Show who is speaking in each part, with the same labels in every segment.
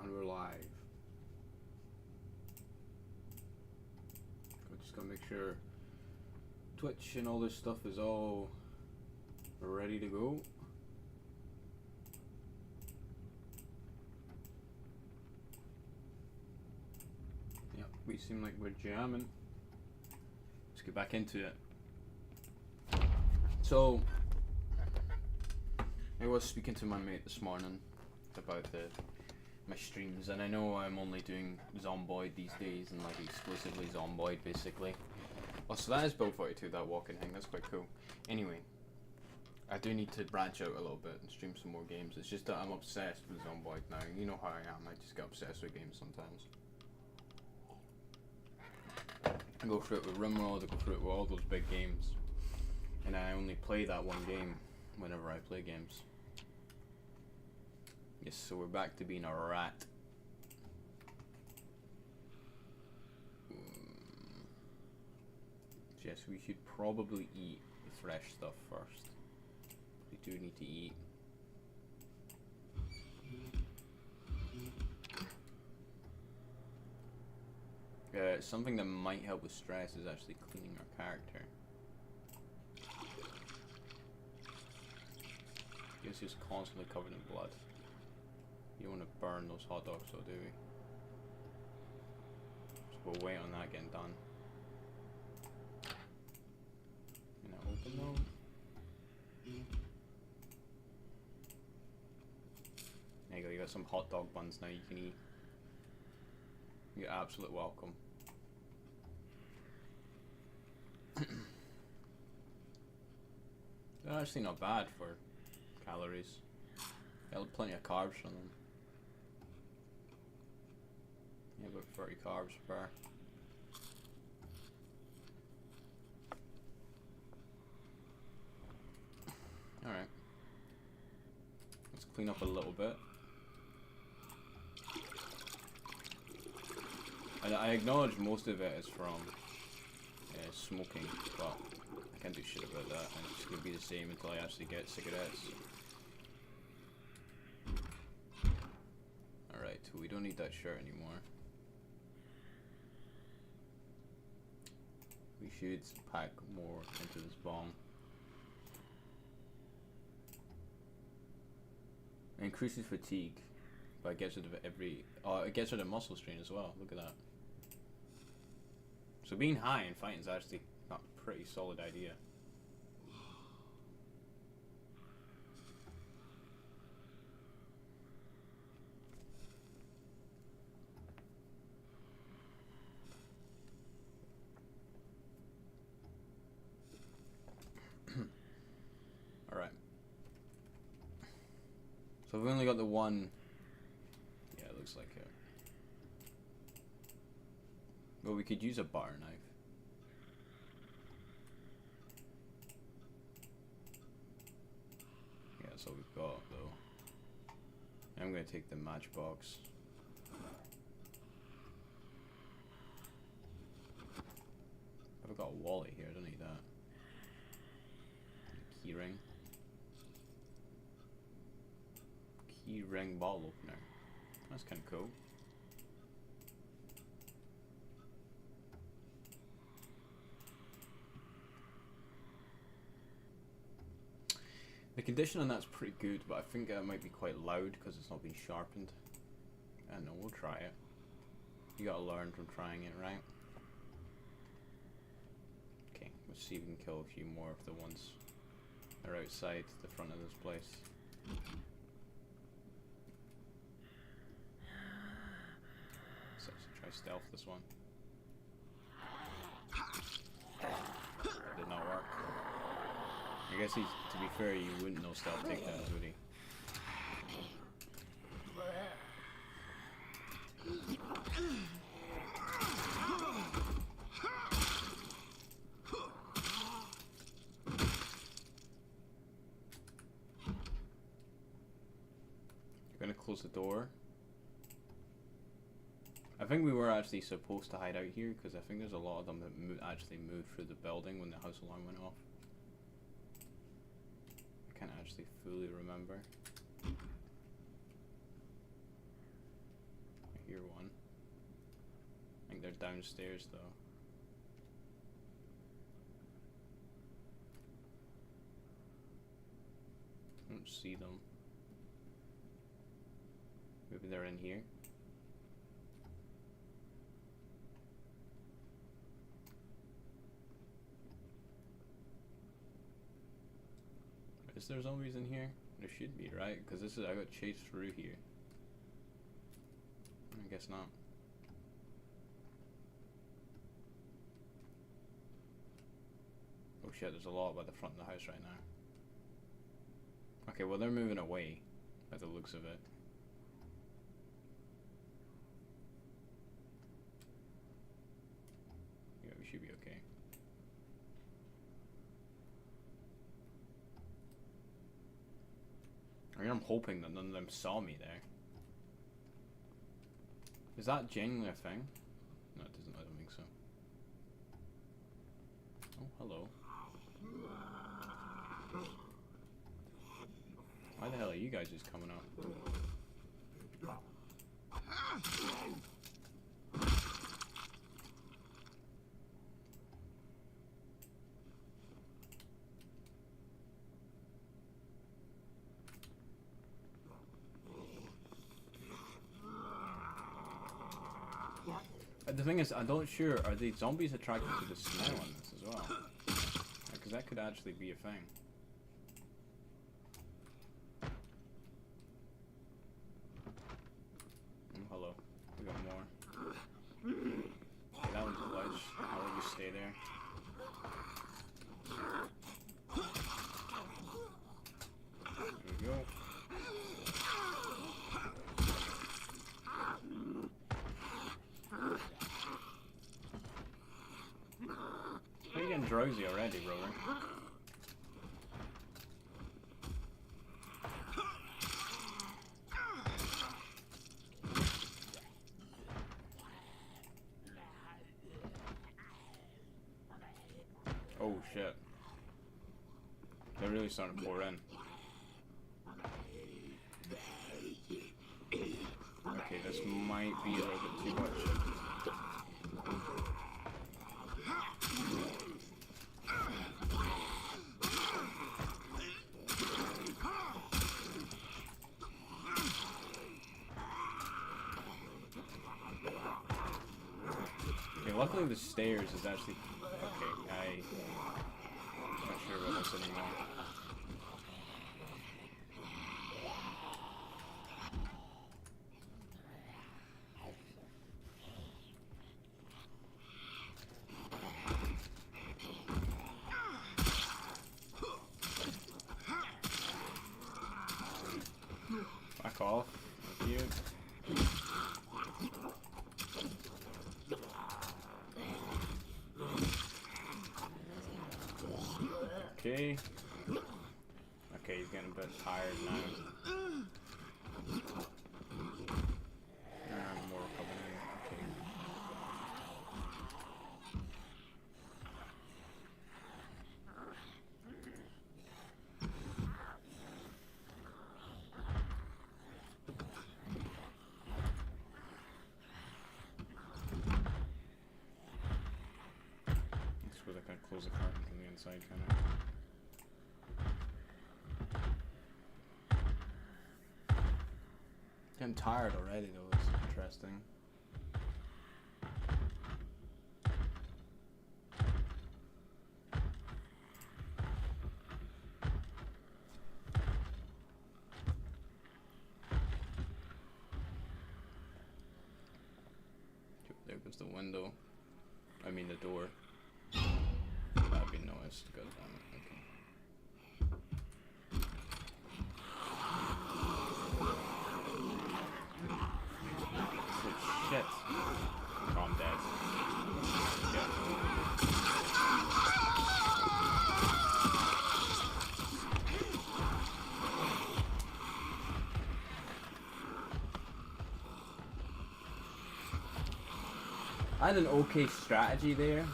Speaker 1: And we're live. We're just gonna make sure Twitch and all this stuff is all ready to go. Yep, we seem like we're jamming. Let's get back into it. So, I was speaking to my mate this morning about my streams, and I know I'm only doing Zomboid these days, and like exclusively Zomboid basically. Oh, so that is Build 42, that walking thing, that's quite cool. Anyway, I do need to branch out a little bit and stream some more games. It's just that I'm obsessed with Zomboid now. You know how I am, I just get obsessed with games sometimes. I go through it with Rimworld, I go through it with all those big games. And I only play that one game whenever I play games. Yes, so we're back to being a rat. Yes, we should probably eat the fresh stuff first. We do need to eat. Something that might help with stress is actually cleaning our character. Guess he's constantly covered in blood. You don't want to burn those hot dogs though, do we? So we'll wait on that getting done. And I open them. There you go, you got some hot dog buns now you can eat. You're absolutely welcome. They're actually not bad for calories. Got plenty of carbs from them. Yeah, about 30 carbs per. Alright. Let's clean up a little bit. I acknowledge most of it is from smoking, but I can't do shit about that, and it's just gonna be the same until I actually get cigarettes. Alright, we don't need that shirt anymore. We should pack more into this bomb. It increases fatigue, but it gets rid of every... Oh, it gets rid of muscle strain as well, look at that. So being high in fighting is actually a pretty solid idea. Alright. So we've only got the one... Yeah, it looks like it. Well, we could use a butter knife. Yeah, that's all we've got, though. I'm gonna take the matchbox. I've got a wallet here, I don't need that. Keyring. Keyring bottle opener. That's kind of cool. The condition on that's pretty good, but I think it might be quite loud because it's not been sharpened. I don't know, we'll try it. You gotta learn from trying it, right? Okay, let's see if we can kill a few more of the ones that are outside the front of this place. So let's try stealth this one. Did not work. I guess to be fair, you wouldn't know stealth takedowns, would he? You're gonna close the door. I think we were actually supposed to hide out here because I think there's a lot of them that actually moved through the building when the house alarm went off. I can't actually fully remember. downstairs though. I don't see them. Maybe they're in here. Is there zombies in here? There should be, right? Because this is, I got chased through here. I guess not. Oh shit, there's a lot by the front of the house right now. Okay, well they're moving away by the looks of it. Yeah, we should be okay. I mean, I'm hoping that none of them saw me there. Is that genuinely a thing? No, it doesn't. I don't think so. Oh, hello. Why the hell are you guys just coming up? The thing is, I'm not sure, are the zombies attracted to the smell on this as well? Because that could actually be a thing. Oh, hello. We got more. Okay, that one's a ledge. I'll let you stay there. There we go. You're getting drowsy already, brother. Oh shit. They're really starting to pour in. Okay, this might be a little bit too much. Luckily the stairs is actually... Okay, I'm not sure about this anymore. Back off. Thank you. Okay. Okay, he's getting a bit tired now. More coming in. Okay. That's where they can close the curtain from the inside, kind of. Getting tired already though, it's interesting. There goes the window. I mean the door. That'd be noise, god damn it. Okay. Shit. Oh, I'm dead. Yeah. I had an okay strategy there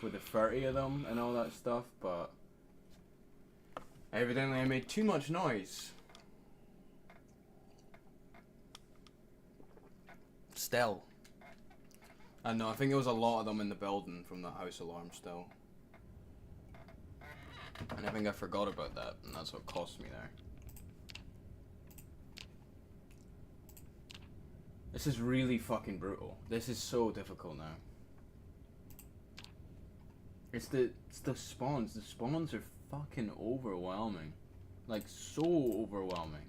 Speaker 1: with the 30 of them and all that stuff, but evidently I made too much noise. Still, I know, I think there was a lot of them in the building from that house alarm still. And I think I forgot about that, and that's what cost me there. This is really fucking brutal. This is so difficult now. It's the spawns. The spawns are fucking overwhelming. Like, so overwhelming.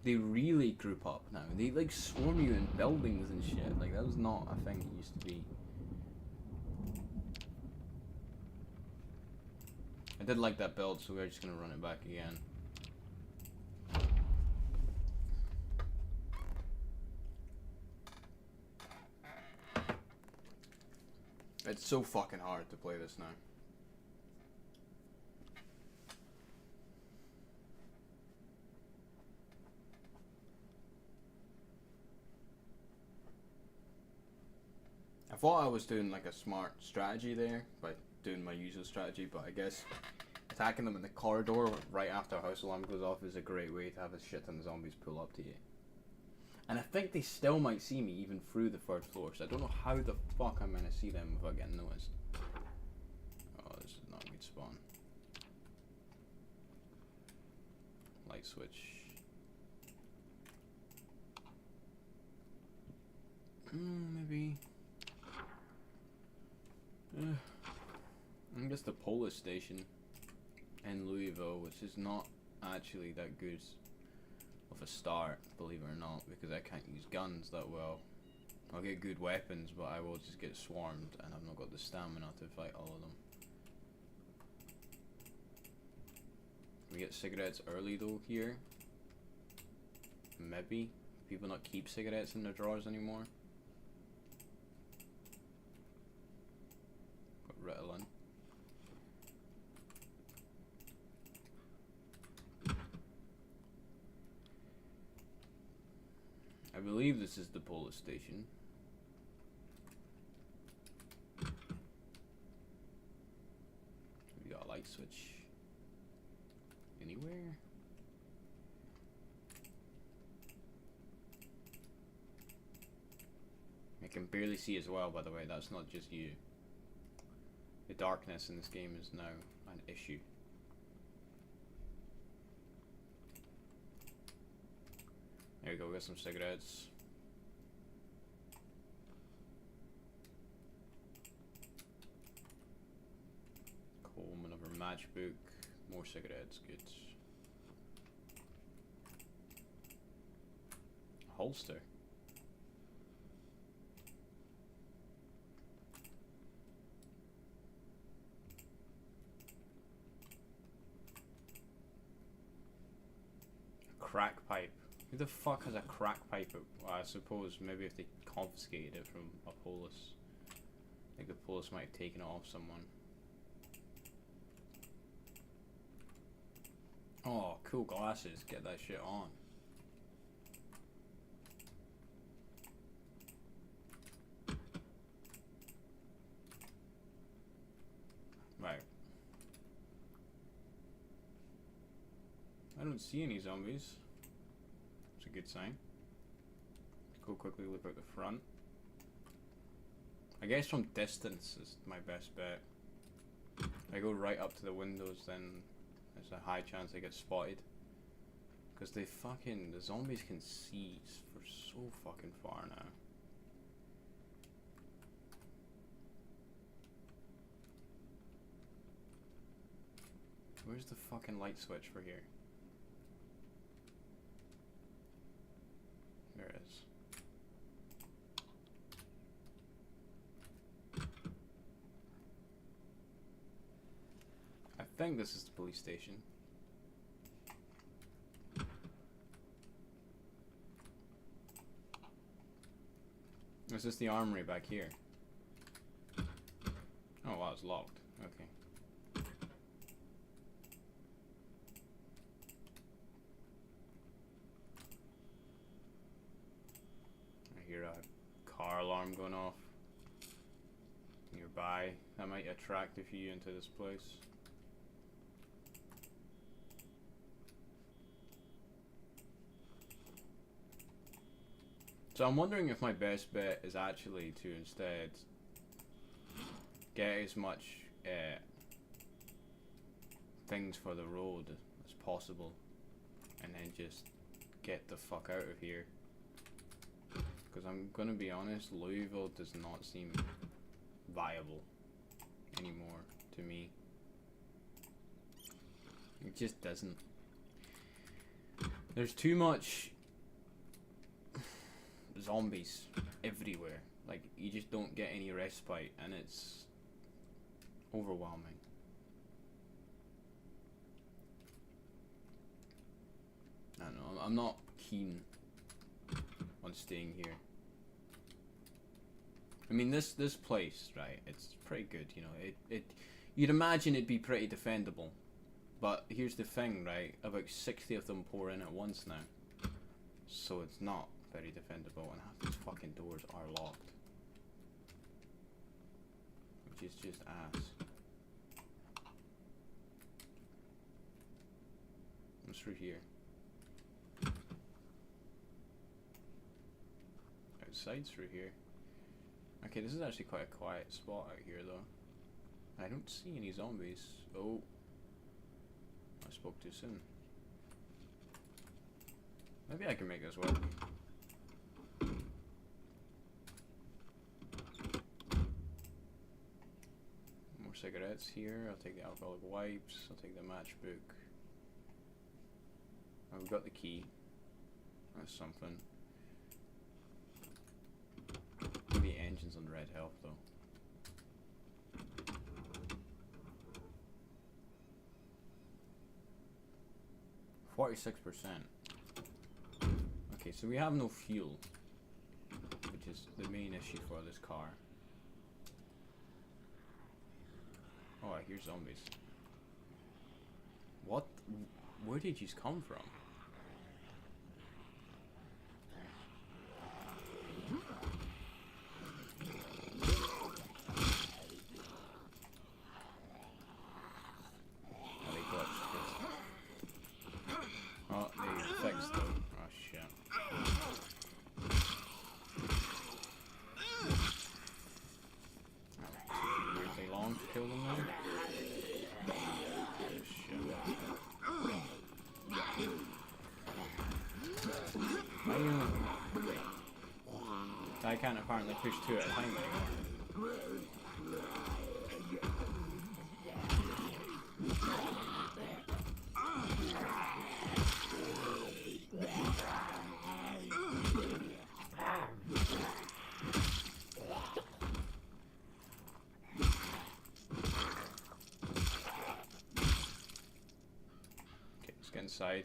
Speaker 1: They really group up now. They, like, swarm you in buildings and shit. Like, that was not a thing it used to be. I did like that build, so we're just gonna run it back again. It's so fucking hard to play this now. I thought I was doing like a smart strategy there by doing my usual strategy, but I guess attacking them in the corridor right after a house alarm goes off is a great way to have a shit ton of zombies pull up to you. And I think they still might see me even through the third floor, so I don't know how the fuck I'm gonna see them without getting noticed. Oh, this is not a good spawn. Light switch. Maybe. I guess the police station in Louisville, which is not actually that good of a start, believe it or not, because I can't use guns that well. I'll get good weapons, but I will just get swarmed, and I've not got the stamina to fight all of them. We get cigarettes early though here. Maybe people not keep cigarettes in their drawers anymore. Got Ritalin. I believe this is the police station. We got a light switch. Anywhere? I can barely see as well, by the way, that's not just you. The darkness in this game is now an issue. There we go, we got some cigarettes. Comb, another matchbook, more cigarettes, good. Holster. Crack pipe. Who the fuck has a crack pipe? Well, I suppose maybe if they confiscated it from a police. I think the police might have taken it off someone. Oh, cool glasses. Get that shit on. Right. I don't see any zombies. It's a good sign. Let's go quickly look out the front. I guess from distance is my best bet. If I go right up to the windows, then there's a high chance I get spotted. Because the zombies can see for so fucking far now. Where's the fucking light switch for here? There it is. I think this is the police station. Is this the armory back here? Oh wow, it's locked. Okay. I hear a car alarm going off nearby. That might attract a few into this place. So I'm wondering if my best bet is actually to instead get as much things for the road as possible, and then just get the fuck out of here. Because I'm gonna be honest, Louisville does not seem viable anymore to me. It just doesn't. There's too much zombies everywhere. Like, you just don't get any respite, and it's overwhelming. I don't know, I'm not keen on staying here. I mean, this place, right, it's pretty good, you know, you'd imagine it'd be pretty defendable. But here's the thing, right, about 60 of them pour in at once now. So it's not very defendable, and half these fucking doors are locked. Which is just ass. What's through here? Outside's through here. Okay, this is actually quite a quiet spot out here, though. I don't see any zombies. Oh. I spoke too soon. Maybe I can make this work. More cigarettes here. I'll take the alcoholic wipes. I'll take the matchbook. Oh, we've got the key. That's something. Maybe engine's on red health though. 46%. Okay, so we have no fuel, which is the main issue for this car. Oh, I hear zombies. What? Where did you come from? I can't apparently push two at a time anymore. Okay, let's get inside.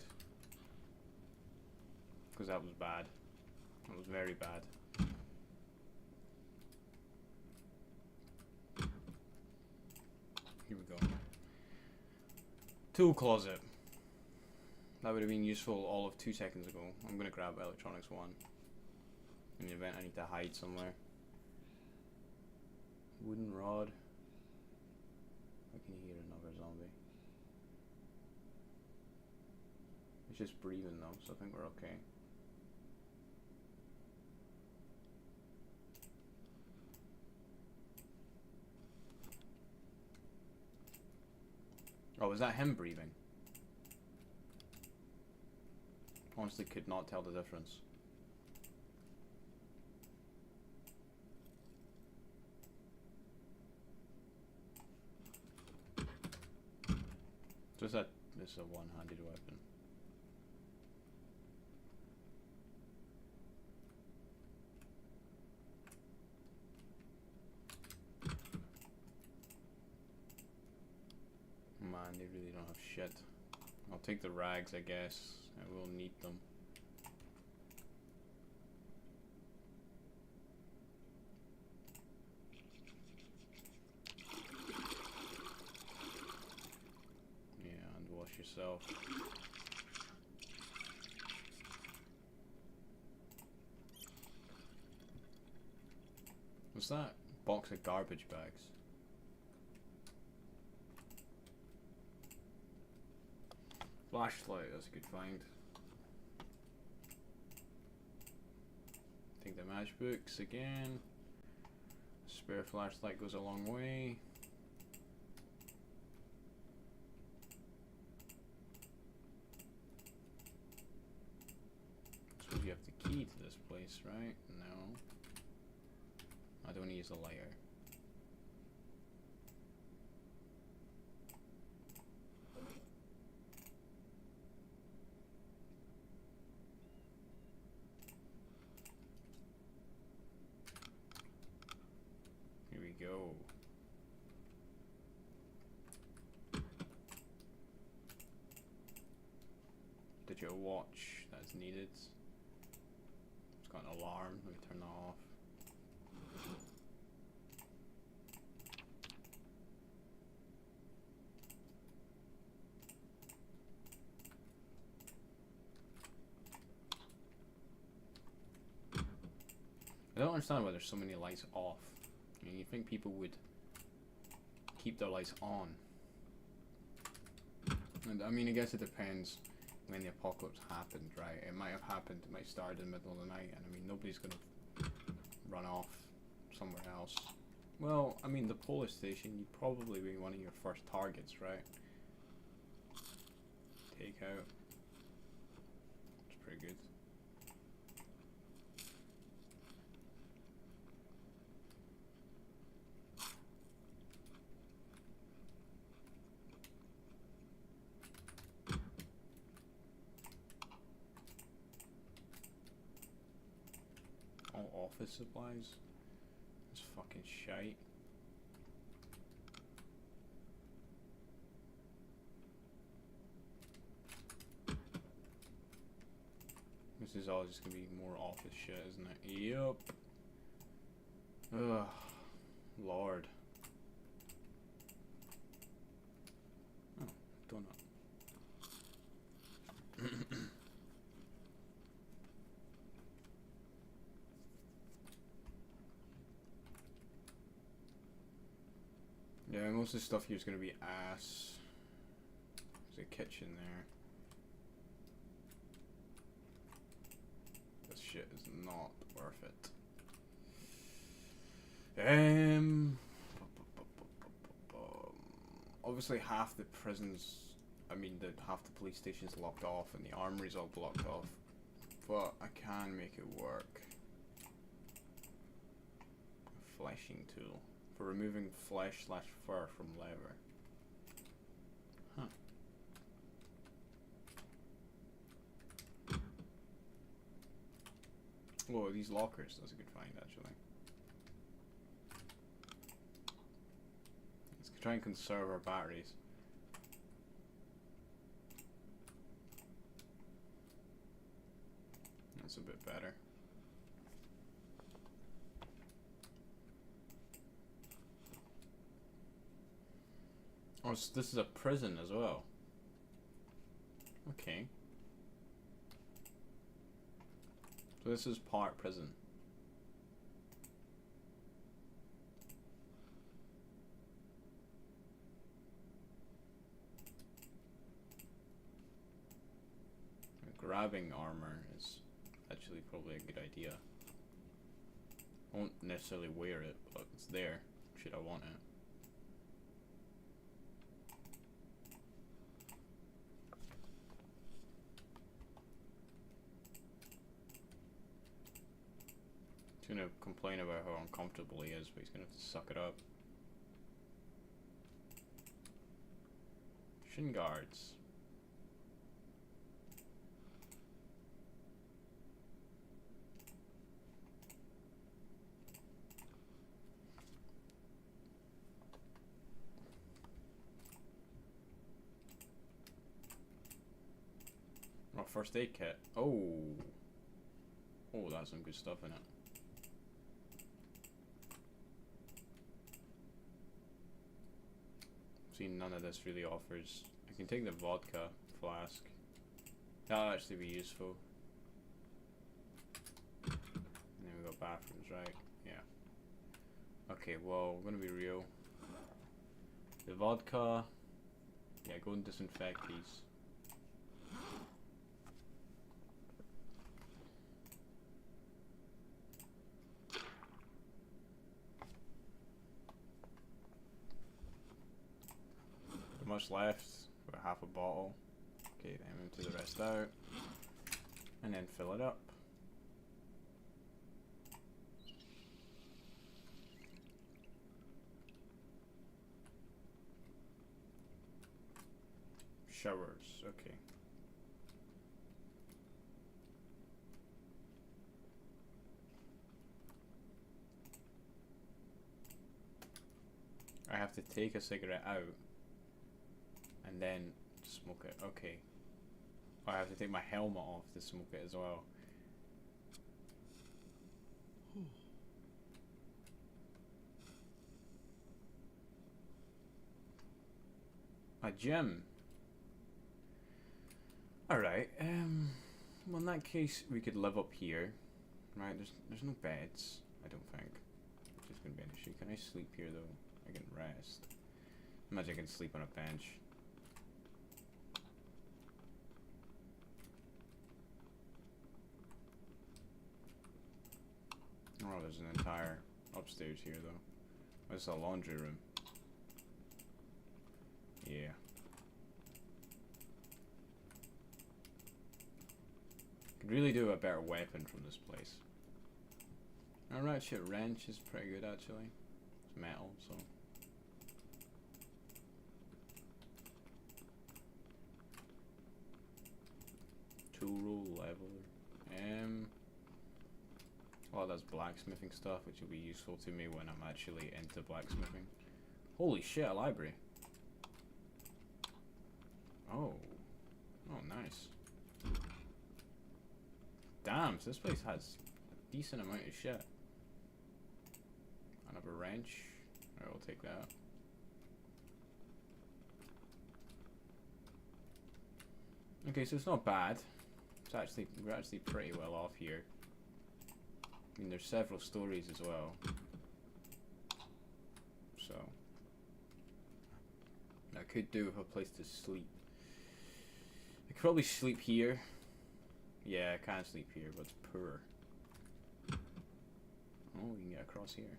Speaker 1: Because that was bad. That was very bad. Here we go. Tool closet. That would have been useful all of 2 seconds ago. I'm going to grab electronics 1. In the event I need to hide somewhere. Wooden rod. I can hear another zombie. It's just breathing though, so I think we're okay. Oh, was that him breathing? Honestly, could not tell the difference. So is that this is a one-handed weapon? Man, they really don't have shit. I'll take the rags, I guess. I will need them. Yeah, and wash yourself. What's that? Box of garbage bags. Flashlight, that's a good find. I Take the matchbooks again. Spare flashlight goes a long way. Suppose you have the key to this place, right? No. I don't use a lighter. Here we go. Digital watch that's needed. It's got an alarm. Let me turn that off. I don't understand why there's so many lights off. I mean, you'd think people would keep their lights on. And I mean, I guess it depends when the apocalypse happened, right? It might have happened, it might start in the middle of the night, and I mean, nobody's gonna run off somewhere else. Well, I mean, the police station, you'd probably be one of your first targets, right? Take out. It's pretty good. All office supplies. It's fucking shite. This is all just gonna be more office shit, isn't it? Yep. Ugh. Lord. Oh, donut. Yeah, most of the stuff here is gonna be ass. There's a kitchen there. This shit is not worth it. Obviously half the prisons, I mean half the police stations locked off and the armory's all blocked off. But I can make it work. A fleshing tool. For removing flesh/fur from leather. Huh. Whoa, these lockers, that's a good find actually. Let's try and conserve our batteries. That's a bit better. Oh, so this is a prison as well. Okay. So this is part prison. Grabbing armor is actually probably a good idea. I won't necessarily wear it, but it's there should I want it. He's gonna complain about how uncomfortable he is, but he's gonna have to suck it up. Shin guards. Oh, first aid kit. Oh. Oh, that's some good stuff in it. See, none of this really offers. I can take the vodka flask. That'll actually be useful. And then we got bathrooms, right? Yeah. Okay, well, we're gonna be real. The vodka. Yeah, go and disinfect these.
Speaker 2: much left. About half a bottle. Okay, then empty the rest out. And then fill it up. Showers, okay. I have to take a cigarette out and then smoke it. Okay. I have to take my helmet off to smoke it as well. A gym. Alright, well in that case we could live up here. Right, there's no beds, I don't think. Which is gonna be an issue. Can I sleep here though? I can rest. Imagine I can sleep on a bench. Oh, there's an entire upstairs here though. There's a laundry room. Yeah. Could really do a better weapon from this place. A ratchet wrench is pretty good actually. It's metal, so. Tool roll, leveler. Well, that's blacksmithing stuff, which will be useful to me when I'm actually into blacksmithing. Holy shit, a library. Oh. Oh, nice. Damn, so this place has a decent amount of shit. Another wrench. Alright, we'll take that. Okay, so it's not bad. It's actually, we're actually pretty well off here. I mean, there's several stories as well. So. I could do with a place to sleep. I could probably sleep here. Yeah, I can sleep here, but it's poor. Oh, we can get across here.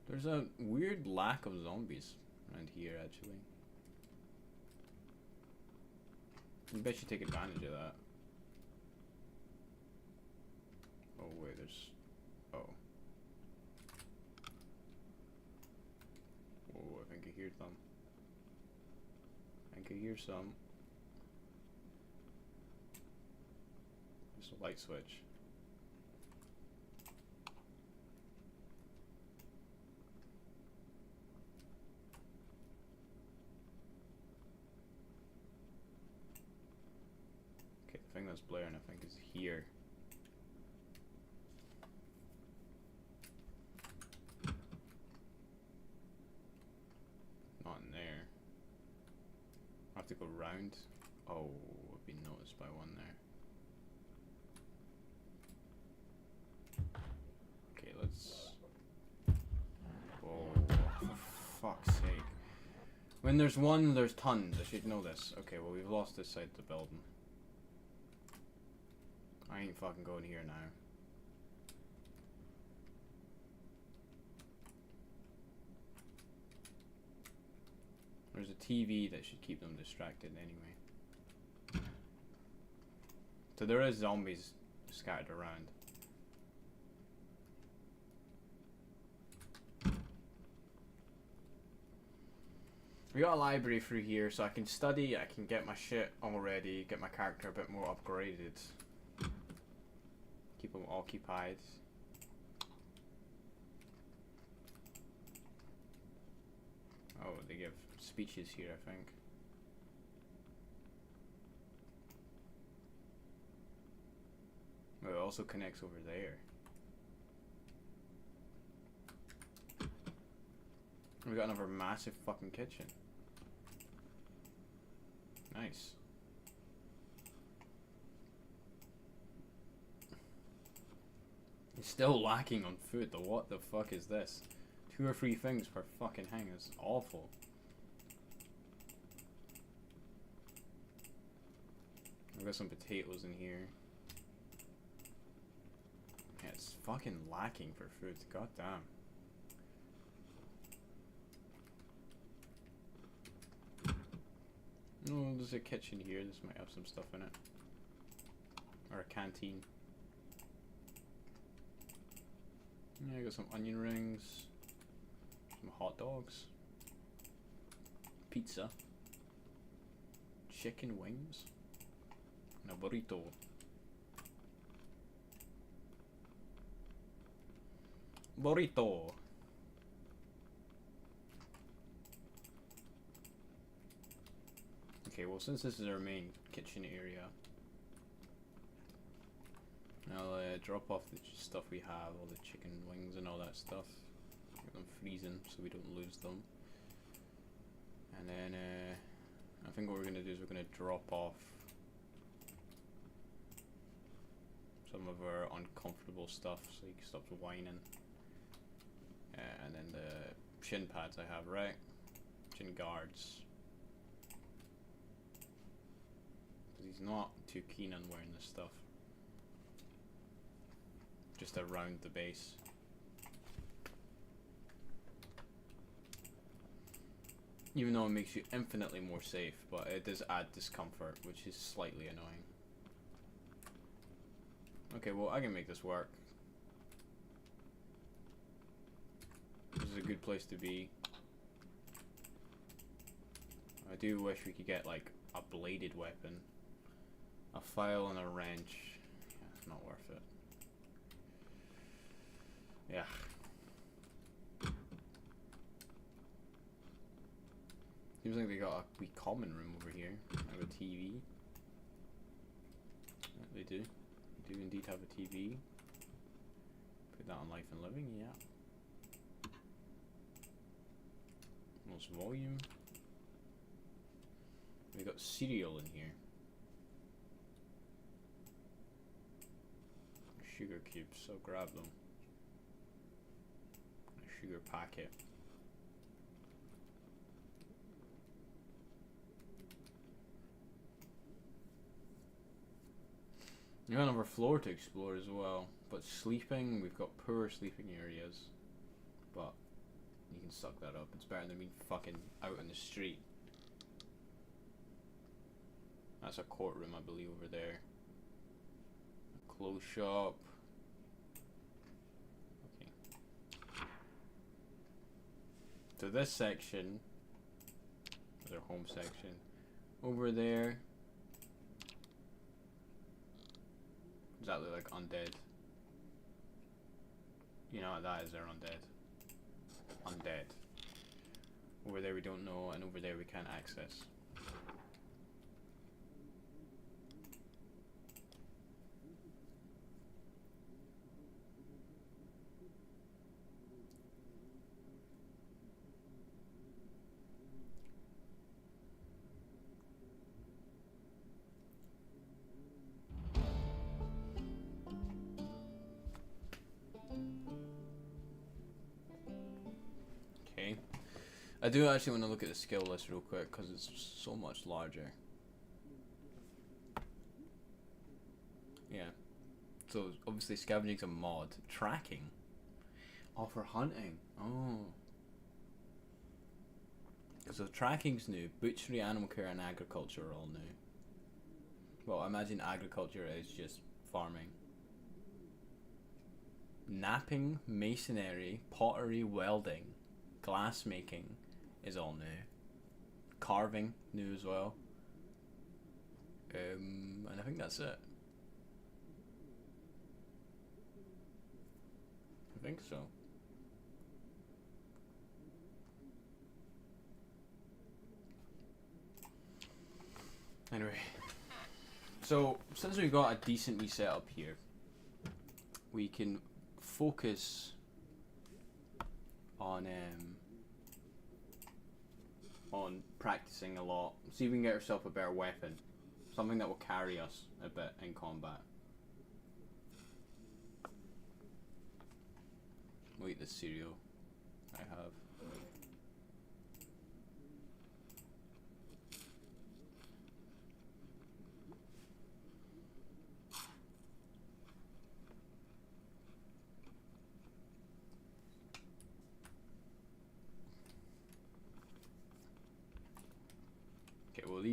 Speaker 2: There's a weird lack of zombies around here, actually. I bet you take advantage of that. Oh, wait, there's... Oh. Oh, I think I hear them. I think I hear some. There's a light switch. Okay, the thing that's blaring, I think, is here. Not in there. I have to go round. Oh, I've been noticed by one there. Okay, let's... Oh, for fuck's sake. When there's one, there's tons. I should know this. Okay, well, we've lost this side of the building. I ain't fucking going here now. There's a TV that should keep them distracted anyway. So there is zombies scattered around. We got a library through here, so I can study, I can get my shit all ready, get my character a bit more upgraded. Keep them occupied. Oh, they give speeches here, I think. Oh, it also connects over there. We got another massive fucking kitchen. Nice. It's still lacking on food though. What the fuck is this? 2 or 3 things per fucking hang. It's awful. I've got some potatoes in here. Yeah, it's fucking lacking for food. God damn. Oh, there's a kitchen here. This might have some stuff in it. Or a canteen. Yeah, I got some onion rings. Some hot dogs. Pizza. Chicken wings. And a burrito. Burrito. Okay, well, since this is our main kitchen area, I'll drop off the stuff we have, all the chicken wings and all that stuff. Get them freezing so we don't lose them. And then I think what we're going to do is we're going to drop off some of our uncomfortable stuff so he stops whining. And then the shin pads I have, right? Shin guards. Because he's not too keen on wearing this stuff. Just around the base. Even though it makes you infinitely more safe, but it does add discomfort, which is slightly annoying. Okay, well, I can make this work. This is a good place to be. I do wish we could get, like, a bladed weapon. A file and a wrench. Yeah, it's not worth it. Yeah. Seems like they got a wee common room over here. Have a TV. Yeah, they do. They do indeed have a TV. Put that on Life and Living, yeah. Most volume. We got cereal in here. Sugar cubes, so grab them. A sugar packet. We have another floor to explore as well, but sleeping, we've got poor sleeping areas, but you can suck that up. It's better than being fucking out in the street. That's a courtroom, I believe, over there. A clothes shop. Okay. So this section is our home section. Over there. Does that look like undead? You know what that is, they're undead. Undead. Over there we don't know, and over there we can't access. Okay. I do actually want to look at the skill list real quick because it's so much larger. Yeah. So obviously scavenging's a mod. Tracking. Oh, for hunting. Oh. So tracking's new. Butchery, animal care, and agriculture are all new. Well, I imagine agriculture is just farming. Knapping, masonry, pottery, welding, glass making is all new. Carving, new as well. And I think that's it. I think so. Anyway. So, since we've got a decent wee setup here, we can focus on practicing a lot. See if we can get ourselves a better weapon. Something that will carry us a bit in combat. We'll eat the cereal I have.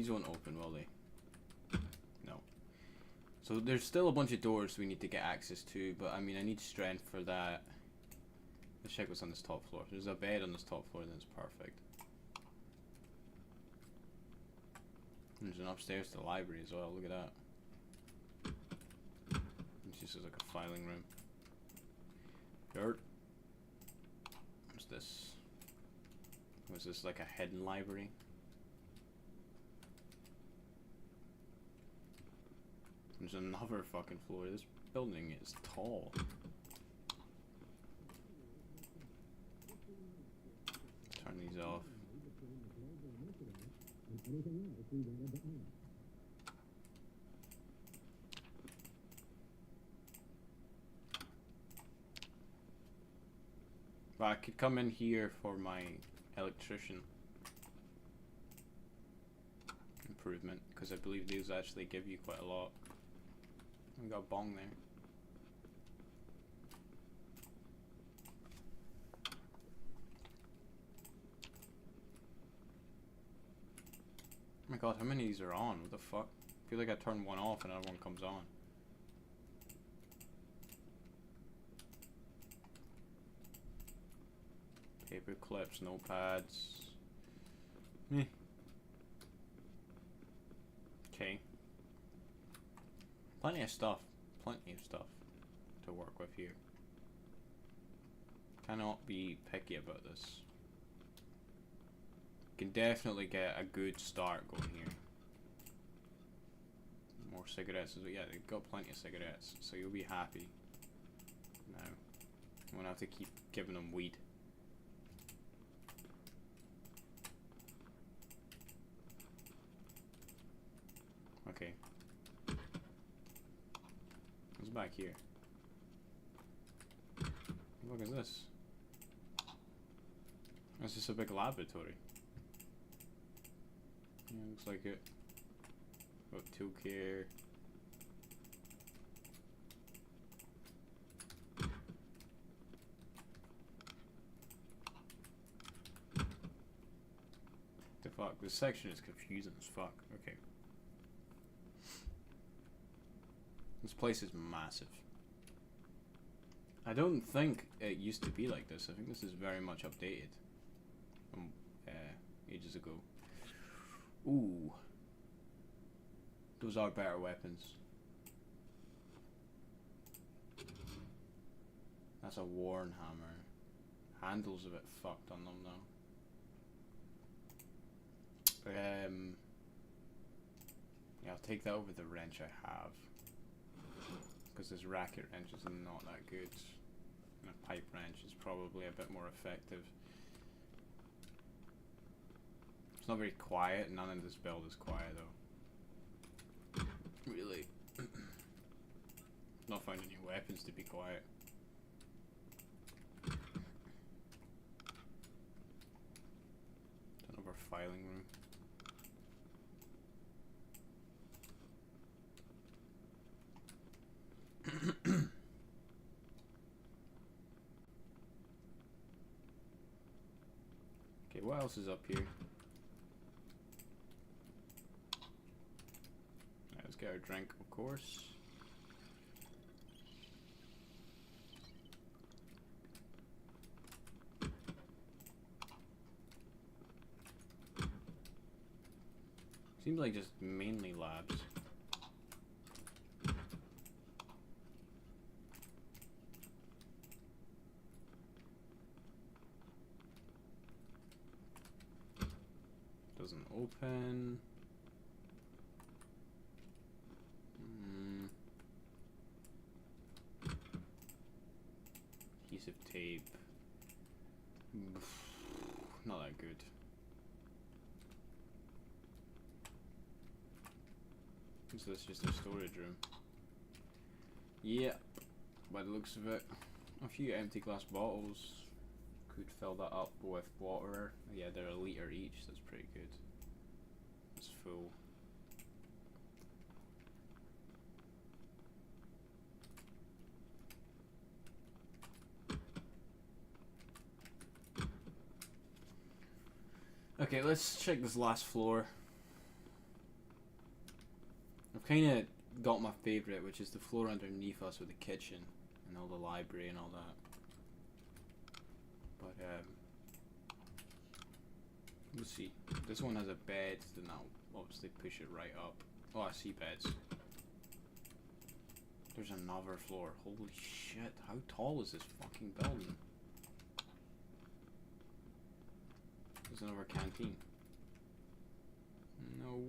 Speaker 2: These won't open, will they? No. So there's still a bunch of doors we need to get access to, but I mean, I need strength for that. Let's check what's on this top floor. There's a bed on this top floor, then it's perfect. There's an upstairs to the library as well, look at that. It's just like a filing room. Dirt. What's this? Was this like a hidden library? There's another fucking floor. This building is tall. Turn these off. But I could come in here for my electrician improvement, because I believe these actually give you quite a lot. We got a bong there. Oh my god, how many of these are on? What the fuck? I feel like I turn one off and another one comes on. Paper clips, notepads. Meh. Okay. Plenty of stuff. Plenty of stuff to work with here. Cannot be picky about this. Can definitely get a good start going here. More cigarettes as well. Yeah, they've got plenty of cigarettes, so you'll be happy. Now, I'm gonna have to keep giving them weed. Okay. What's back here? What is this? It's just a big laboratory. Yeah, looks like it. Got tool care. The fuck? This section is confusing as fuck. Okay. This place is massive. I don't think it used to be like this. I think this is very much updated from ages ago. Ooh. Those are better weapons. That's a worn hammer. Handle's a bit fucked on them though. Yeah, I'll take that over the wrench I have. Because this racket wrench is not that good. And a pipe wrench is probably a bit more effective. It's not very quiet. None of this build is quiet though. Really. Not finding any weapons to be quiet. Another filing room. Okay, what else is up here? Let's get our drink, of course. Seems like just mainly labs. Doesn't open. Piece of tape. Not that good. Is this just a storage room? Yeah, by the looks of it. A few empty glass bottles. Could fill that up with water. Yeah, they're a litre each, that's pretty good. It's full. Okay, let's check this last floor. I've kind of got my favourite, which is the floor underneath us with the kitchen and all the library and all that. But we'll see. This one has a bed, then I'll obviously push it right up. Oh, I see beds. There's another floor. Holy shit, how tall is this fucking building? There's another canteen. No.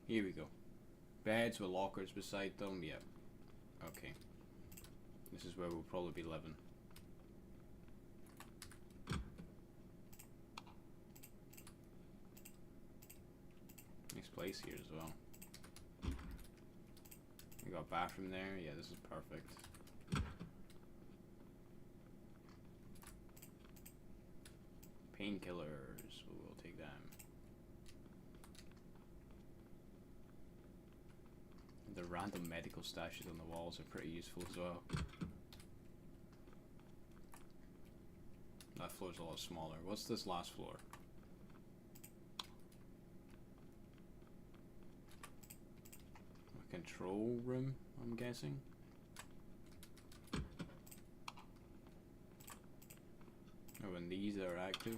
Speaker 2: Here we go. Beds with lockers beside them. Yep. Okay. This is where we'll probably be living. Nice place here as well. We got a bathroom there. Yeah, this is perfect. Painkillers. We'll take them. The random medical stashes on the walls are pretty useful as well. That floor's a lot smaller. What's this last floor? A control room, I'm guessing. Oh, and these are active.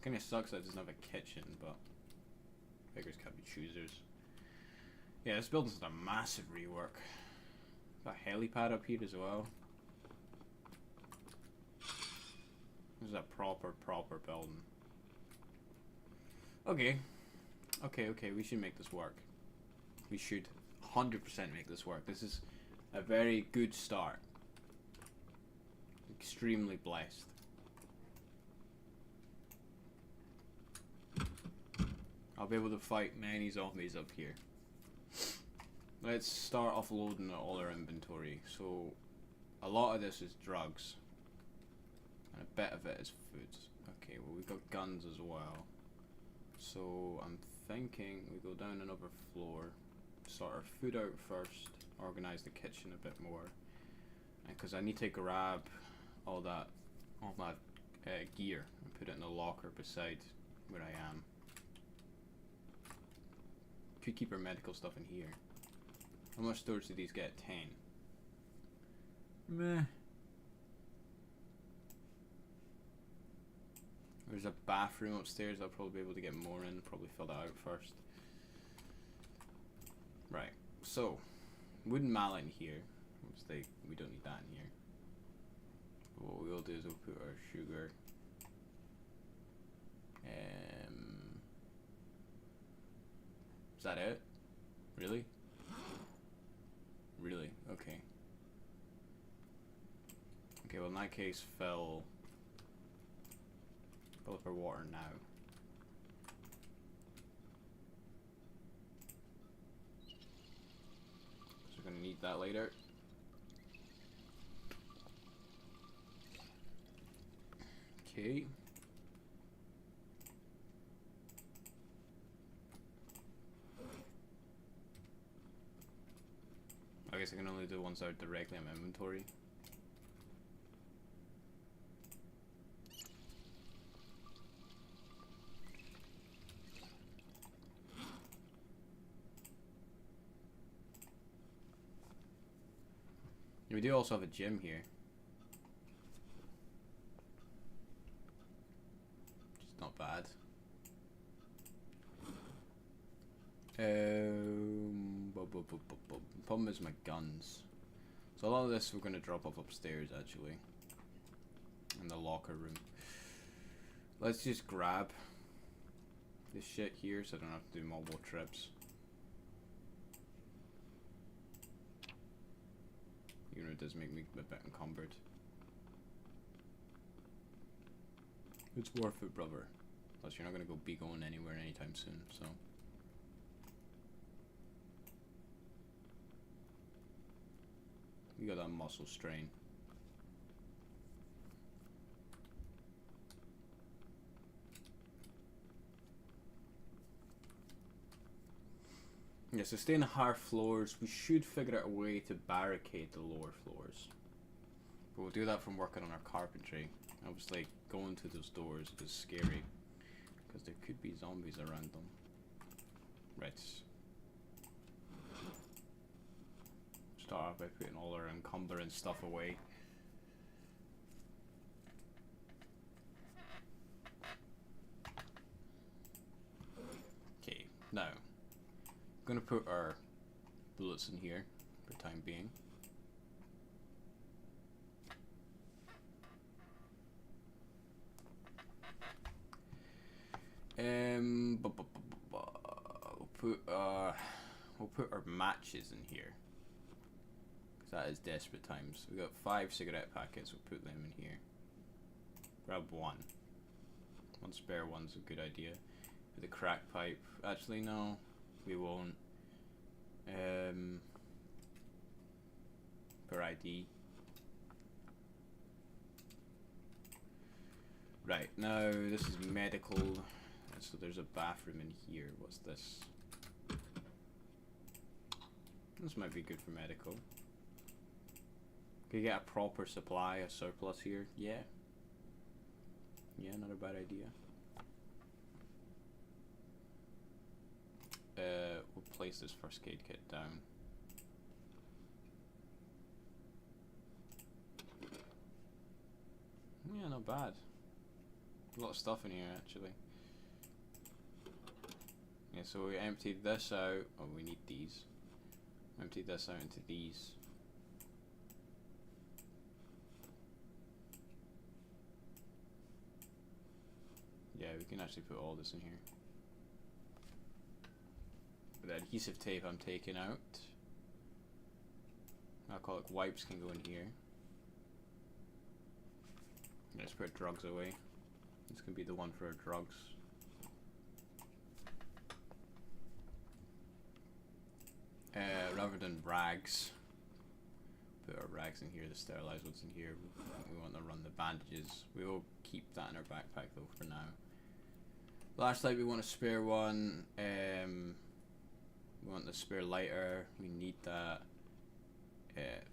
Speaker 2: Kinda sucks that it doesn't have a kitchen, but beggars can't be choosers. Yeah, this building's a massive rework. Got a helipad up here as well. This is a proper building. Okay. Okay, we should make this work. We should 100% make this work. This is a very good start. Extremely blessed. I'll be able to fight many zombies up here. Let's start offloading all our inventory. So, a lot of this is drugs. And a bit of it is food. Okay, well we've got guns as well. So, I'm thinking we go down another floor. Sort our food out first. Organize the kitchen a bit more. Because I need to grab all my gear and put it in the locker beside where I am. Could keep our medical stuff in here. How much storage do these get? 10. Meh. There's a bathroom upstairs. I'll probably be able to get more in. Probably fill that out first. Right. So, wooden mallet in here. Obviously, we don't need that in here. What we'll do is we'll put our sugar. Is that it? Really? Really? Okay. Okay, well in that case, fill up our water now. So we're gonna need that later. Okay. I guess I can only do ones that are directly in my inventory. We do also have a gym here. It's not bad. Problem is my guns. So a lot of this we're going to drop off upstairs actually. In the locker room. Let's just grab this shit here so I don't have to do multiple trips. Even though it does make me a bit encumbered. It's worth it, brother. Plus you're not going to be going anywhere anytime soon, so. You got that muscle strain. Yeah, so stay in the higher floors. We should figure out a way to barricade the lower floors. But we'll do that from working on our carpentry. Obviously, going to those doors is scary because there could be zombies around them. Right. Start off by putting all our encumbering stuff away. Okay, now I'm gonna put our bullets in here for the time being. We'll put our matches in here. Cause that is desperate times. We got 5 cigarette packets. We'll put them in here. Grab one. One spare one's a good idea. With a crack pipe. Actually, no, we won't. Per ID. Right, now this is medical. So there's a bathroom in here. What's this? This might be good for medical. Can you get a proper supply, a surplus here? Yeah. Yeah, not a bad idea. We'll place this first aid kit down. Yeah, not bad. A lot of stuff in here actually. Yeah, so we emptied this out. Oh, we need these. Emptied this out into these. Yeah, we can actually put all this in here. The adhesive tape I'm taking out. Alcoholic wipes can go in here. Let's put drugs away. This can be the one for our drugs. Rather than rags, put our rags in here, the sterilized ones in here. We want to run the bandages. We will keep that in our backpack though for now. Flashlight, we want a spare one. We want the spare lighter. We need that.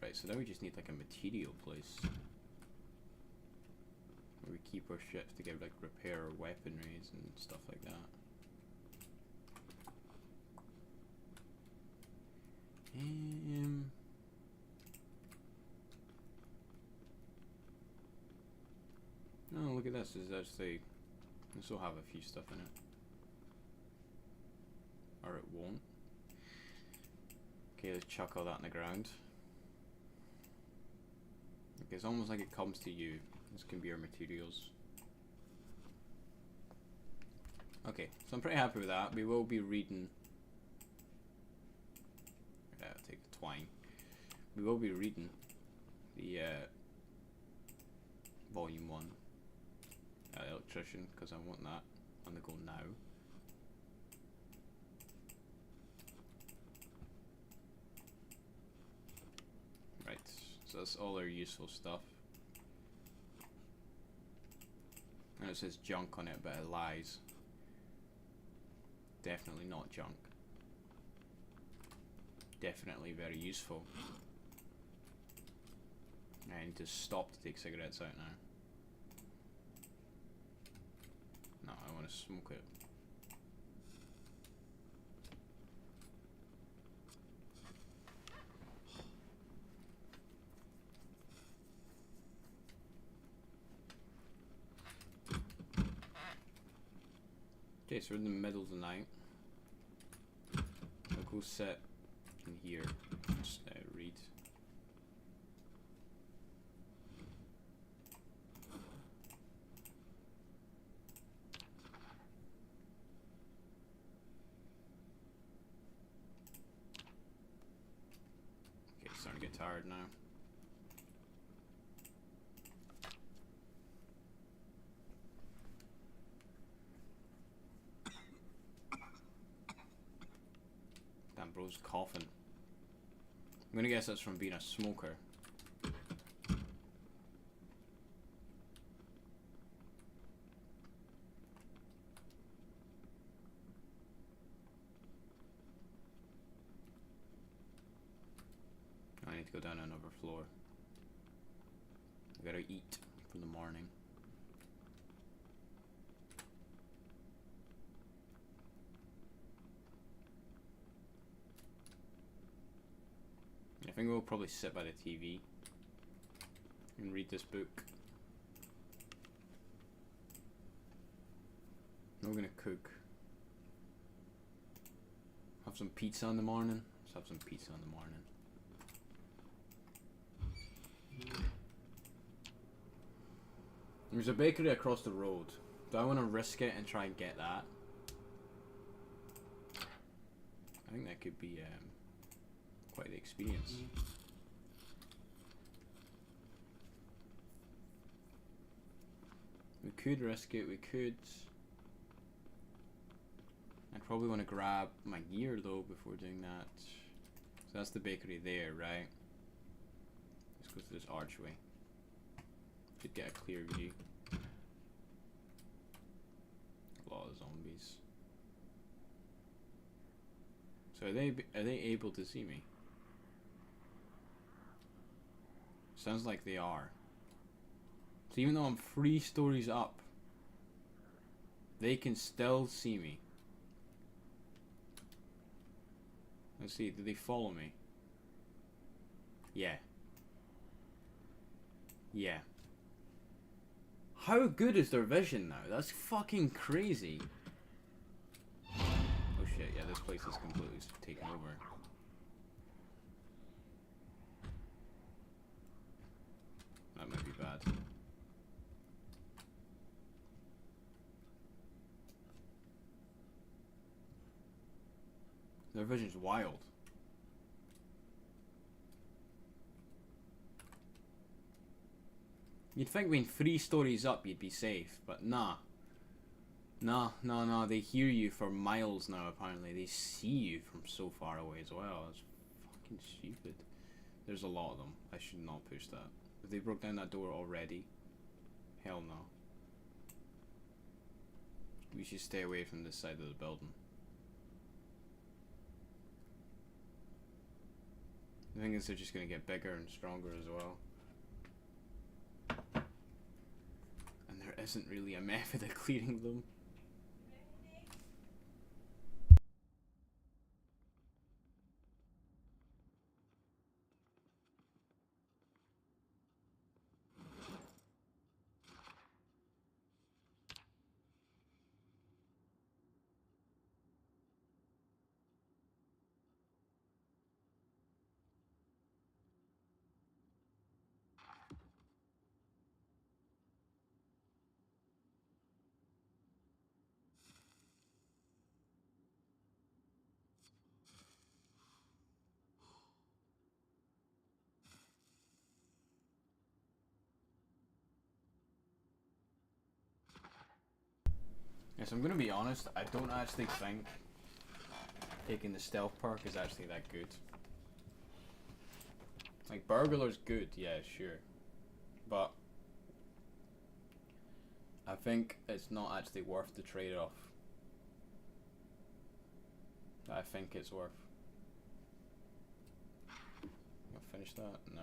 Speaker 2: Right, so then we just need like a material place where we keep our ships to get like repair our weaponries and stuff like that. Oh, look at this. This will have a few stuff in it. Or it won't. Okay, let's chuck all that in the ground. Okay, it's almost like it comes to you. This can be our materials. Okay, so I'm pretty happy with that. We will be reading. I'll take the twine. We will be reading the volume 1 electrician because I want that on the go now. Right, so that's all our useful stuff. And it says junk on it, but it lies. Definitely not junk. Definitely very useful. I need to stop to take cigarettes out now. No, I want to smoke it. Okay, so we're in the middle of the night. I'll go sit in here, just read. Okay, starting to get tired now. Damn, bro's coughing. I'm gonna guess that's from being a smoker. I need to go down another floor. gotta eat for the morning. I think we'll probably sit by the TV and read this book. We're gonna cook. Have some pizza in the morning. Let's have some pizza in the morning. There's a bakery across the road. Do I want to risk it and try and get that? I think that could be quite the experience. We could risk it, we could. I'd probably want to grab my gear though before doing that. So that's the bakery there, right? Let's go through this archway. Should get a clear view. A lot of zombies. So are they able to see me? Sounds like they are. So even though I'm 3 stories up, they can still see me. Let's see, do they follow me? Yeah. Yeah. How good is their vision now? That's fucking crazy. Oh shit, yeah, this place is completely taken over. That might be bad. Their vision's wild. You'd think being 3 stories up you'd be safe, but nah. Nah, they hear you for miles now apparently. They see you from so far away as well. It's fucking stupid. There's a lot of them. I should not push that. If they broke down that door already, hell no. We should stay away from this side of the building. The thing is they're just going to get bigger and stronger as well. And there isn't really a method of clearing them. Yes, I'm gonna be honest, I don't actually think taking the stealth perk is actually that good. Like, burglar's good, yeah, sure. But I think it's not actually worth the trade-off. I think it's worth. I'll finish that? No.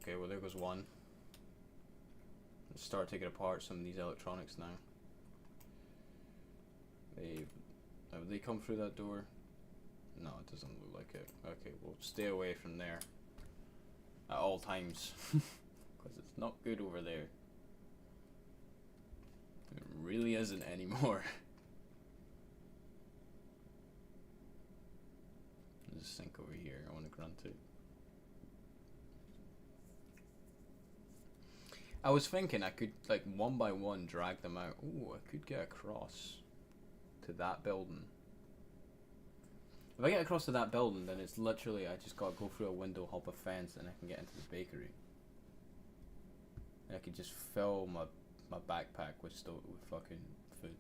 Speaker 2: Okay, well there goes one. Let's start taking apart some of these electronics now. Have they come through that door? No, it doesn't look like it. Okay, we'll stay away from there at all times. Because it's not good over there. It really isn't anymore. There's a sink over here, I want to grunt it. I was thinking I could, like, one by one drag them out. Ooh, I could get across to that building. If I get across to that building, then it's literally, I just gotta go through a window, hop a fence, and I can get into the bakery. And I could just fill my backpack with fucking food.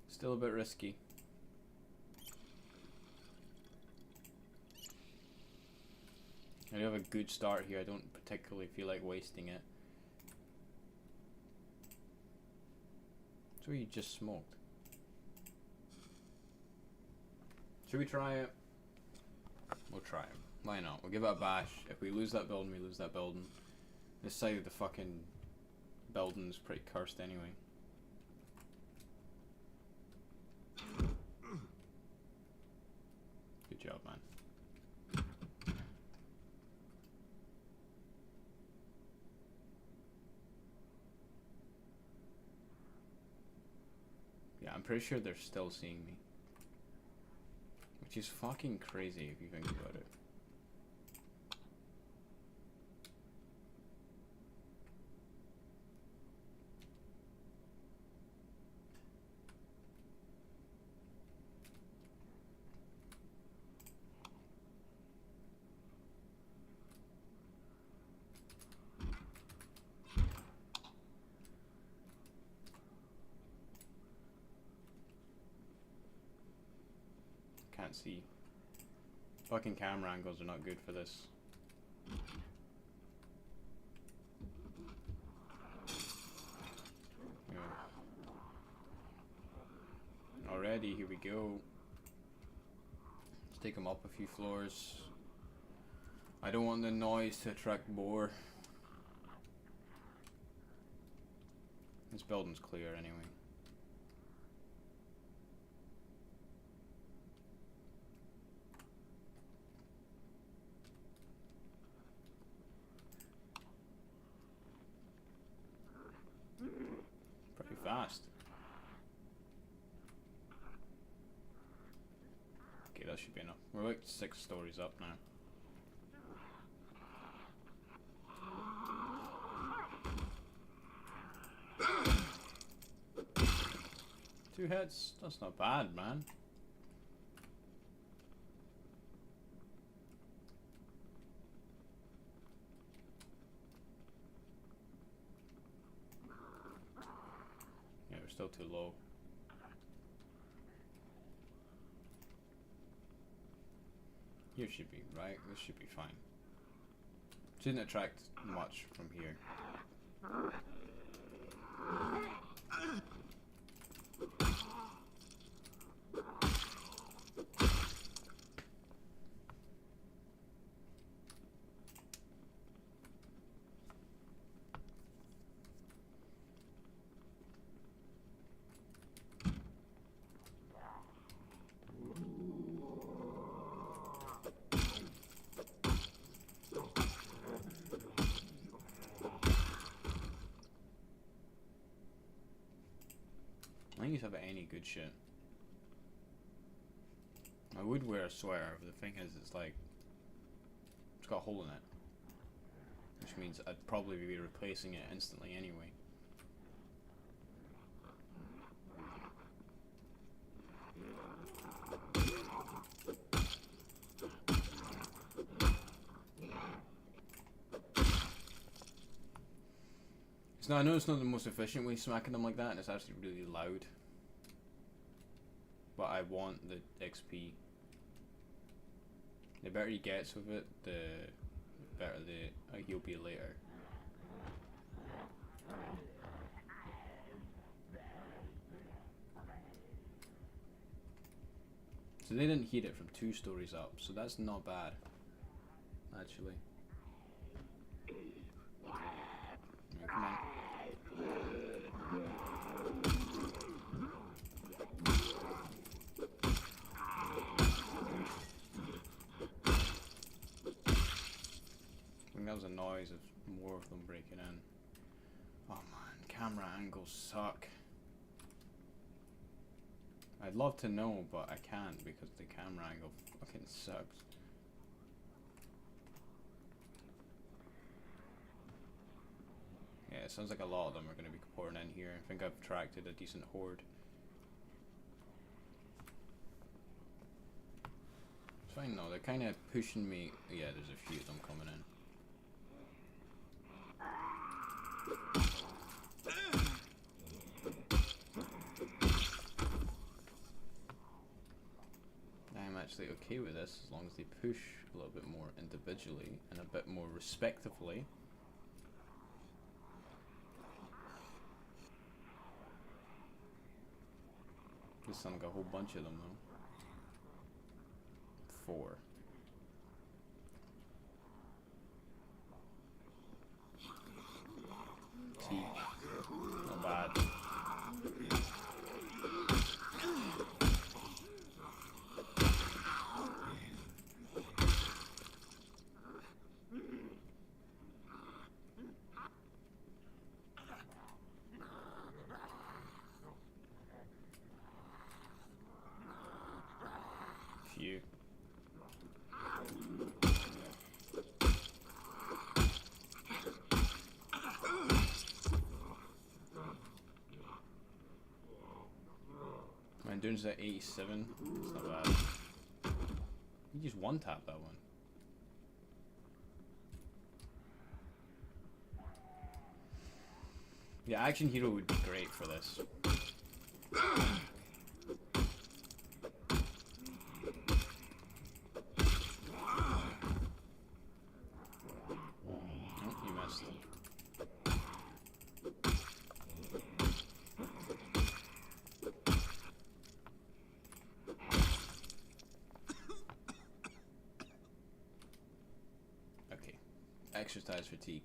Speaker 2: Still a bit risky. I do have a good start here. I don't particularly feel like wasting it. That's what you just smoked. Should we try it? We'll try it. Why not? We'll give it a bash. If we lose that building, we lose that building. This side of the fucking building's pretty cursed anyway. Good job, man. Yeah, I'm pretty sure they're still seeing me. Which is fucking crazy if you think about it. Can't see. Fucking camera angles are not good for this. Yeah. Already, here we go. Let's take them up a few floors. I don't want the noise to attract boar. This building's clear anyway. Pretty fast. Okay, that should be enough. We're like 6 stories up now. Two hits? That's not bad, man. Yeah, we're still too low. Here should be, right? This should be fine. Shouldn't attract much from here. I think you have any good shit. I would wear a sweater, but the thing is, it's like, it's got a hole in it. Which means I'd probably be replacing it instantly anyway. So I know it's not the most efficient way of smacking them like that, and it's actually really loud. But I want the XP. The better he gets with it, the better he'll be later. So they didn't heat it from 2 stories up, so that's not bad, actually. Right, come on. I think that was a noise of more of them breaking in. Oh man, camera angles suck. I'd love to know, but I can't because the camera angle fucking sucks. Yeah, it sounds like a lot of them are going to be pouring in here. I think I've attracted a decent horde. It's fine though, they're kind of pushing me. Yeah, there's a few of them coming in. I'm actually okay with this as long as they push a little bit more individually and a bit more respectively. This sounds like a whole bunch of them though. 4. Teak. Not bad. Phew. My endurance at 87. It's not bad. You just one tap that one. Yeah, Action Hero would be great for this. Exercise fatigue.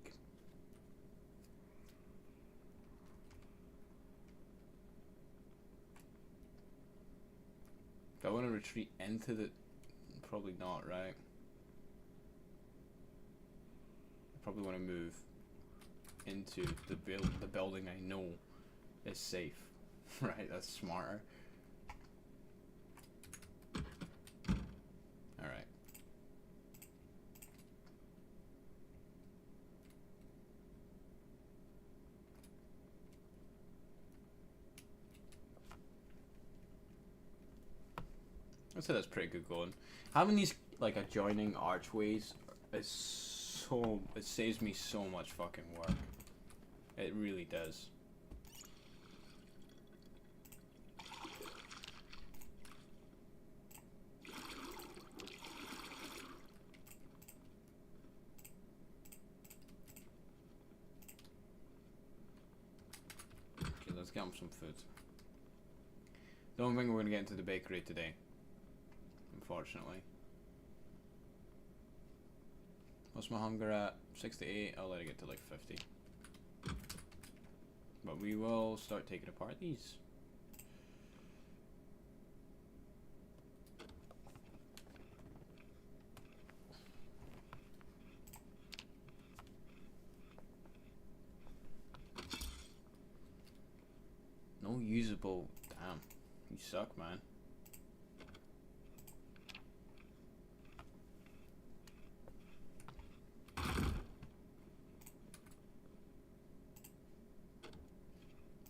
Speaker 2: Do I want to retreat into the... Probably not, right? I probably want to move into the building I know is safe. Right, that's smarter. Alright. I'd say that's pretty good going. Having these like adjoining archways is so... It saves me so much fucking work. It really does. Okay, let's get him some food. Don't think we're gonna get into the bakery today. Unfortunately. What's my hunger at? 68. I'll let it get to like 50. But we will start taking apart these. No usable. Damn. You suck, man.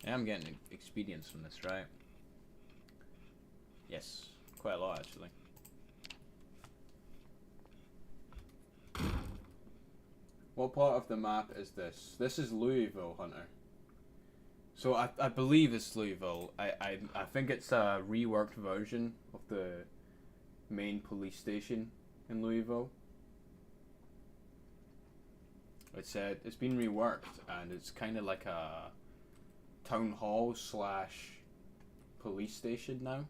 Speaker 2: Yeah, I'm getting experience from this, right? Yes, quite a lot actually. What part of the map is this? This is Louisville, Hunter. So I believe it's Louisville. I think it's a reworked version of the main police station in Louisville. It's been reworked and it's kind of like a town hall / police station now.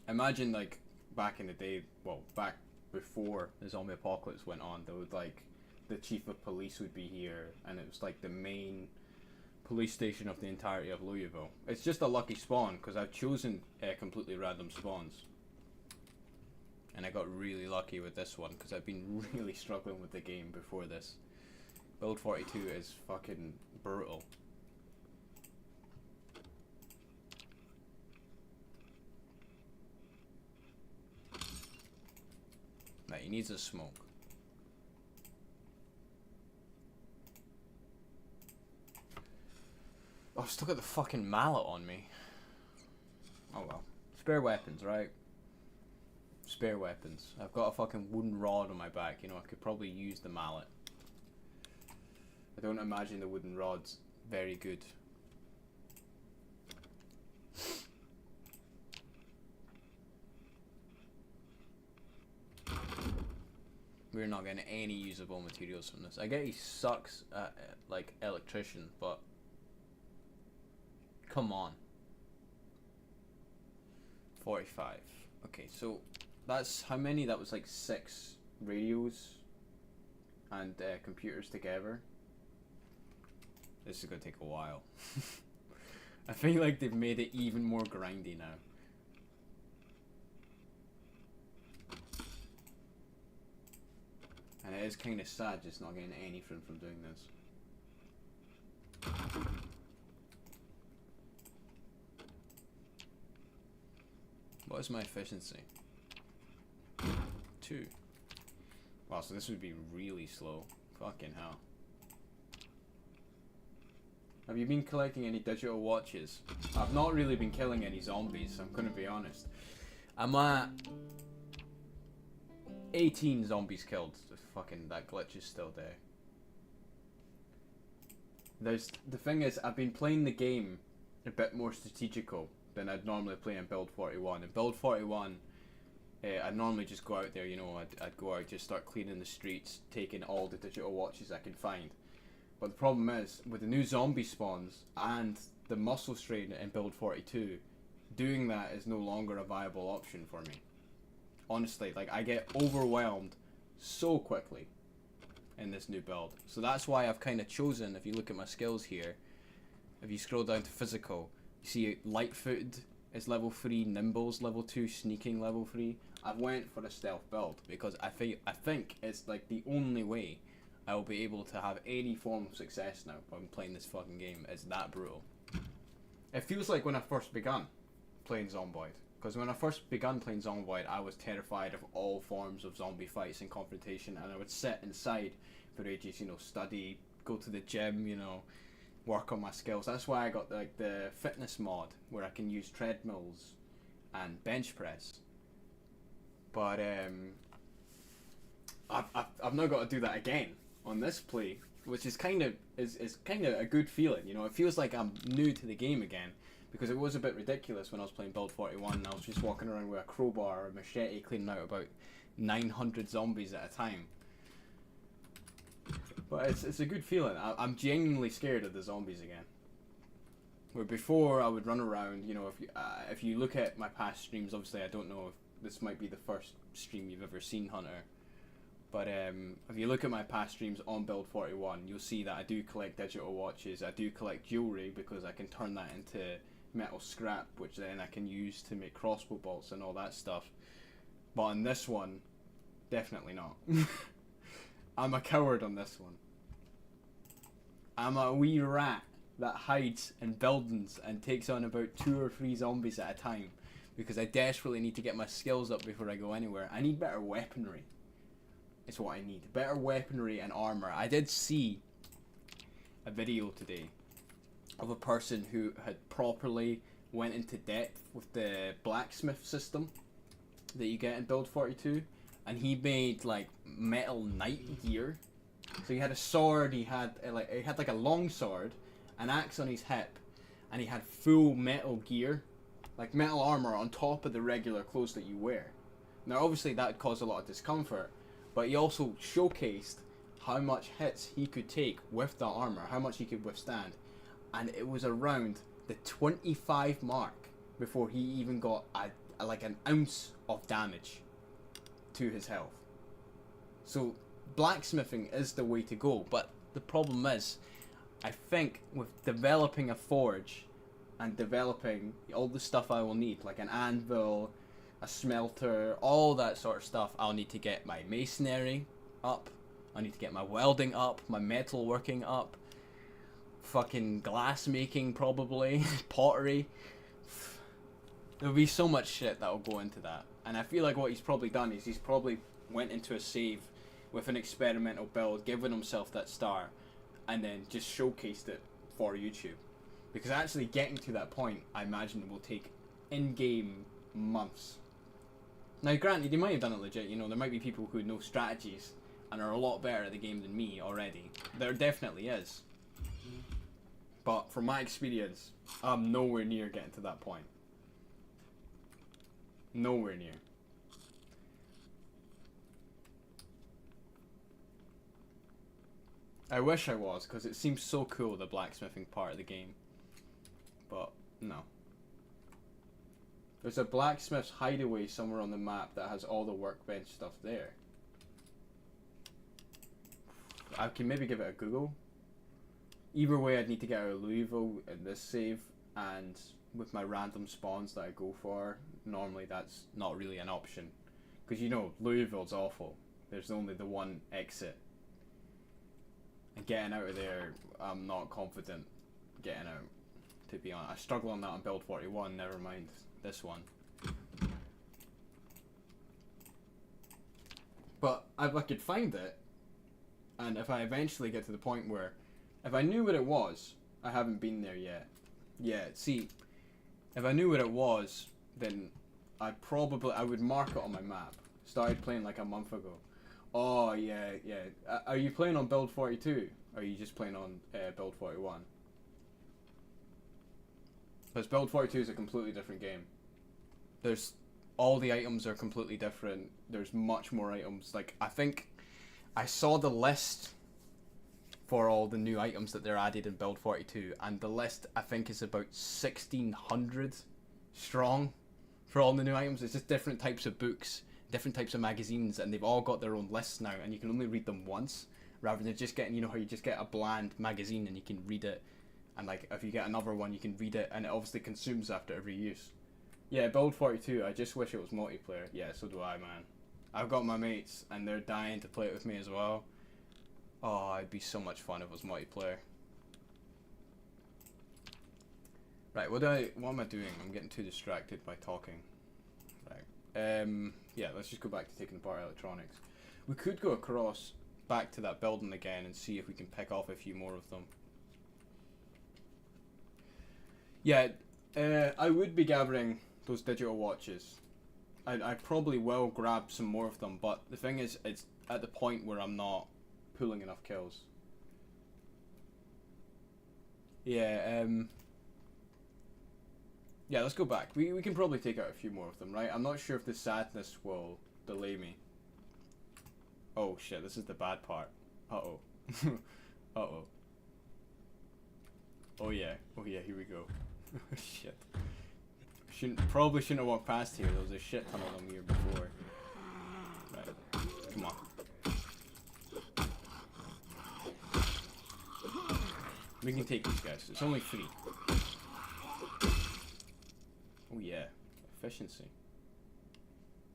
Speaker 2: Imagine like back in the day, well, back before the zombie apocalypse went on, there would like the chief of police would be here, and it was like the main police station of the entirety of Louisville. It's just a lucky spawn because I've chosen completely random spawns, and I got really lucky with this one because I've been really struggling with the game before this. Build 42 is fucking brutal. Right, he needs a smoke. Oh, I've still got the fucking mallet on me. Oh well. Spare weapons, right? Spare weapons. I've got a fucking wooden rod on my back, you know, I could probably use the mallet. I don't imagine the wooden rod's very good. We're not getting any usable materials from this. I get he sucks at like electrician, but come on. 45. Okay, so that's how many? That was like 6 radios and computers together. This is gonna take a while. I feel like they've made it even more grindy now. And it is kind of sad just not getting anything from doing this. What is my efficiency? 2. Wow, so this would be really slow. Fucking hell. Have you been collecting any digital watches? I've not really been killing any zombies, I'm gonna be honest. I'm at 18 zombies killed. Fucking that glitch is still there. The thing is, I've been playing the game a bit more strategical than I'd normally play in Build 41. In Build 41, I'd normally just go out there, you know, I'd go out, just start cleaning the streets, taking all the digital watches I can find. But the problem is, with the new zombie spawns and the muscle strain in Build 42, doing that is no longer a viable option for me. Honestly, like, I get overwhelmed so quickly in this new build. So that's why I've kind of chosen, if you look at my skills here, if you scroll down to physical, you see light-footed is level 3, nimble's level 2, sneaking level 3. I've went for a stealth build because I think it's like the only way I will be able to have any form of success now when playing this fucking game. It's that brutal. It feels like when I first began playing Zomboid. Because when I first began playing Zomboid, I was terrified of all forms of zombie fights and confrontation, and I would sit inside for ages, you know, study, go to the gym, you know, work on my skills. That's why I got like the fitness mod, where I can use treadmills and bench press. But I've now got to do that again on this play, which is kind of a good feeling, you know. It feels like I'm new to the game again. Because it was a bit ridiculous when I was playing Build 41 and I was just walking around with a crowbar or a machete cleaning out about 900 zombies at a time. But it's a good feeling. I'm genuinely scared of the zombies again. Where before I would run around, you know, if you look at my past streams, obviously I don't know if this might be the first stream you've ever seen, Hunter. But if you look at my past streams on Build 41, you'll see that I do collect digital watches, I do collect jewellery because I can turn that into metal scrap, which then I can use to make crossbow bolts and all that stuff. But on this one, definitely not. I'm a coward on this one. I'm a wee rat that hides in buildings and takes on about 2 or 3 zombies at a time because I desperately need to get my skills up before I go anywhere. I need better weaponry. It's what I need. Better weaponry and armor. I did see a video today of a person who had properly went into depth with the blacksmith system that you get in Build 42, and he made like metal knight gear. So he had a sword, he had like a long sword, an axe on his hip, and he had full metal gear, like metal armor on top of the regular clothes that you wear. Now obviously that would cause a lot of discomfort, but he also showcased how much hits he could take with that armor, how much he could withstand. And it was around the 25 mark before he even got like an ounce of damage to his health. So blacksmithing is the way to go, but the problem is, I think with developing a forge and developing all the stuff I will need, like an anvil, a smelter, all that sort of stuff, I'll need to get my masonry up, I need to get my welding up, my metal working up, fucking glass making probably, pottery. There'll be so much shit that'll go into that. And I feel like what he's probably done is he's probably went into a save with an experimental build, given himself that star, and then just showcased it for YouTube. Because actually getting to that point, I imagine, will take in-game months. Now granted, he might have done it legit, you know, there might be people who know strategies and are a lot better at the game than me already. There definitely is. But from my experience, I'm nowhere near getting to that point. Nowhere near. I wish I was, because it seems so cool, the blacksmithing part of the game. But, no. There's a blacksmith's hideaway somewhere on the map that has all the workbench stuff there. I can maybe give it a Google. Either way, I'd need to get out of Louisville in this save, and with my random spawns that I go for, normally that's not really an option. Because you know, Louisville's awful. There's only the one exit. And getting out of there, I'm not confident getting out, to be honest. I struggle on that on build 41, never mind this one. But if I could find it, and if I eventually get to the point where, if I knew what it was, I haven't been there yet. Yeah, see, if I knew what it was, then I would mark it on my map. Started playing like a month ago. Oh, yeah. Are you playing on build 42? Or are you just playing on build 41? Because build 42 is a completely different game. All the items are completely different. There's much more items. Like, I think I saw the list for all the new items that they're added in build 42, and the list I think is about 1,600 strong for all the new items. It's just different types of books, different types of magazines, and they've all got their own lists now, and you can only read them once, rather than just getting, you know how you just get a bland magazine and you can read it, and like if you get another one you can read it, and it obviously consumes after every use. Yeah, build 42, I just wish it was multiplayer. Yeah, so do I, man. I've got my mates and they're dying to play it with me as well. Oh, it'd be so much fun if it was multiplayer. Right, what am I doing? I'm getting too distracted by talking. Right. Yeah, let's just go back to taking apart electronics. We could go across back to that building again and see if we can pick off a few more of them. Yeah, I would be gathering those digital watches. I probably will grab some more of them, but the thing is, it's at the point where I'm not pulling enough kills. Yeah, yeah, let's go back. We can probably take out a few more of them, right? I'm not sure if the sadness will delay me. Oh shit, this is the bad part. Uh-oh. Uh-oh. Oh yeah, here we go. Shit. Probably shouldn't have walked past here. There was a shit ton of them here before. Right. Come on. We can take these guys. It's only 3. Oh yeah. Efficiency.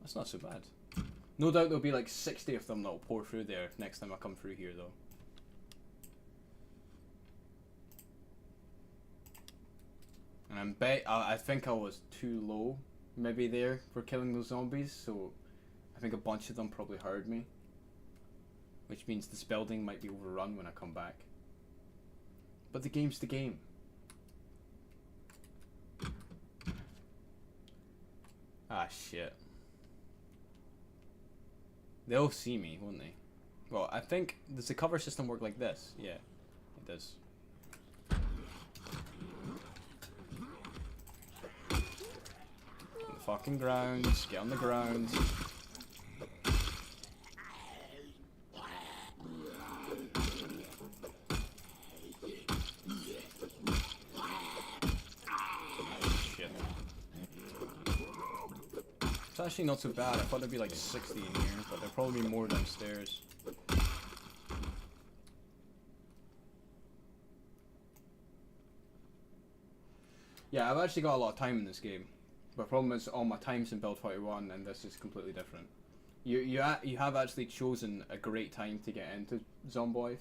Speaker 2: That's not so bad. No doubt there'll be like 60 of them that'll pour through there next time I come through here though. And I think I was too low, maybe there, for killing those zombies, so I think a bunch of them probably heard me. Which means this building might be overrun when I come back. But the game's the game. Ah, shit. They'll see me, won't they? Well, I think, does the cover system work like this? Yeah, it does. Fucking ground, get on the ground. Shit. It's actually not so bad. I thought there'd be like 60 in here, but there'll probably be more downstairs. Yeah, I've actually got a lot of time in this game. The problem is all my time's in build 41 and this is completely different. You have actually chosen a great time to get into Zomboid,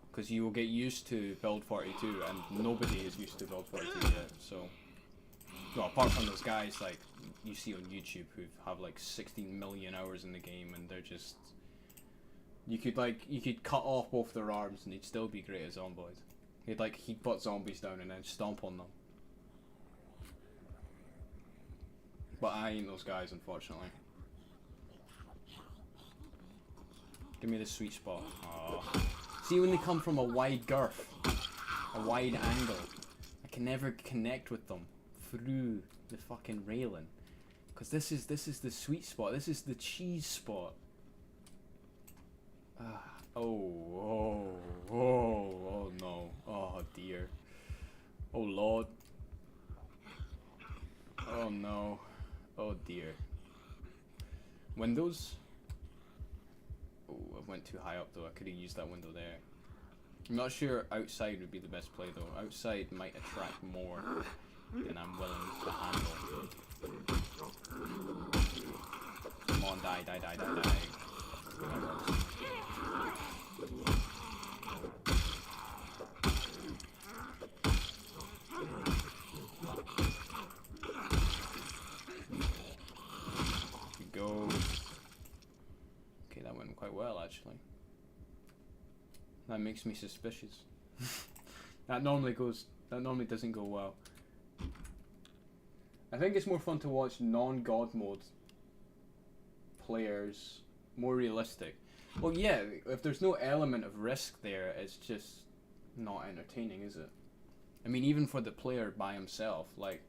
Speaker 2: because you will get used to build 42 and nobody is used to build 42 yet, so... Well, apart from those guys like you see on YouTube who have like 16 million hours in the game and they're just... You could cut off both their arms and they'd still be great at Zomboid. He'd put zombies down and then stomp on them. But I ain't those guys, unfortunately. Give me the sweet spot. Aww. See, when they come from a wide girth, a wide angle, I can never connect with them through the fucking railing. Because this is the sweet spot. This is the cheese spot. Oh no. Oh dear. Oh lord. Oh no. Oh dear. Windows? Oh, I went too high up though. I could have used that window there. I'm not sure outside would be the best play though. Outside might attract more than I'm willing to handle. Come on, die, die, die, die, die. Go. Okay, that went quite well actually. That makes me suspicious. That normally doesn't go well. I think it's more fun to watch non-God mode players, more realistic. Well, yeah, if there's no element of risk there, it's just not entertaining, is it? I mean, even for the player by himself, like,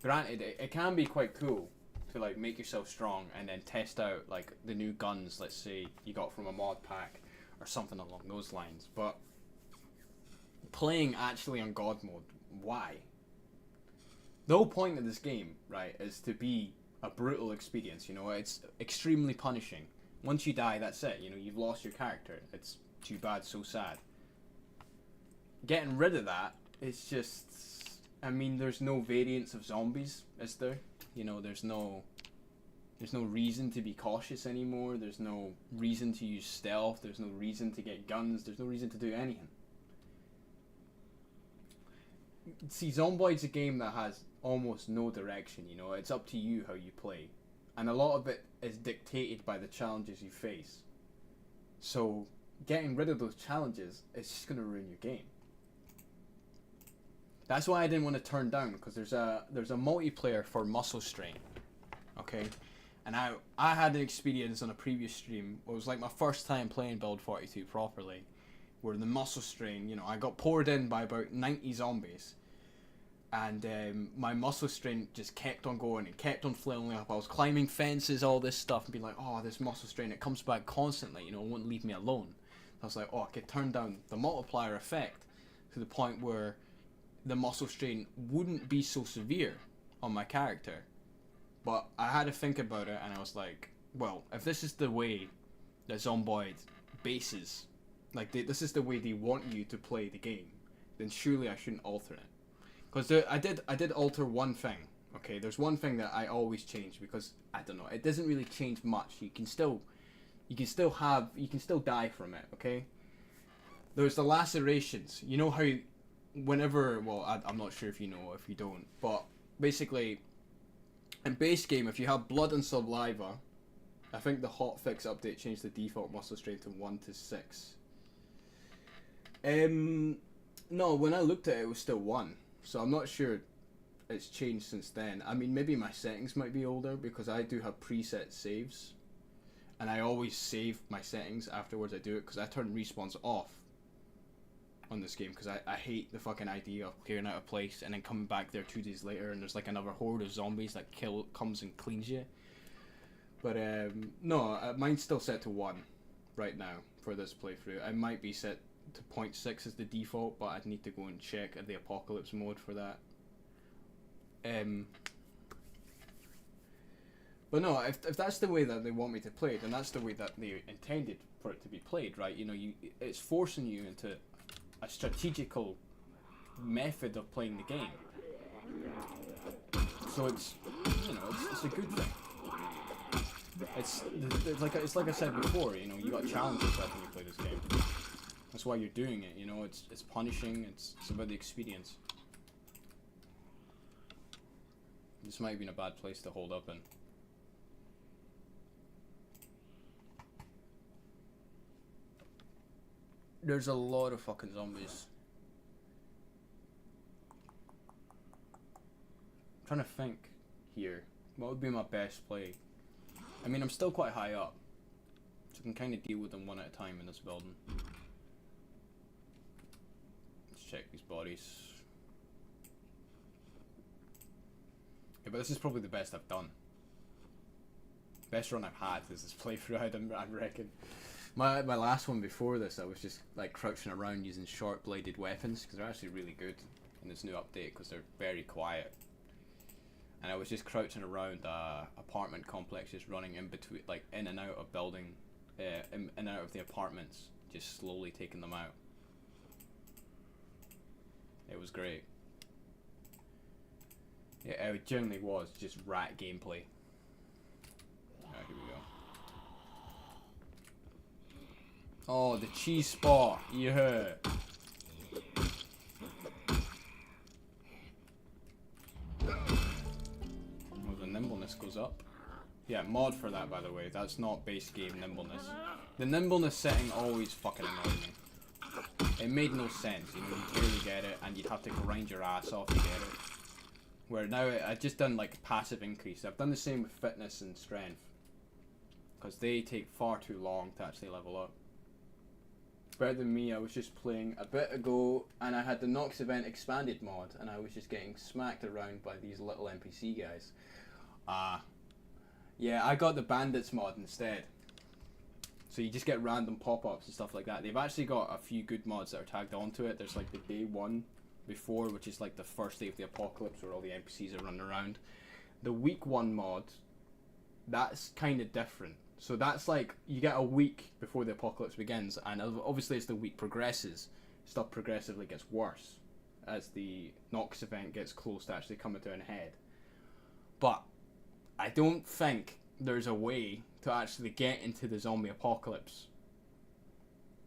Speaker 2: granted, it can be quite cool to like make yourself strong and then test out like the new guns, let's say you got from a mod pack or something along those lines. But playing actually on God mode, why? The whole point of this game, right, is to be a brutal experience. You know, it's extremely punishing. Once you die, that's it. You know, you've lost your character. It's too bad, so sad. Getting rid of that, it's just, I mean, there's no variants of zombies, is there? You know, there's no reason to be cautious anymore. There's no reason to use stealth. There's no reason to get guns. There's no reason to do anything. See, Zomboid's a game that has almost no direction, you know. It's up to you how you play. And a lot of it is dictated by the challenges you face. So, getting rid of those challenges is just going to ruin your game. That's why I didn't want to turn down, because there's a multiplayer for Muscle Strain. Okay? And I had an experience on a previous stream. It was like my first time playing Build 42 properly, where the Muscle Strain, you know, I got poured in by about 90 zombies, and my Muscle Strain just kept on going and kept on flailing up. I was climbing fences, all this stuff, and being like, oh, this Muscle Strain, it comes back constantly, you know, it won't leave me alone. I was like, oh, I could turn down the multiplier effect to the point where the Muscle Strain wouldn't be so severe on my character. But I had to think about it, and I was like, well, if this is the way that Zomboid bases, like this is the way they want you to play the game, then surely I shouldn't alter it. Because I did alter one thing. Okay, there's one thing that I always change, because I don't know, it doesn't really change much. You can still die from it. Okay. There's the lacerations. You know how whenever, well, I'm not sure if you know, if you don't, but basically, in base game, if you have blood and saliva, I think the hotfix update changed the default muscle strain to 1 to 6. No, when I looked at it, it was still 1. So I'm not sure it's changed since then. I mean, maybe my settings might be older, because I do have preset saves. And I always save my settings afterwards I do it, because I turn respawns off on this game, because I hate the fucking idea of clearing out a place and then coming back there 2 days later and there's like another horde of zombies that comes and cleans you. But no, mine's still set to 1 right now for this playthrough. I might be set to 0.6 as the default, but I'd need to go and check the apocalypse mode for that. But no, if that's the way that they want me to play it, then that's the way that they intended for it to be played, right? You know, it's forcing you into a strategical method of playing the game. So it's, you know, it's a good thing. It's like I said before, you know, you got challenges when you play this game. That's why you're doing it, you know. It's punishing. It's about the experience. This might have been a bad place to hold up in. There's a lot of fucking zombies. I'm trying to think here. What would be my best play? I mean, I'm still quite high up, so I can kind of deal with them one at a time in this building. Let's check these bodies. Yeah, but this is probably the best I've done. Best run I've had is this playthrough, I reckon. My last one before this, I was just like crouching around using short-bladed weapons, because they're actually really good in this new update, because they're very quiet. and I was just crouching around apartment complexes, running in between, like in and out of building, in and out of the apartments, just slowly taking them out. It was great. Yeah, it generally was just rat gameplay. Alright, here we go. Oh, the cheese spot! Yeah! Oh, the nimbleness goes up. Yeah, mod for that, by the way. That's not base game nimbleness. The nimbleness setting always fucking annoyed me. It made no sense, you know, you'd barely get it, and you'd have to grind your ass off to get it. Where now, I've just done like passive increase. I've done the same with fitness and strength. Because they take far too long to actually level up. Better than me, I was just playing a bit ago, and I had the Nox event expanded mod, and I was just getting smacked around by these little NPC guys. Yeah, I got the bandits mod instead. So you just get random pop-ups and stuff like that. They've actually got a few good mods that are tagged onto it. There's like the day one before, which is like the first day of the apocalypse where all the NPCs are running around. The week one mod, that's kind of different. So that's like, you get a week before the apocalypse begins, and obviously as the week progresses, stuff progressively gets worse as the Nox event gets close to actually coming to an head. But I don't think there's a way to actually get into the zombie apocalypse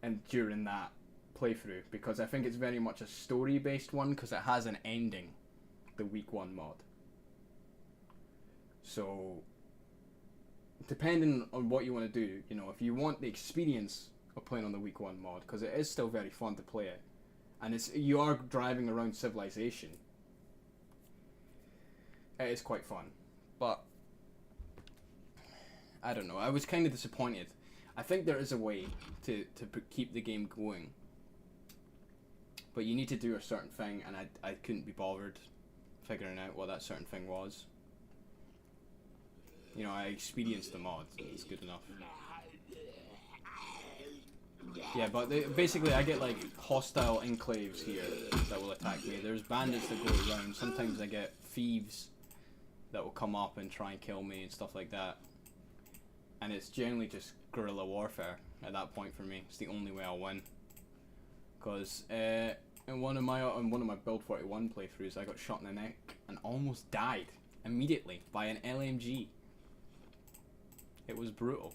Speaker 2: and during that playthrough, because I think it's very much a story based one, because it has an ending, the week one mod. So depending on what you want to do, you know, if you want the experience of playing on the week one mod, because it is still very fun to play it, and you are driving around civilization, it is quite fun. But I don't know, I was kind of disappointed. I think there is a way to keep the game going, but you need to do a certain thing, and I couldn't be bothered figuring out what that certain thing was. You know, I experienced the mod, it's good enough. Yeah, but basically I get like hostile enclaves here that will attack me. There's bandits that go around. Sometimes I get thieves that will come up and try and kill me and stuff like that. And it's generally just guerrilla warfare at that point for me. It's the only way I'll win. Because in one of my Build 41 playthroughs, I got shot in the neck and almost died immediately by an LMG. It was brutal.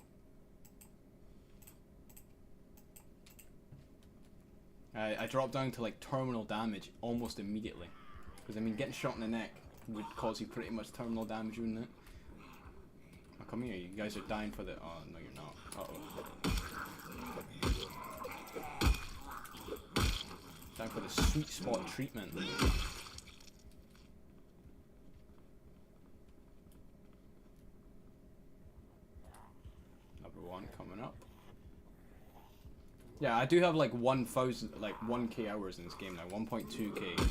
Speaker 2: I dropped down to like terminal damage almost immediately. Because I mean, getting shot in the neck would cause you pretty much terminal damage, wouldn't it? Oh, come here, you guys are dying for the... Oh, no you're not. Uh-oh. Dying for the sweet spot treatment. Number one coming up. Yeah, I do have like 1k hours in this game now, 1.2k.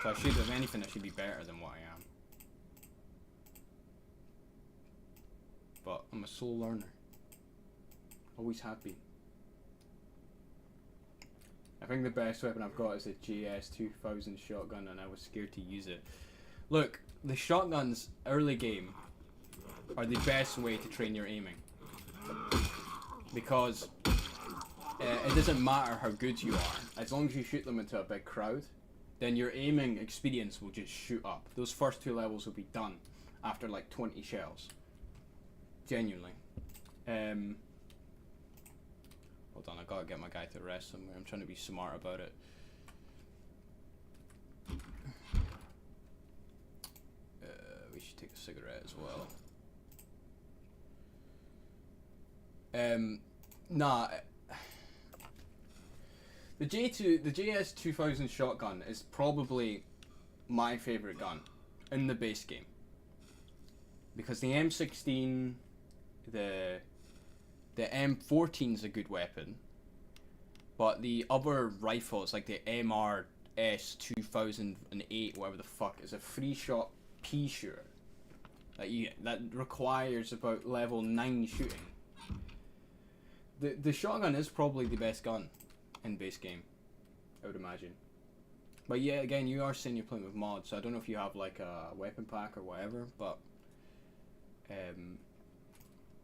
Speaker 2: So I should, if anything, I should be better than what I am. But I'm a slow learner. Always happy. I think the best weapon I've got is a JS2000 shotgun, and I was scared to use it. Look, the shotguns early game are the best way to train your aiming. Because it doesn't matter how good you are, as long as you shoot them into a big crowd, then your aiming experience will just shoot up. Those first 2 levels will be done after like 20 shells. Genuinely. Hold on, I gotta get my guy to rest somewhere. I'm trying to be smart about it. We should take a cigarette as well. Nah. The JS2000 shotgun is probably my favorite gun in the base game. Because the M16, the M14 is a good weapon, but the other rifles, like the MRS 2008, whatever the fuck, is a 3-shot pea shooter that requires about level 9 shooting. The shotgun is probably the best gun in base game, I would imagine. But yeah, again, you are saying you're playing with mods, so I don't know if you have like a weapon pack or whatever, but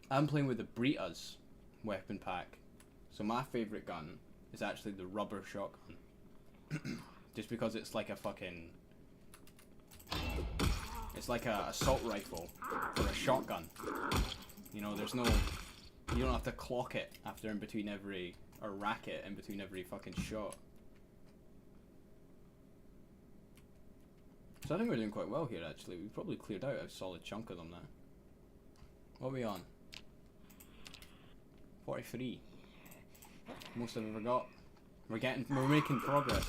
Speaker 2: I'm playing with the Brita's weapon pack. So my favourite gun is actually the rubber shotgun. Just because it's like a fucking... It's like a assault rifle for a shotgun. You know, there's no... You don't have to clock it after in between every... Or rack it in between every fucking shot. So I think we're doing quite well here actually. We've probably cleared out a solid chunk of them now. What are we on? 43. Most I've ever got. We're making progress.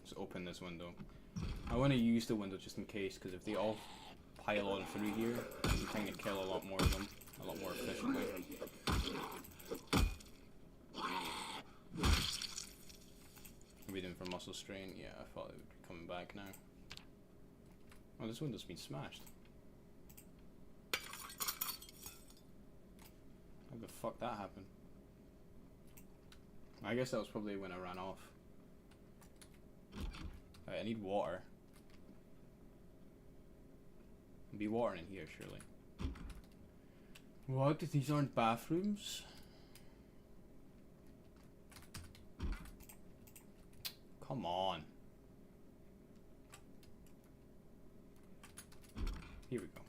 Speaker 2: Let's open this window. I want to use the window just in case, because if they all pile on through here, you can kind of kill a lot more of them, a lot more efficiently. What are we doing for muscle strain? Yeah, I thought it would be coming back now. Oh, this window's been smashed. How the fuck that happened? I guess that was probably when I ran off. Right, I need water. There'll be water in here, surely. What? These aren't bathrooms? Come on. Here we go.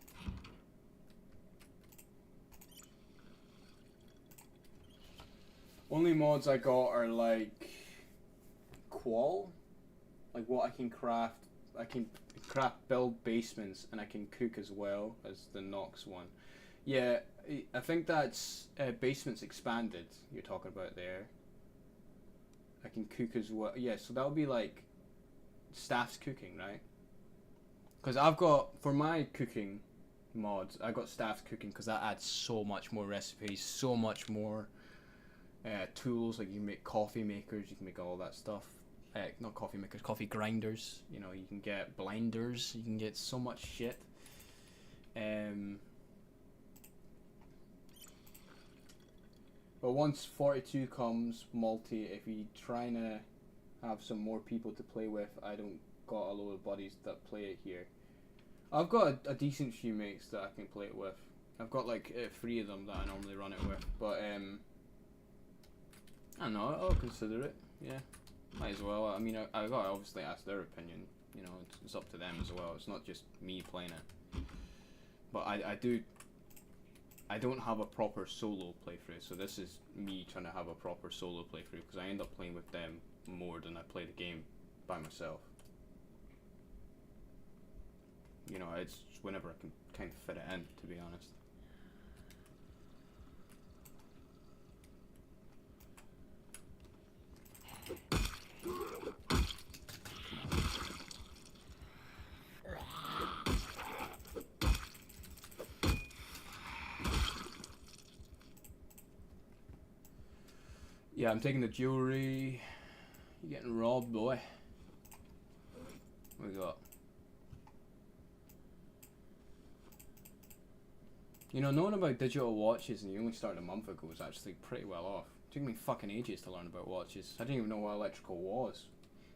Speaker 2: Only mods I got are like qual, like what I can craft. I can build basements and I can cook as well as the Nox one. Yeah, I think that's basements expanded. You're talking about there. I can cook as well. Yeah, so that'll be like staff's cooking, right? Because I've got, for my cooking mods, I got staff's cooking because that adds so much more recipes, so much more tools. Like you can make coffee makers, you can make all that stuff. Not coffee makers, coffee grinders. You know, you can get blenders, you can get so much shit. But once 42 comes multi, if you trying to have some more people to play with, I don't got a load of buddies that play it here. I've got a decent few mates that I can play it with. I've got like 3 of them that I normally run it with, but I don't know, I'll consider it, yeah. Might as well. I mean, I gotta obviously ask their opinion, you know, it's up to them as well, it's not just me playing it. But I don't have a proper solo playthrough, so this is me trying to have a proper solo playthrough, because I end up playing with them more than I play the game by myself. You know, it's just whenever I can kind of fit it in, to be honest. Yeah, I'm taking the jewelry. You're getting robbed, boy. What we got? You know, knowing about digital watches and you only started a month ago was actually pretty well off. It took me fucking ages to learn about watches. I didn't even know what electrical was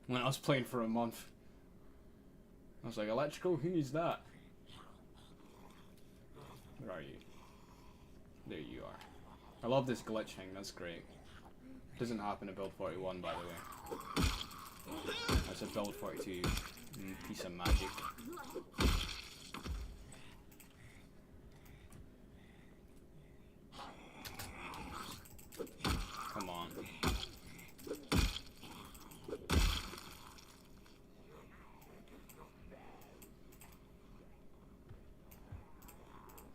Speaker 2: when I was playing for a month. I was like, electrical? Who needs that? Where are you? There you are. I love this glitching, that's great. Doesn't happen in build 41, by the way. That's a build 42 piece of magic. Come on.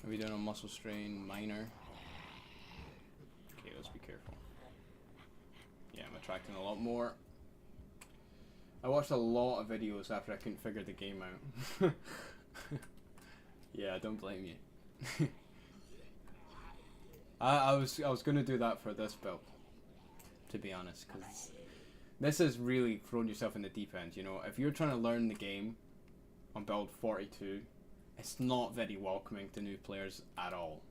Speaker 2: Are we doing a muscle strain minor? Okay, let's be careful. Yeah, I'm attracting a lot more. I watched a lot of videos after I couldn't figure the game out. Yeah, don't blame you. I was gonna do that for this build, to be honest, because this is really throwing yourself in the deep end. You know, if you're trying to learn the game on build 42, it's not very welcoming to new players at all.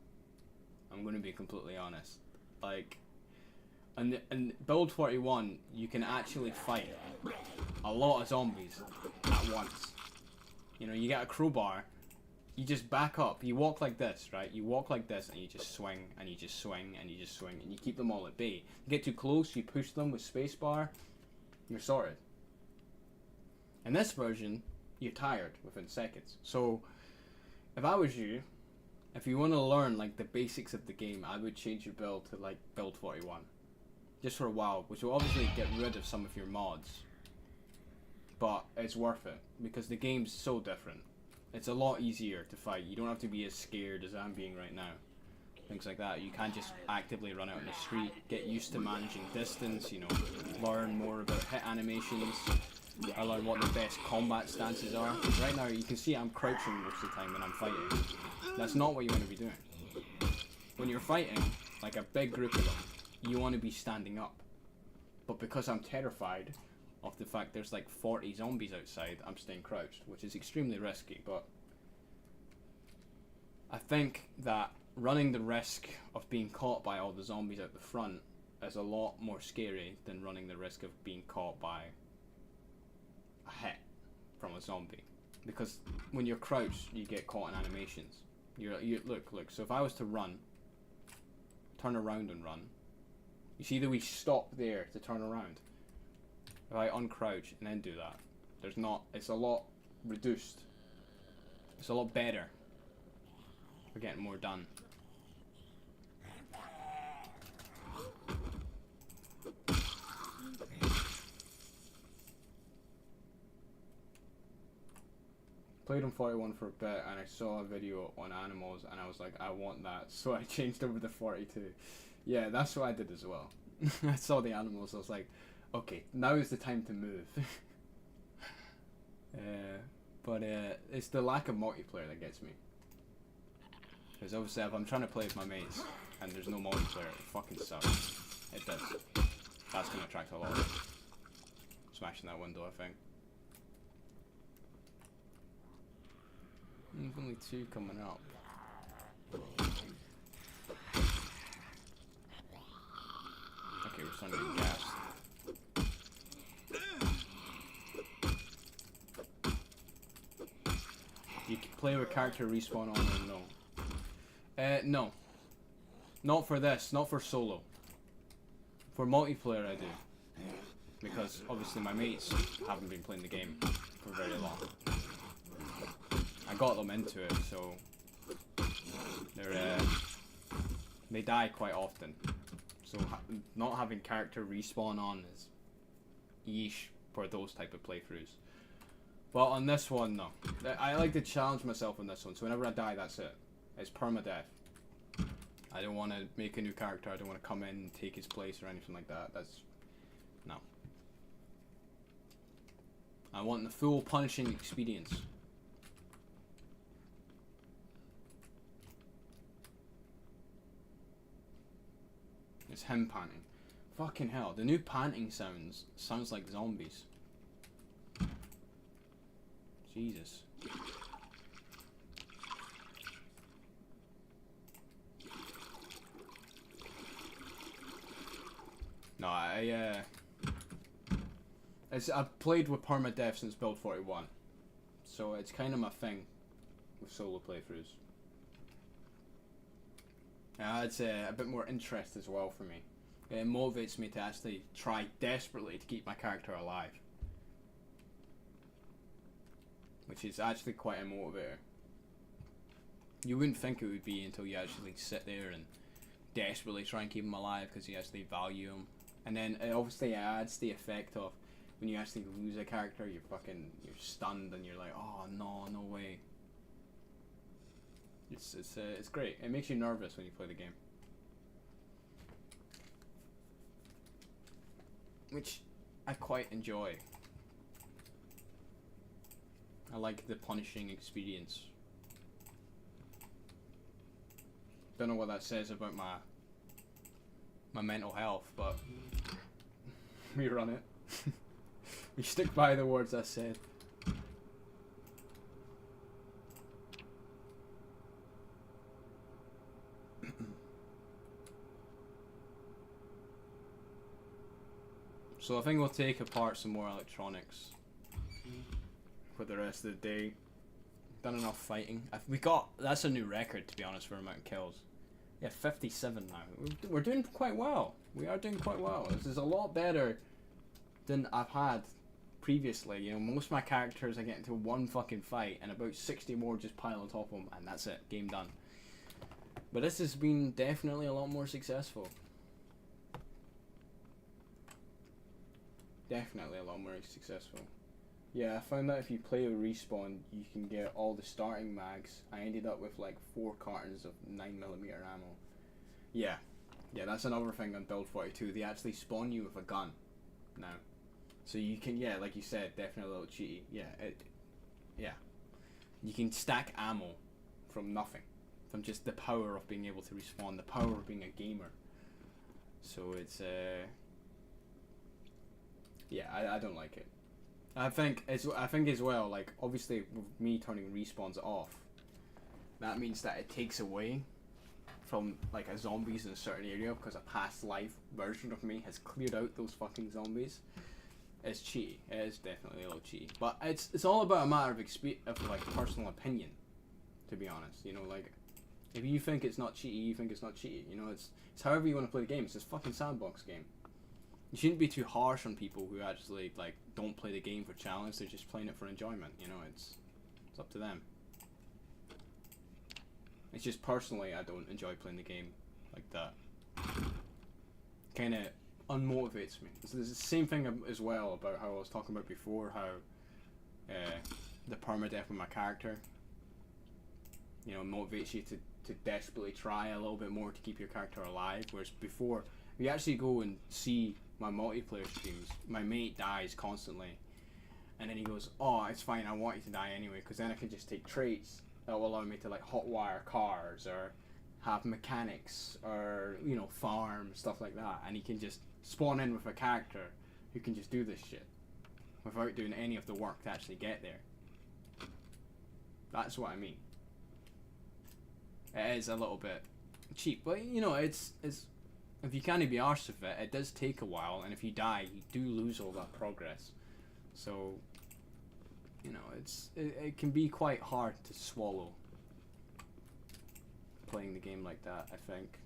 Speaker 2: I'm going to be completely honest. Like, in build 41, you can actually fight a lot of zombies at once. You know, you get a crowbar, you just back up, you walk like this, right? You walk like this and you just swing, and you just swing, and you just swing, and you keep them all at bay. You get too close, you push them with spacebar, you're sorted. In this version, you're tired within seconds. So, if I was you, if you want to learn like the basics of the game, I would change your build to like build 41. Just for a while, which will obviously get rid of some of your mods. But it's worth it, because the game's so different. It's a lot easier to fight. You don't have to be as scared as I'm being right now. Things like that. You can't just actively run out in the street. Get used to managing distance, you know, learn more about hit animations. I learn what the best combat stances are. Right now, you can see I'm crouching most of the time when I'm fighting. That's not what you want to be doing. When you're fighting, like a big group of them, you want to be standing up. But because I'm terrified of the fact there's like 40 zombies outside, I'm staying crouched, which is extremely risky. But I think that running the risk of being caught by all the zombies out the front is a lot more scary than running the risk of being caught by a hit from a zombie. Because when you're crouched, you get caught in animations. Look, so if I was to run, turn around and run, you see that we stop there to turn around. If I uncrouch and then do that, it's a lot reduced. It's a lot better for getting more done. Played on 41 for a bit and I saw a video on animals and I was like, I want that, so I changed over to 42. Yeah, that's what I did as well. I saw the animals, I was like, okay, now is the time to move. But it's the lack of multiplayer that gets me. Because obviously if I'm trying to play with my mates and there's no multiplayer, it fucking sucks. It does. That's going to attract a lot of it. Smashing that window, I think. There's only 2 coming up. Okay, we're starting to get gassed. You can play with character respawn on or no? No. Not for this, not for solo. For multiplayer I do. Because obviously my mates haven't been playing the game for very long. I got them into it, so they die quite often. So not having character respawn on is yeesh for those type of playthroughs. But on this one, no. I like to challenge myself on this one, so whenever I die, that's it. It's permadeath. I don't want to make a new character, I don't want to come in and take his place or anything like that. No. I want the full punishing experience. It's him panting. Fucking hell, the new panting sounds like zombies. Jesus. No, I've played with permadeath since build 41. So it's kind of my thing with solo playthroughs. It's a bit more interest as well for me. It motivates me to actually try desperately to keep my character alive. Which is actually quite a motivator. You wouldn't think it would be until you actually sit there and desperately try and keep him alive because you actually value him. And then it obviously adds the effect of when you actually lose a character, you're stunned and you're like, oh no way. It's great. It makes you nervous when you play the game. Which I quite enjoy. I like the punishing experience. Don't know what that says about my mental health, but we run it. We stick by the words I said. So I think we'll take apart some more electronics for the rest of the day. Done enough fighting. That's a new record, to be honest, for amount of kills. Yeah, 57 now. We're doing quite well. We are doing quite well. This is a lot better than I've had previously. You know, most of my characters I get into one fucking fight and about 60 more just pile on top of them and that's it. Game done. But this has been definitely a lot more successful. Definitely a lot more successful. Yeah, I found that if you play with Respawn, you can get all the starting mags. I ended up with like 4 cartons of 9mm ammo. Yeah, that's another thing on Build 42. They actually spawn you with a gun now. So you can, yeah, like you said, definitely a little cheaty. Yeah. You can stack ammo from nothing. From just the power of being able to respawn, the power of being a gamer. So it's, yeah, I don't like it. I think as well, like, obviously with me turning respawns off, that means that it takes away from like a zombies in a certain area because a past life version of me has cleared out those fucking zombies. It's cheaty. It is definitely a little cheaty. But it's all about a matter of like personal opinion, to be honest. You know, like, if you think it's not cheaty, you think it's not cheaty. You know, it's however you want to play the game. It's this fucking sandbox game. You shouldn't be too harsh on people who actually like don't play the game for challenge. They're just playing it for enjoyment. You know, it's up to them. It's just personally, I don't enjoy playing the game like that. Kind of unmotivates me. So there's the same thing as well about how I was talking about before, how the permadeath of my character, you know, motivates you to desperately try a little bit more to keep your character alive. Whereas before, if you actually go and see my multiplayer streams, my mate dies constantly, and then he goes, "Oh, it's fine. I want you to die anyway, because then I can just take traits that will allow me to like hotwire cars or have mechanics or, you know, farm stuff like that." And he can just spawn in with a character who can just do this shit without doing any of the work to actually get there. That's what I mean. It is a little bit cheap, but you know, it's if you can't be arsed with it, it does take a while, and if you die, you do lose all that progress. So, you know, it can be quite hard to swallow playing the game like that, I think.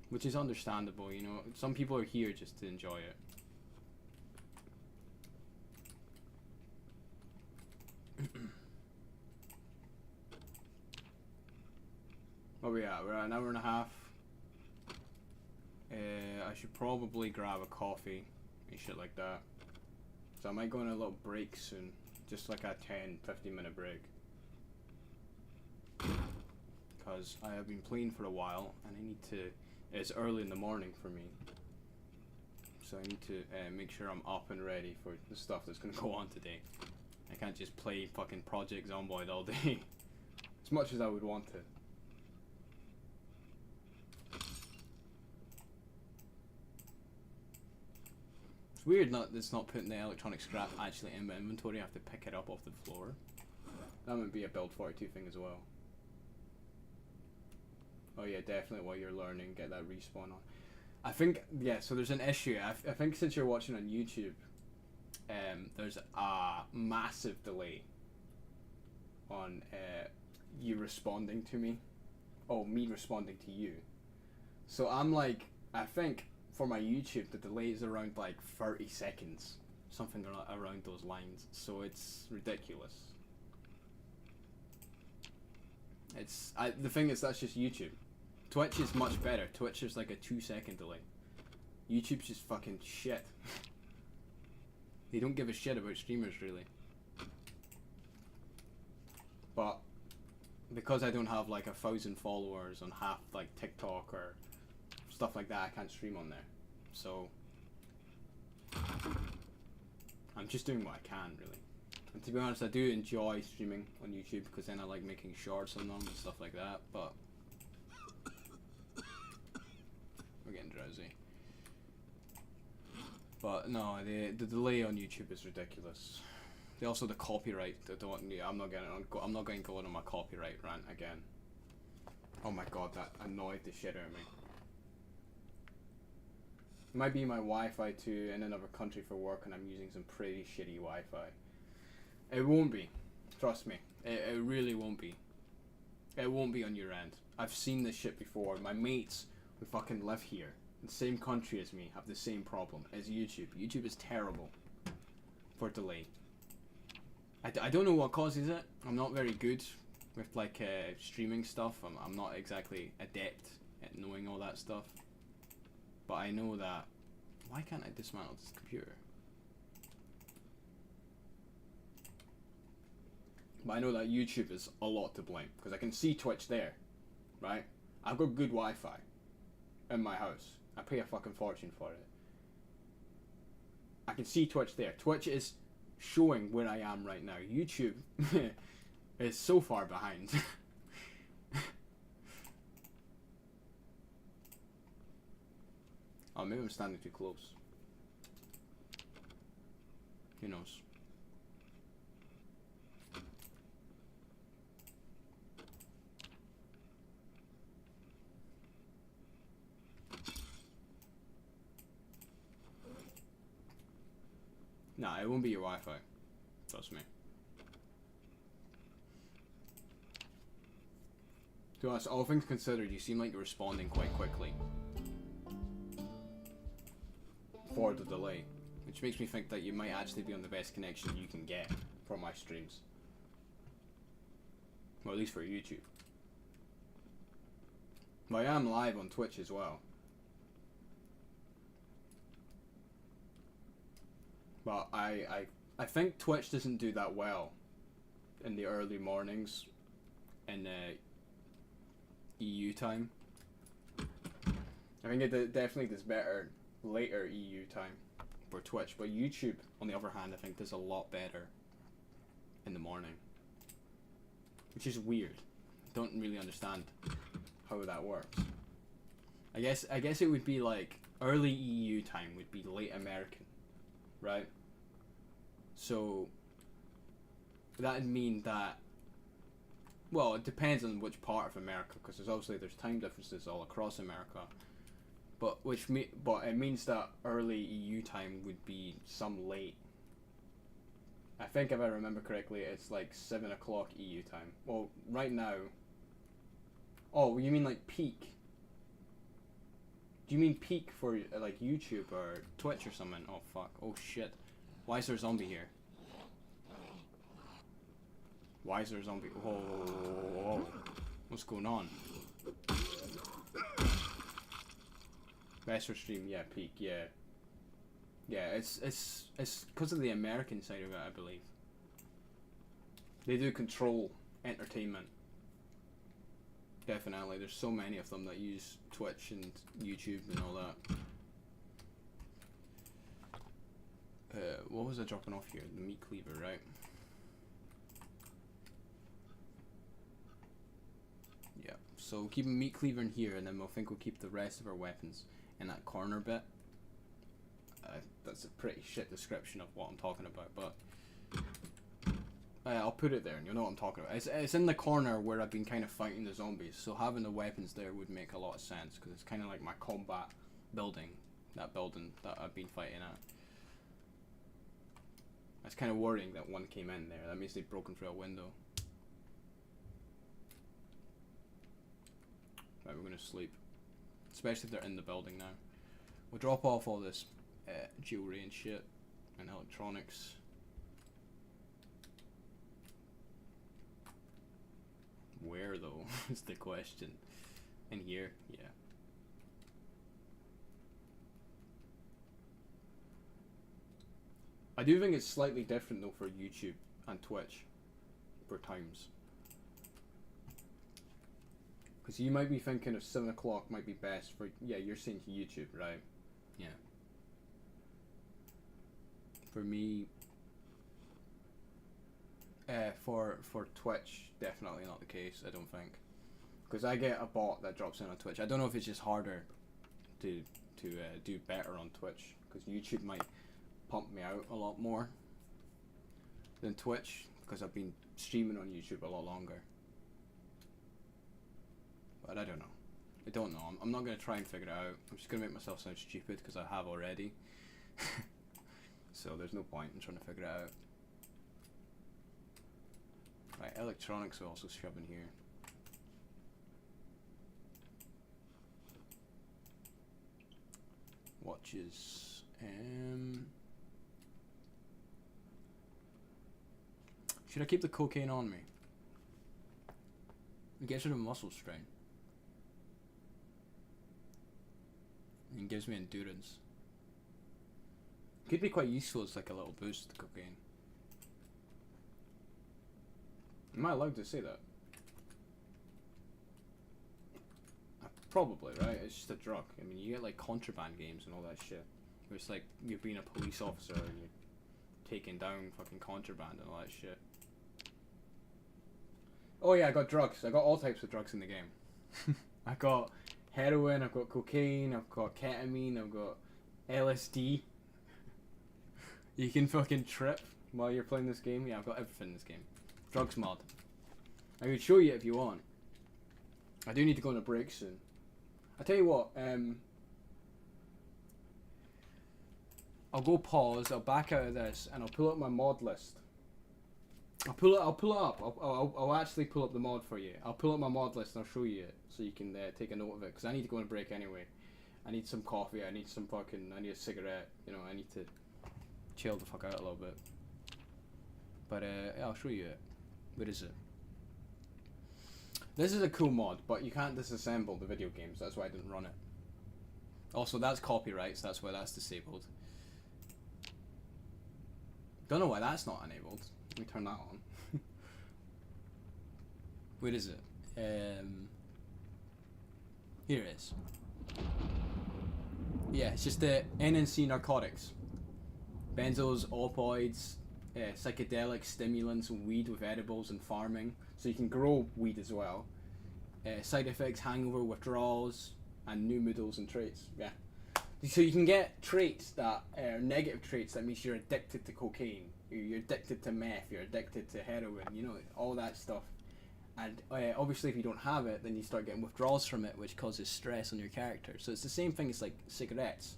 Speaker 2: Which is understandable, you know. Some people are here just to enjoy it. Where we at? We're at an hour and a half. I should probably grab a coffee and shit like that. So I might go on a little break soon. Just like a 10-15 minute break. Because I have been playing for a while and I need to... It's early in the morning for me. So I need to make sure I'm up and ready for the stuff that's going to go on today. I can't just play fucking Project Zomboid all day. As much as I would want to. It's weird it's not putting the electronic scrap actually in my inventory. I have to pick it up off the floor. That would be a Build 42 thing as well. Oh yeah, definitely while you're learning, get that respawn on. I think, yeah, so there's an issue. I think since you're watching on YouTube, there's a massive delay on you responding to me. Oh, me responding to you. So I'm like, I think for my YouTube, the delay is around like 30 seconds. Something around those lines. So it's ridiculous. The thing is, that's just YouTube. Twitch is much better. Twitch is like a 2-second delay. YouTube's just fucking shit. They don't give a shit about streamers, really. But because I don't have like 1,000 followers on half like TikTok or stuff like that, I can't stream on there. So I'm just doing what I can, really. And to be honest, I do enjoy streaming on YouTube because then I like making shorts on them and stuff like that, but we're getting drowsy. But no, the delay on YouTube is ridiculous. Also the copyright. I'm not going to go on my copyright rant again. Oh my god, that annoyed the shit out of me. It might be my Wi-Fi too in another country for work, and I'm using some pretty shitty Wi-Fi. It won't be. Trust me. It really won't be. It won't be on your end. I've seen this shit before. My mates who fucking live here, in the same country as me, have the same problem as YouTube. YouTube is terrible for delay. I don't know what causes it. I'm not very good with like streaming stuff. I'm not exactly adept at knowing all that stuff. But I know that... Why can't I dismantle this computer? But I know that YouTube is a lot to blame. Because I can see Twitch there. Right? I've got good Wi-Fi in my house. I pay a fucking fortune for it. I can see Twitch there. Twitch is showing where I am right now. YouTube is so far behind. Oh, maybe I'm standing too close. Who knows? Nah, it won't be your Wi-Fi. Trust me. To us, all things considered, you seem like you're responding quite quickly for the delay, which makes me think that you might actually be on the best connection you can get for my streams. Well, at least for YouTube. But I am live on Twitch as well. But I think Twitch doesn't do that well in the early mornings in EU time. I think it definitely does better later EU time for Twitch, but YouTube, on the other hand, I think does a lot better in the morning, which is weird. Don't really understand how that works. I guess it would be like early EU time would be late American, right? So that'd mean that, well, it depends on which part of America, because there's time differences all across America. But it means that early EU time would be some late. I think if I remember correctly, it's like 7 o'clock EU time. Well, right now. Oh, you mean like peak? Do you mean peak for like YouTube or Twitch or something? Oh fuck! Oh shit! Why is there a zombie here? Why is there a zombie? Whoa, whoa, whoa, whoa. What's going on? Best for stream, yeah, peak, yeah. Yeah, it's because of the American side of it, I believe. They do control entertainment. Definitely, there's so many of them that use Twitch and YouTube and all that. What was I dropping off here? The meat cleaver, right? Yeah, so keep a meat cleaver in here, and then we'll keep the rest of our weapons in that corner bit. That's a pretty shit description of what I'm talking about, but I'll put it there and you'll know what I'm talking about. It's in the corner where I've been kind of fighting the zombies, so having the weapons there would make a lot of sense, because it's kind of like my combat building, that building that I've been fighting at. It's kind of worrying that one came in there. That means they've broken through a window. Right, we're gonna sleep. Especially if they're in the building now. We'll drop off all this jewelry and shit and electronics. Where though is the question. In here, yeah. I do think it's slightly different though for YouTube and Twitch for times. Because you might be thinking of 7 o'clock might be best for, yeah, you're saying YouTube, right? Yeah. For me, for Twitch, definitely not the case, I don't think. Because I get a bot that drops in on Twitch. I don't know if it's just harder to do better on Twitch, because YouTube might pump me out a lot more than Twitch, because I've been streaming on YouTube a lot longer. But I don't know. I don't know. I'm not going to try and figure it out. I'm just going to make myself sound stupid, because I have already. So there's no point in trying to figure it out. Right, electronics will also shove in here. Watches. Should I keep the cocaine on me? It gets rid of muscle strain. And gives me endurance. Could be quite useful as like a little boost, the cocaine. Am I allowed to say that? Probably, right? It's just a drug. I mean, you get like contraband games and all that shit. Where it's like you're being a police officer and you're taking down fucking contraband and all that shit. Oh yeah, I got drugs. I got all types of drugs in the game. I got heroin, I've got cocaine, I've got ketamine, I've got LSD. You can fucking trip while you're playing this game. Yeah, I've got everything in this game. Drugs mod. I could show you if you want. I do need to go on a break soon. I'll tell you what, I'll go pause, I'll back out of this, and I'll pull up my mod list. I'll pull it up. I'll actually pull up the mod for you. I'll pull up my mod list and I'll show you it, so you can take a note of it, because I need to go on a break anyway. I need some coffee, I need a cigarette, you know, I need to chill the fuck out a little bit. But yeah, I'll show you it. Where is it? This is a cool mod, but you can't disassemble the video games, that's why I didn't run it. Also, that's copyrights, that's why that's disabled. Don't know why that's not enabled. Let me turn that on. Where is it? Here it is. Yeah, it's just the NNC narcotics. Benzos, opioids, psychedelics, stimulants, weed with edibles, and farming. So you can grow weed as well. Side effects, hangover, withdrawals, and new moodles and traits. Yeah. So you can get traits that are negative traits. That means you're addicted to cocaine, you're addicted to meth, you're addicted to heroin, you know, all that stuff. And obviously if you don't have it, then you start getting withdrawals from it, which causes stress on your character. So it's the same thing as like cigarettes,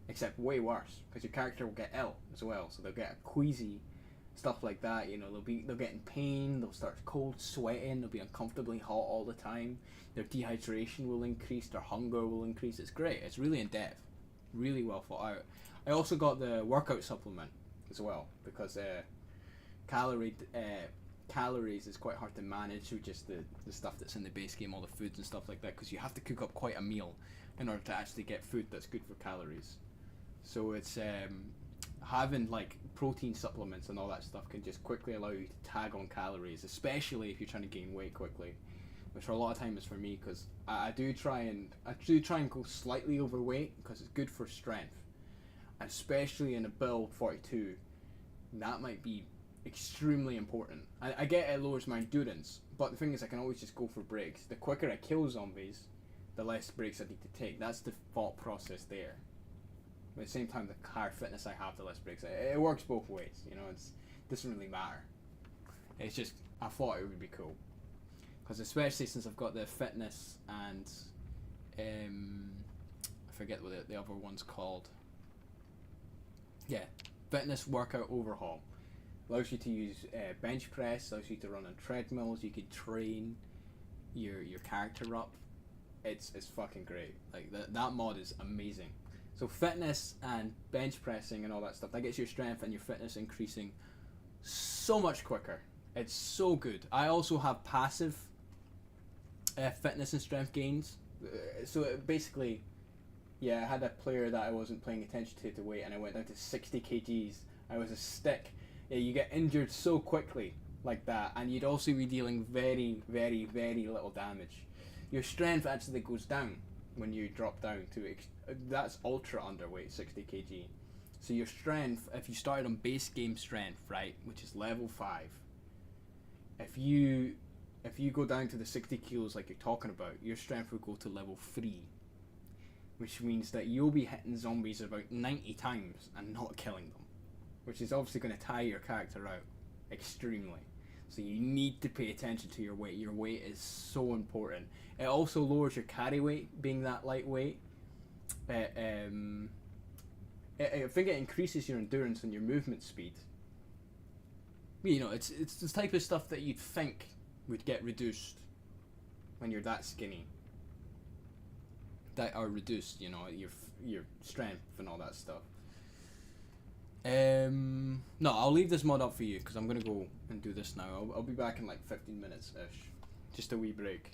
Speaker 2: except way worse, because your character will get ill as well. So they'll get queasy, stuff like that. You know, they'll get in pain, they'll start cold sweating, they'll be uncomfortably hot all the time. Their dehydration will increase, their hunger will increase. It's great. It's really in depth, really well thought out. I also got the workout supplement as well, because calories is quite hard to manage with just the stuff that's in the base game, all the foods and stuff like that, because you have to cook up quite a meal in order to actually get food that's good for calories. So it's having like protein supplements and all that stuff can just quickly allow you to tag on calories, especially if you're trying to gain weight quickly, which for a lot of time is for me, because I do try and go slightly overweight, because it's good for strength, and especially in a build 42, that might be extremely important. I get it lowers my endurance, but the thing is I can always just go for breaks. The quicker I kill zombies, the less breaks I need to take. That's the thought process there. But at the same time, the higher fitness I have, the less breaks. It works both ways, you know. It doesn't really matter. It's just, I thought it would be cool, because especially since I've got the fitness and I forget what the other one's called. Yeah, fitness workout overhaul. Allows you to use bench press, allows you to run on treadmills, you can train your character up. It's fucking great. Like that mod is amazing. So fitness and bench pressing and all that stuff, that gets your strength and your fitness increasing so much quicker. It's so good. I also have passive fitness and strength gains. So basically, yeah, I had a player that I wasn't paying attention to weight, and I went down to 60 kgs. I was a stick. Yeah, you get injured so quickly like that, and you'd also be dealing very, very, very little damage. Your strength actually goes down when you drop down to that's ultra underweight, 60 kg. So your strength, if you started on base game strength, right, which is level 5, if you go down to the 60 kilos like you're talking about, your strength will go to level 3. which means that you'll be hitting zombies about 90 times and not killing them, which is obviously going to tire your character out extremely. So you need to pay attention to your weight. Your weight is so important. It also lowers your carry weight, being that lightweight. I think it increases your endurance and your movement speed. You know, it's the type of stuff that you'd think would get reduced when you're that skinny. That are reduced, you know, your strength and all that stuff. No, I'll leave this mod up for you because I'm gonna go and do this now. I'll be back in like 15 minutes ish, just a wee break.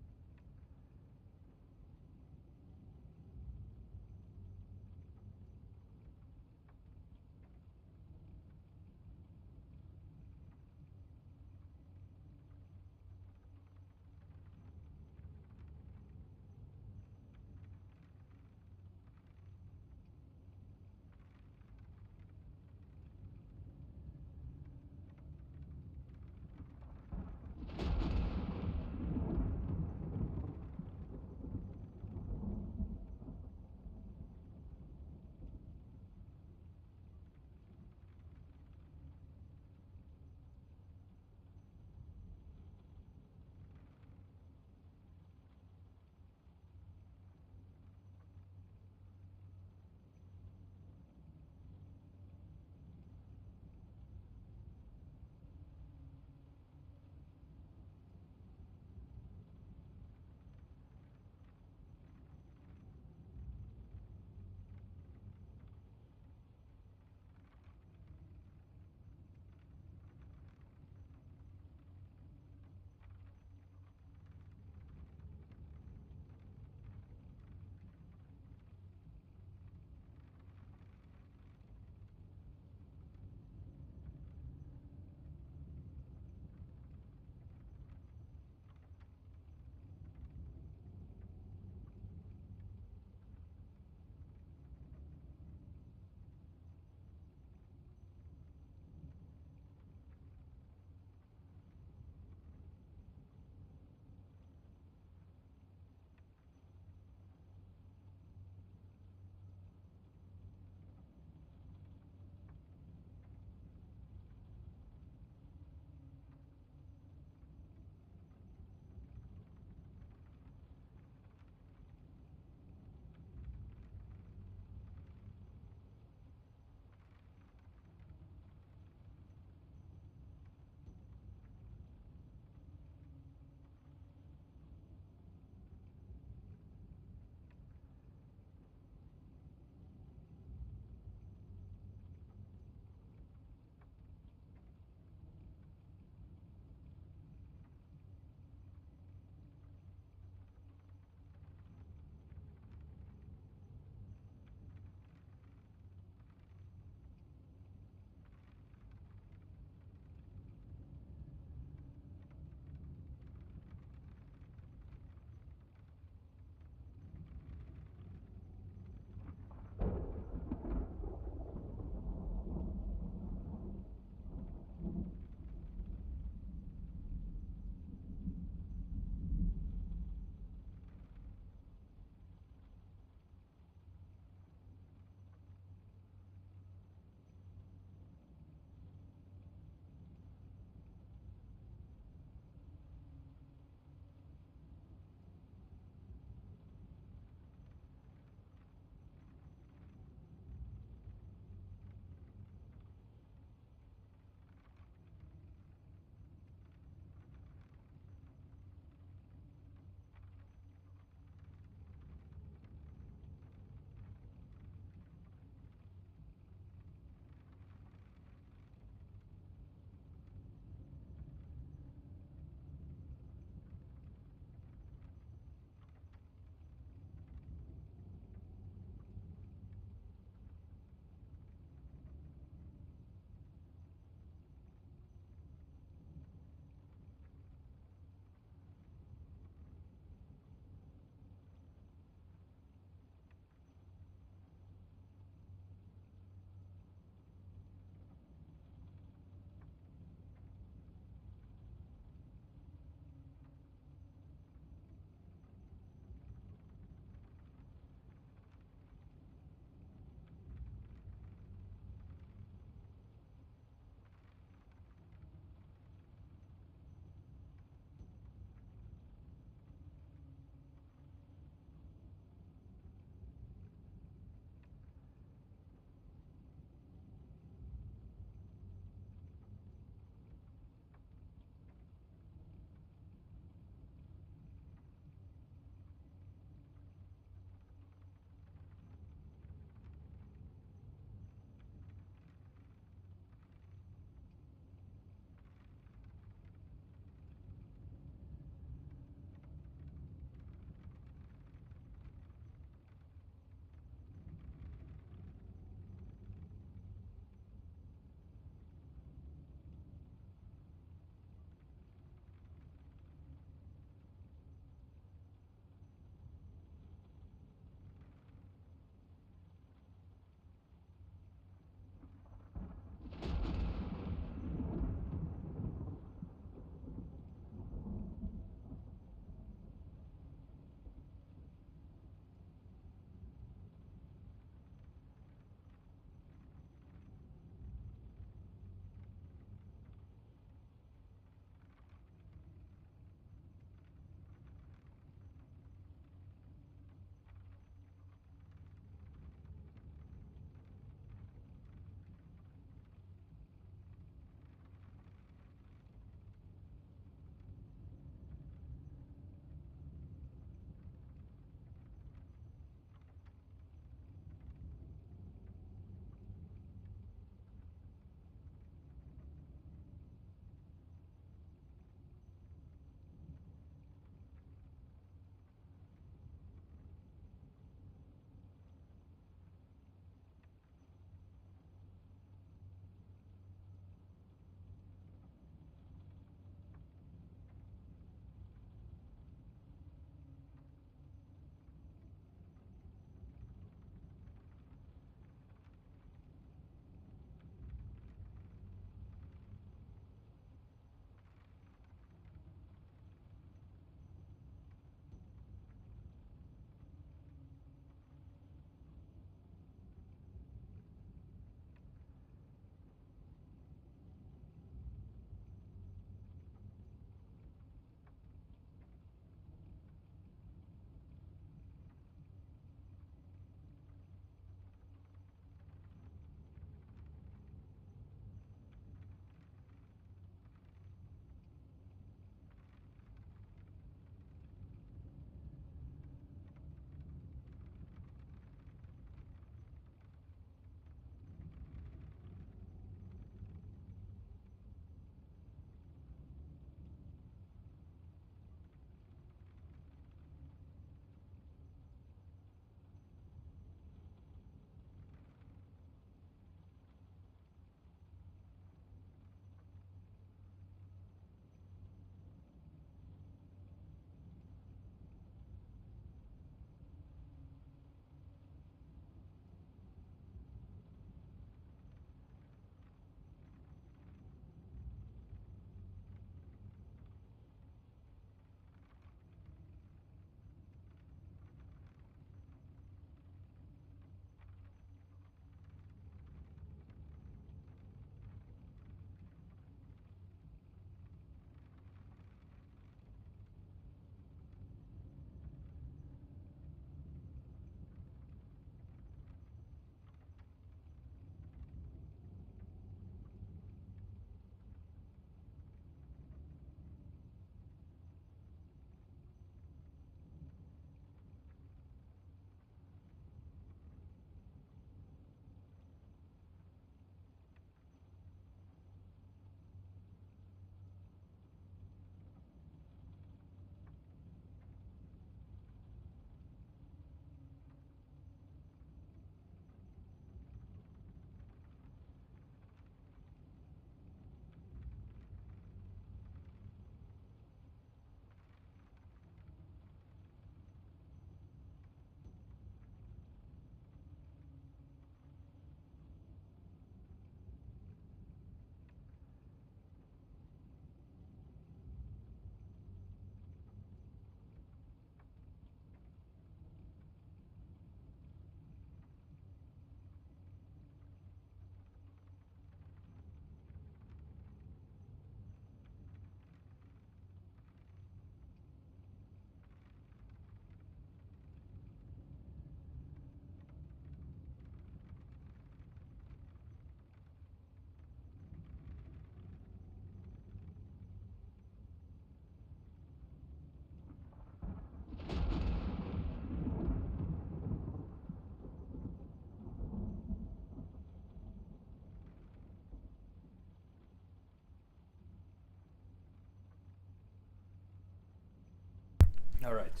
Speaker 2: Alright,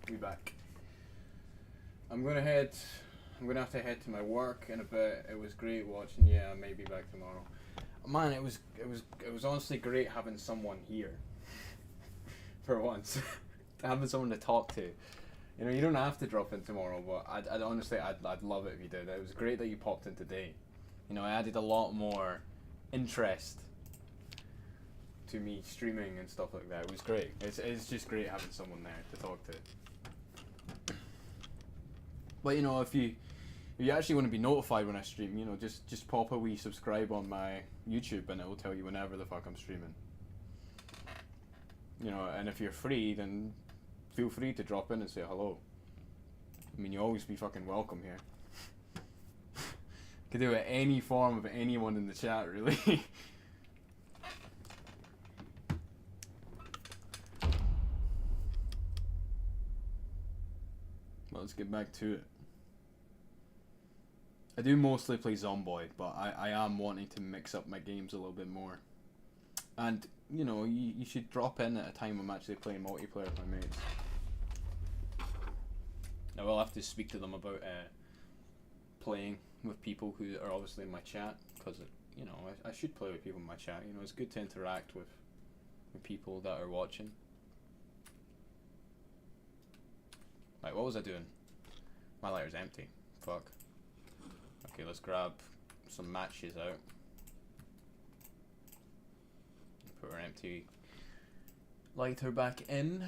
Speaker 2: we back. I'm gonna have to head to my work in a bit. It was great watching you. I may be back tomorrow. Man, it was honestly great having someone here. For once. Having someone to talk to. You know, you don't have to drop in tomorrow, but I'd honestly I'd love it if you did. It was great that you popped in today. You know, I added a lot more interest to me streaming and stuff like that. It was great. It's just great having someone there to talk to. But you know, if you actually want to be notified when I stream, you know, just pop a wee subscribe on my YouTube and it will tell you whenever the fuck I'm streaming. You know, and if you're free, then feel free to drop in and say hello. I mean, you always be fucking welcome here. Could do it any form of anyone in the chat, really. Well, let's get back to it. I do mostly play Zomboid, but I am wanting to mix up my games a little bit more. And, you know, you should drop in at a time I'm actually playing multiplayer with my mates. I will have to speak to them about playing with people who are obviously in my chat, because, you know, I should play with people in my chat. You know, it's good to interact with people that are watching. Right, what was I doing? My lighter's empty. Fuck. Okay, let's grab some matches out. Put our empty lighter back in.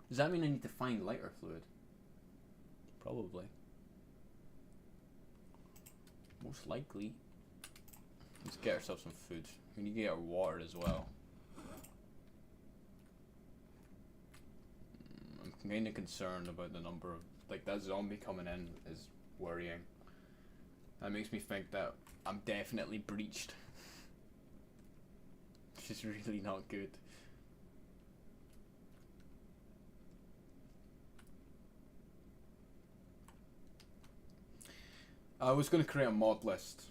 Speaker 2: Does that mean I need to find lighter fluid? Probably. Most likely. Let's get ourselves some food. We need to get our water as well. I'm kind of concerned about the number of... Like, that zombie coming in is worrying. That makes me think that I'm definitely breached. Which is really not good. I was going to create a mod list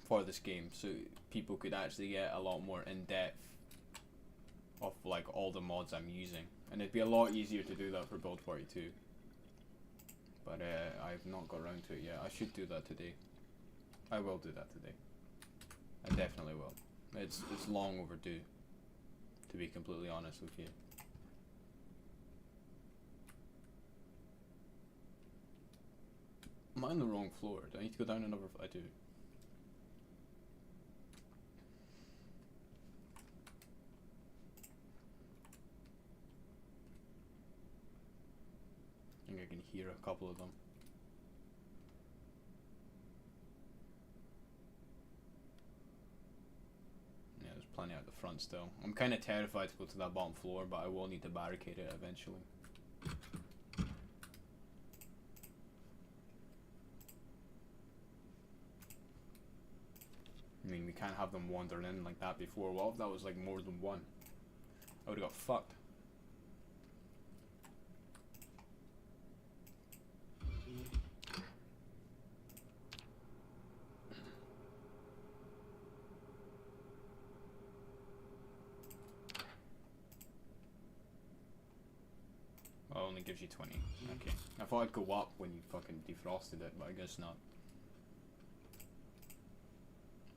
Speaker 2: for this game so people could actually get a lot more in-depth of like all the mods I'm using, and it'd be a lot easier to do that for Build 42. But I've not got around to it yet. I should do that today. I will do that today. I definitely will. It's long overdue, to be completely honest with you. Am I on the wrong floor? Do I need to go down another? I do. I think I can hear a couple of them. Yeah, there's plenty out the front still. I'm kind of terrified to go to that bottom floor, but I will need to barricade it eventually. I mean, we can't have them wandering in like that before. What if that was like more than one? I would've got fucked. Well, it only gives you 20. Okay. I thought it'd go up when you fucking defrosted it, but I guess not.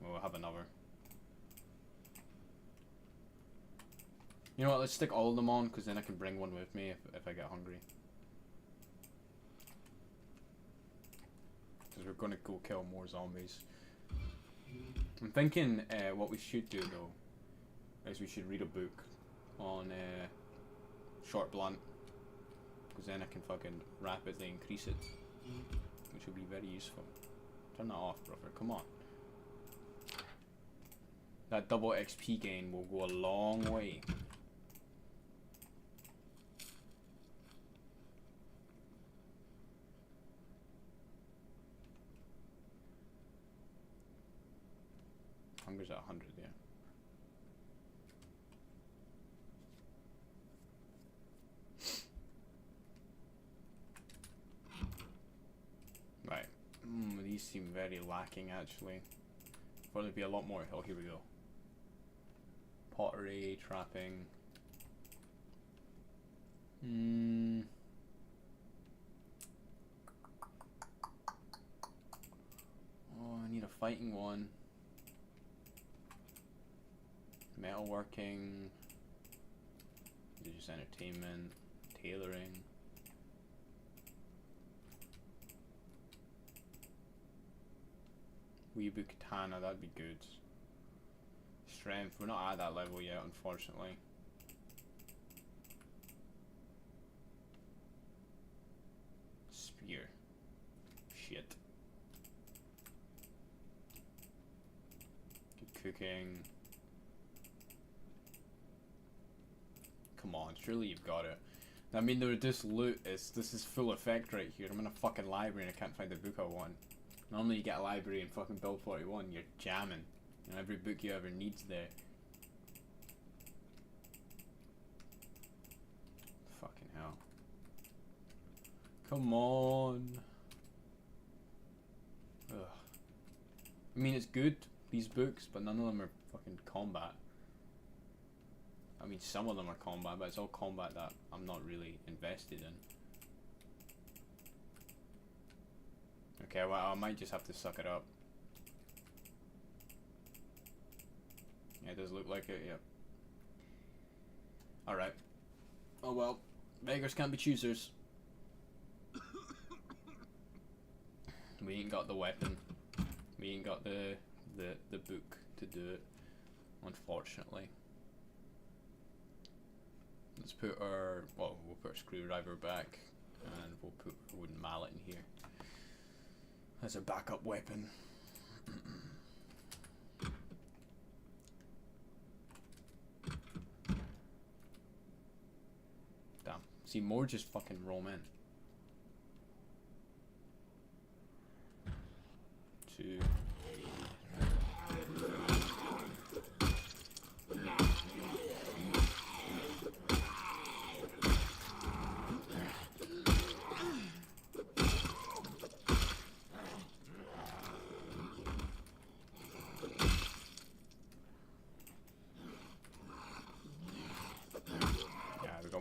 Speaker 2: We'll have another. You know what, let's stick all of them on, because then I can bring one with me if I get hungry. Because we're going to go kill more zombies. I'm thinking what we should do, though, is we should read a book on short blunt. Because then I can fucking rapidly increase it. Which will be very useful. Turn that off, brother, come on. That double XP gain will go a long way. Hunger's at 100, yeah. Right. These seem very lacking, actually. Probably be a lot more. Oh, here we go. Pottery, trapping. Hmm. Oh, I need a fighting one. Metalworking. Religious entertainment. Tailoring. Weeaboo Katana, that'd be good. Strength, we're not at that level yet, unfortunately. Spear. Shit. Good cooking. Come on, surely you've got it. I mean, the reduced loot this is full effect right here. I'm in a fucking library and I can't find the book I want. Normally you get a library in fucking Build 41, you're jamming. You know, every book you ever need's there. Fucking hell. Come on. Ugh. I mean, it's good, these books, but none of them are fucking combat. I mean, some of them are combat, but it's all combat that I'm not really invested in. Okay, well, I might just have to suck it up. Yeah, it does look like it, yep. Alright. Oh well, beggars can't be choosers. We ain't got the weapon. We ain't got the book to do it, unfortunately. Let's put our, well, we'll put our screwdriver back, and we'll put a wooden mallet in here as a backup weapon. Damn. See, more just fucking roam in. 2.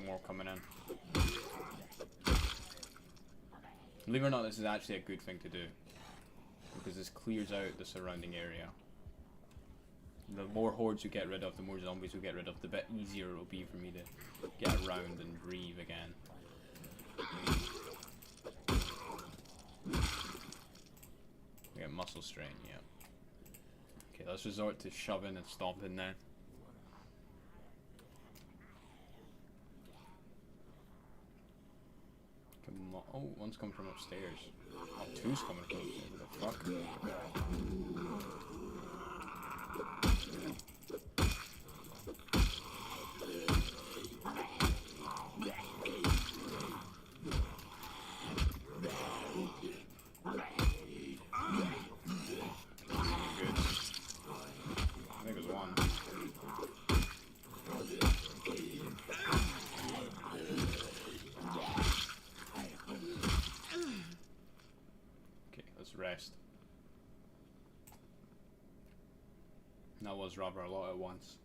Speaker 2: More coming in. Believe it or not, this is actually a good thing to do, because this clears out the surrounding area. The more hordes you get rid of, the more zombies you get rid of, the bit easier it will be for me to get around and breathe again. We get muscle strain, yeah. Okay, let's resort to shoving and stomping now. Oh, one's coming from upstairs. Oh, 2's coming from upstairs. What the fuck? Good. I think it was one. Rest. That was rather a lot at once.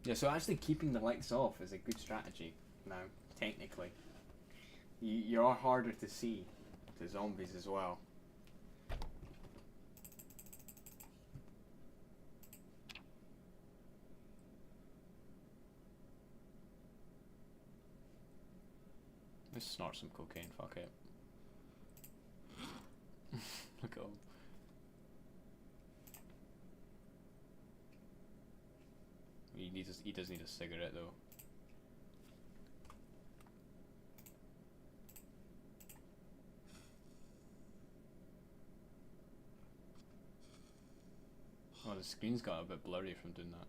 Speaker 2: Yeah, so actually keeping the lights off is a good strategy now, technically. You are harder to see the zombies as well. Let's snort some cocaine, fuck it. Look at him. He does need a cigarette though. Oh, the screen's got a bit blurry from doing that.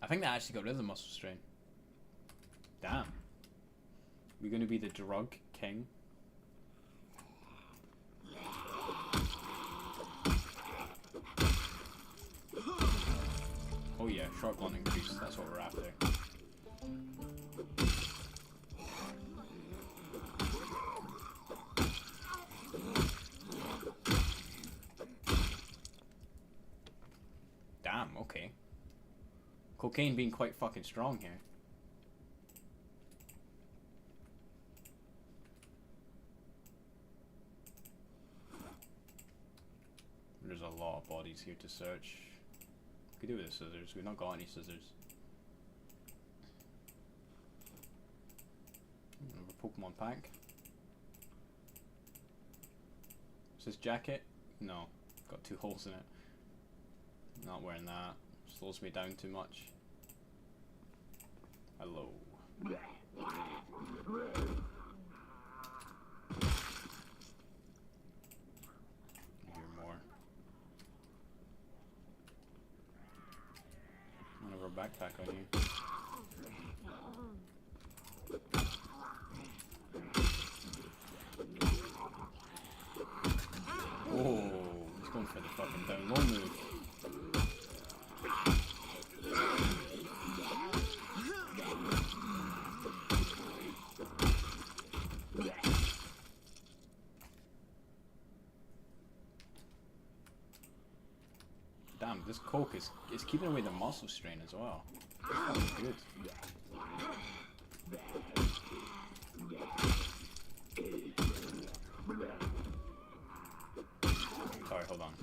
Speaker 2: I think they actually got rid of the muscle strain. Damn. We're gonna be the drug king. Oh yeah, short blunt increase, that's what we're after. Cocaine being quite fucking strong here. There's a lot of bodies here to search. Could do with the scissors. We've not got any scissors. Another Pokemon pack. Is this jacket? No. Got 2 holes in it. Not wearing that. Slows me down too much. Hello. Hear more. Another backpack on you. Oh, he's going for the fucking down low move. Damn, this coke is keeping away the muscle strain as well. That's good. Sorry, hold on.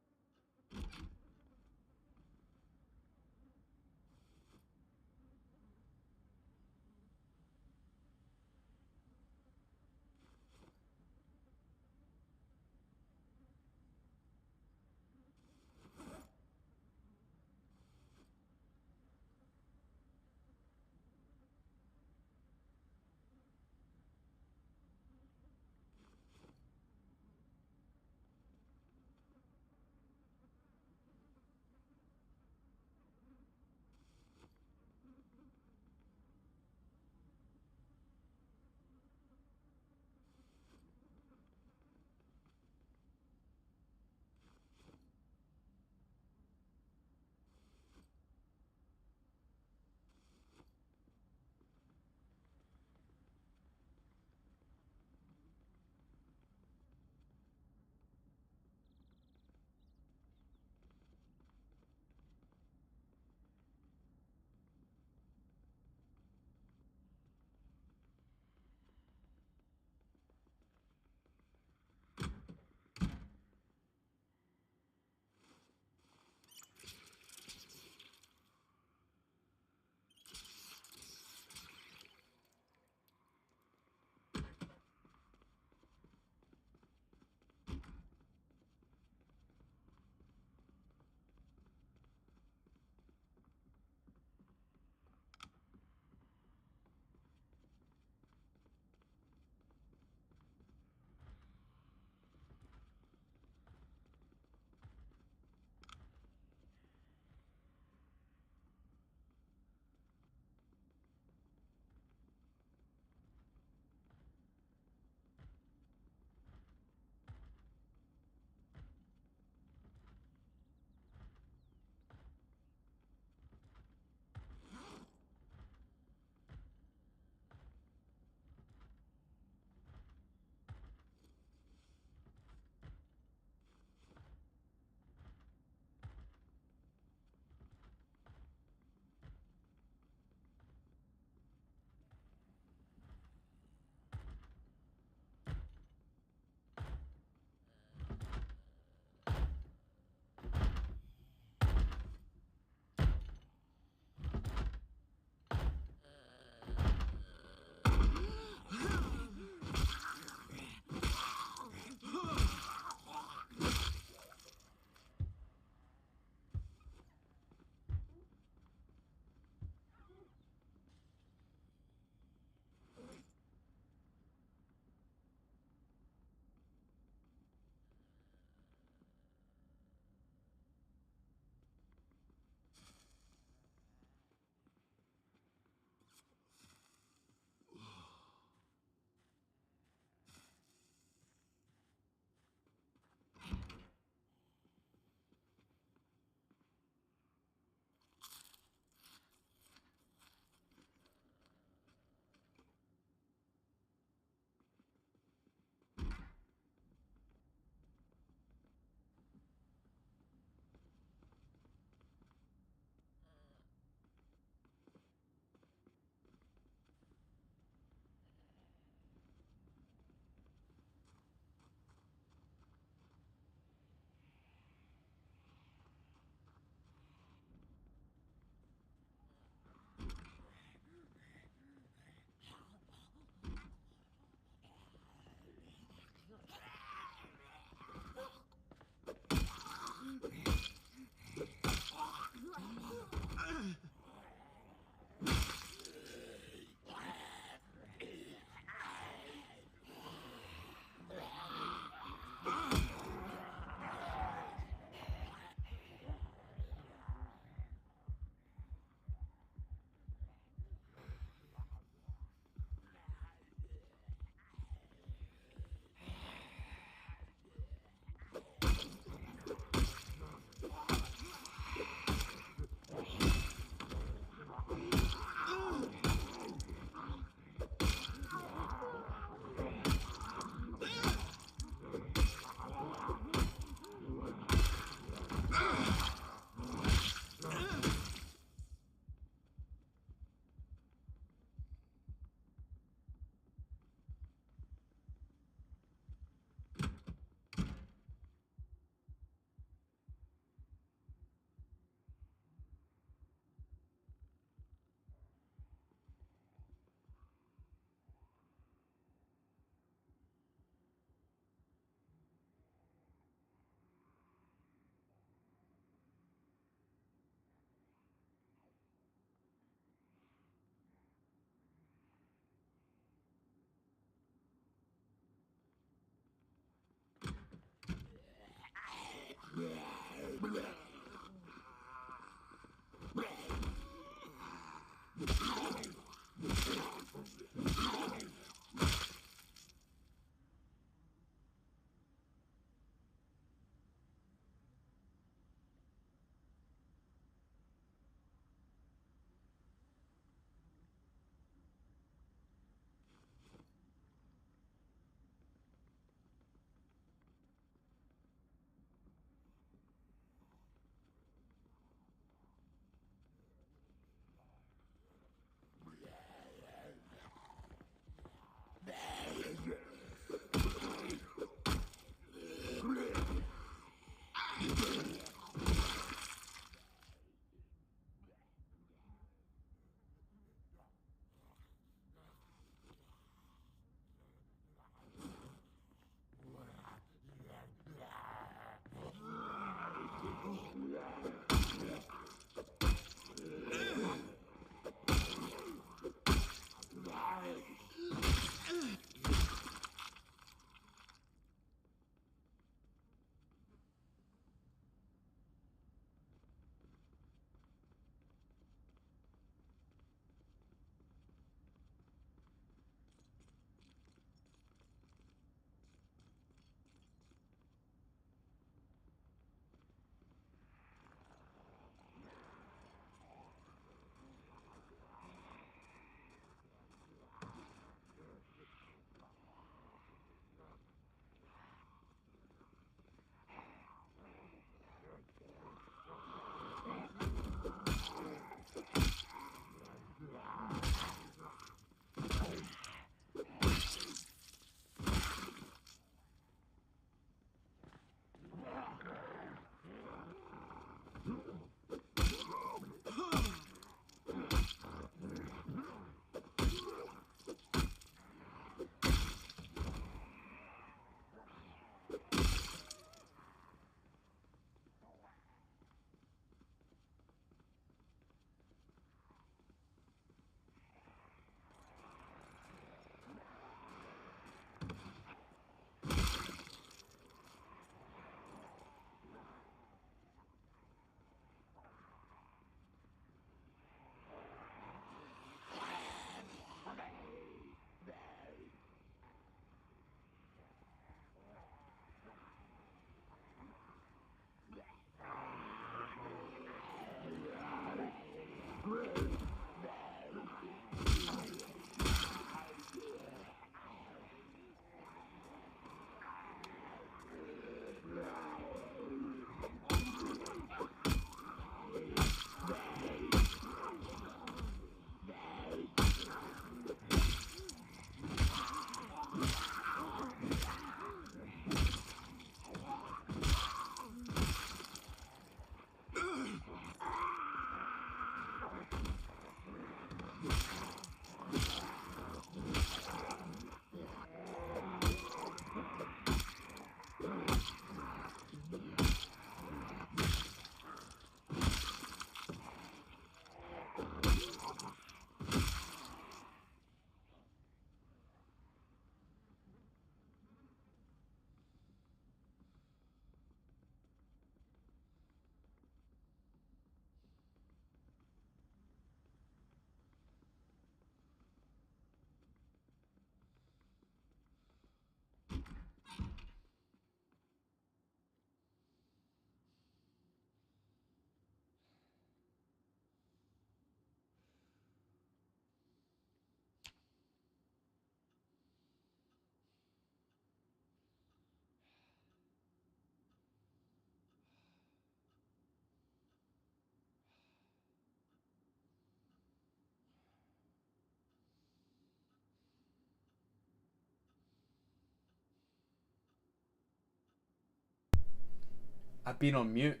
Speaker 1: I've been on mute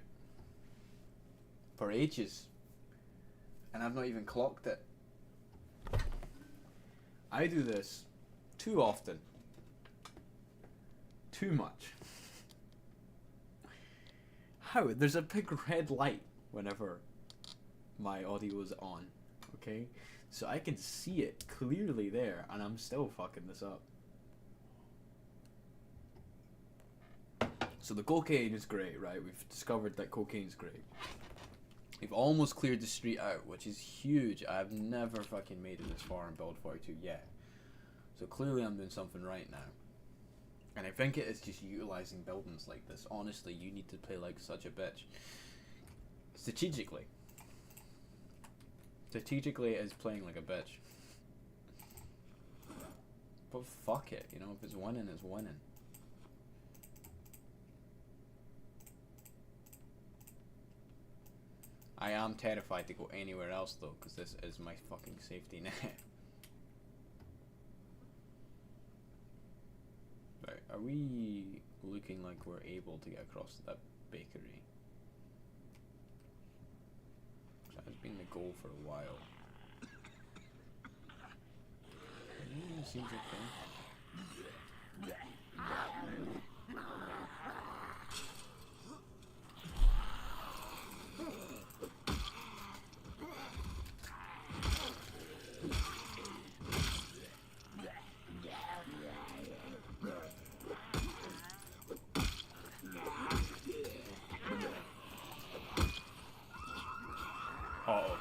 Speaker 1: for ages, and I've not even clocked it. I do this too often. Too much. How? There's a big red light whenever my audio is on, okay? So I can see it clearly there, and I'm still fucking this up. So the cocaine is great, right? We've discovered that cocaine's great. We've almost cleared the street out, which is huge. I've never fucking made it this far in Build 42 yet. So clearly I'm doing something right now. And I think it is just utilizing buildings like this. Honestly, you need to play like such a bitch. Strategically. Strategically it is playing like a bitch. But fuck it, you know, if it's winning, it's winning. I am terrified to go anywhere else though, because this is my fucking safety net. Right, are we looking like we're able to get across to that bakery? That has been the goal for a while. Seems okay. Uh-oh.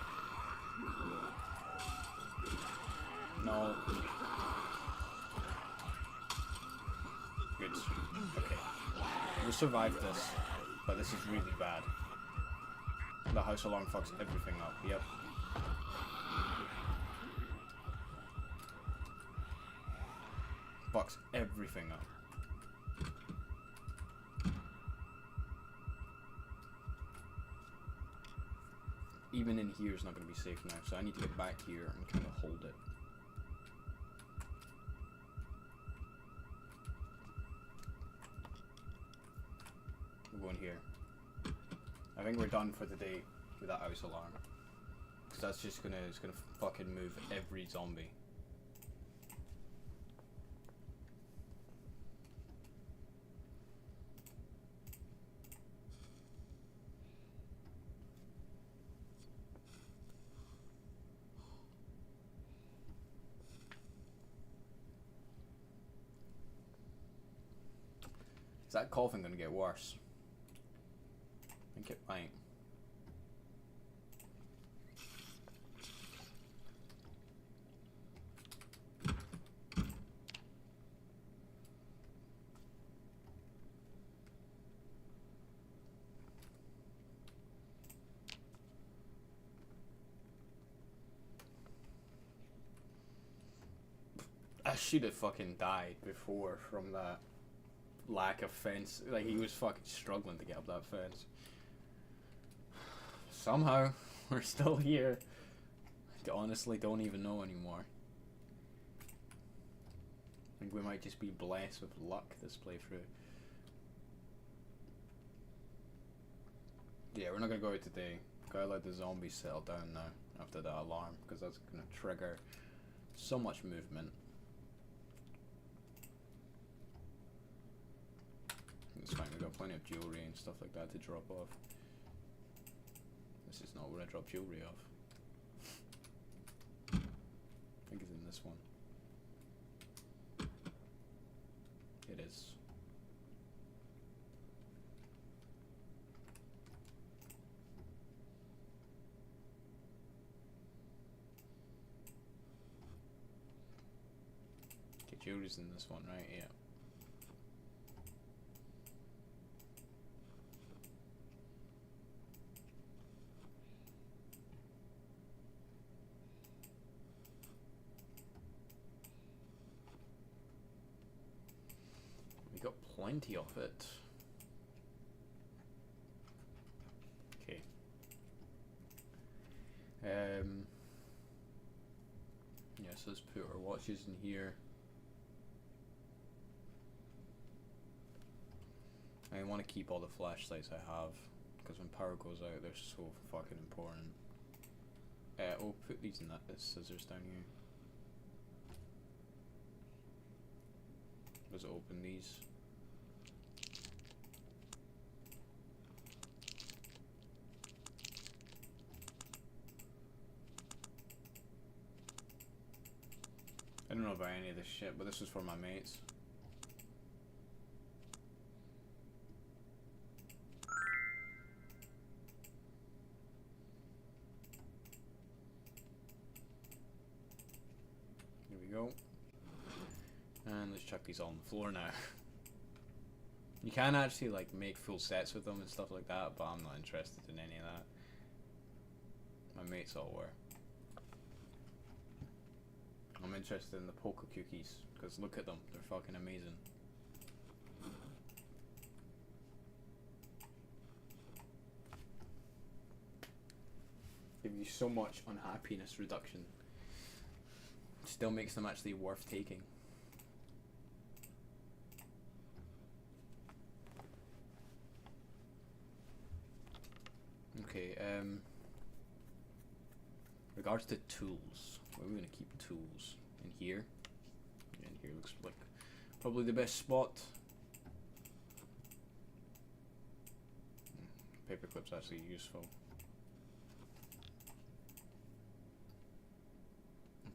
Speaker 1: No. Good. Okay. We'll survive this, but this is really bad. The house alarm fucks everything up. Yep. Fucks everything up. Even in here is not going to be safe now, so I need to get back here and kind of hold it. We're going here. I think we're done for the day with that house alarm. Because that's just gonna, it's gonna fucking move every zombie. Is that coughing gonna get worse? I think it might. I should have fucking died before from that lack of fence. Like, he was fucking struggling to get up that fence. Somehow, we're still here. I honestly don't even know anymore. I think we might just be blessed with luck this playthrough. Yeah, we're not gonna go out today. Gotta let the zombies settle down now after that alarm, because that's gonna trigger so much movement. It's fine, we've got plenty of jewelry and stuff like that to drop off. This is not where I drop jewelry off. I think it's in this one. It is. Okay, jewelry's in this one, right? Yeah. We got plenty of it. Okay. Yeah, so let's put our watches in here.
Speaker 2: I want to keep all the flashlights I have, because when power goes out, they're so fucking important. Oh, put these scissors down here. Does it open these? I don't know about any of this shit, but this was for my mates. Here we go. And let's chuck these all on the floor now. You can actually like make full sets with them and stuff like that, but I'm not interested in any of that. My mates all were. I'm interested in the polka cookies, because look at them, they're fucking amazing. Give you so much unhappiness reduction. Still makes them actually worth taking. Okay, regards to tools, where are we gonna keep tools? In here? In here looks like probably the best spot. Paperclip's actually useful.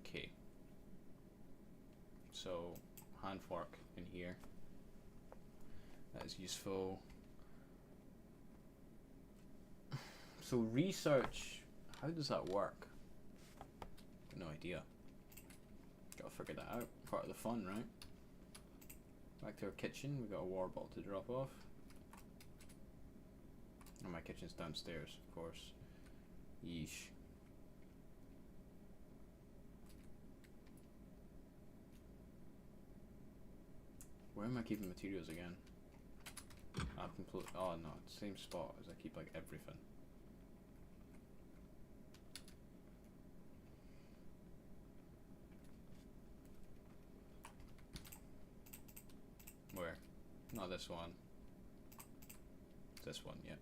Speaker 2: Okay. So, hand fork in here. That is useful. So research, how does that work? No idea. Gotta figure that out. Part of the fun, right? Back to our kitchen, we got a water bottle to drop off. And my kitchen's downstairs, of course. Yeesh. Where am I keeping materials again? I've completely, oh no, same spot as I keep like everything. Where? Not this one. This one, yeah.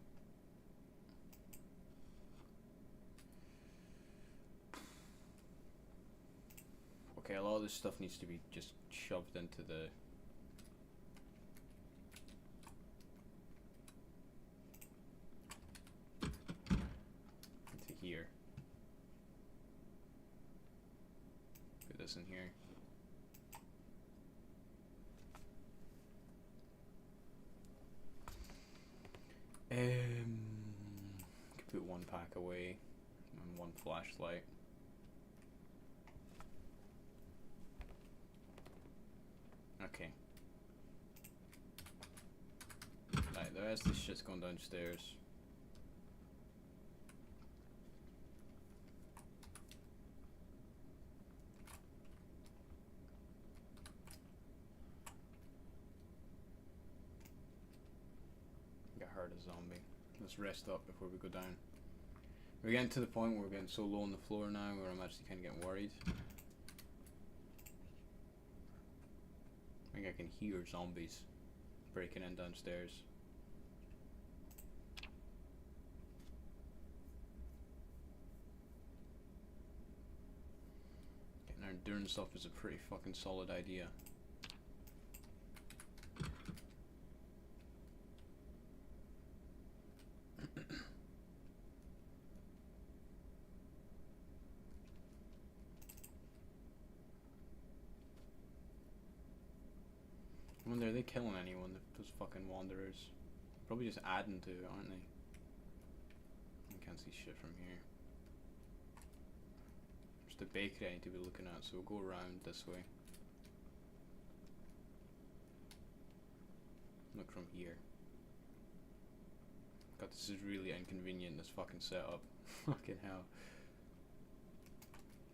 Speaker 2: Okay, a lot of this stuff needs to be just shoved into the... into here. Put this in here. Could put one pack away and one flashlight. Okay. Right, the rest of this shit's going downstairs. Got heard a zombie. Let's rest up before we go down. We're getting to the point where we're getting so low on the floor now where I'm actually kind of getting worried. I think I can hear zombies breaking in downstairs. Getting our endurance up is a pretty fucking solid idea. I wonder, are they killing anyone, those fucking wanderers? Probably just adding to it, aren't they? I can't see shit from here. There's the bakery I need to be looking at, so we'll go around this way. Look from here. God, this is really inconvenient, this fucking setup. Fucking hell.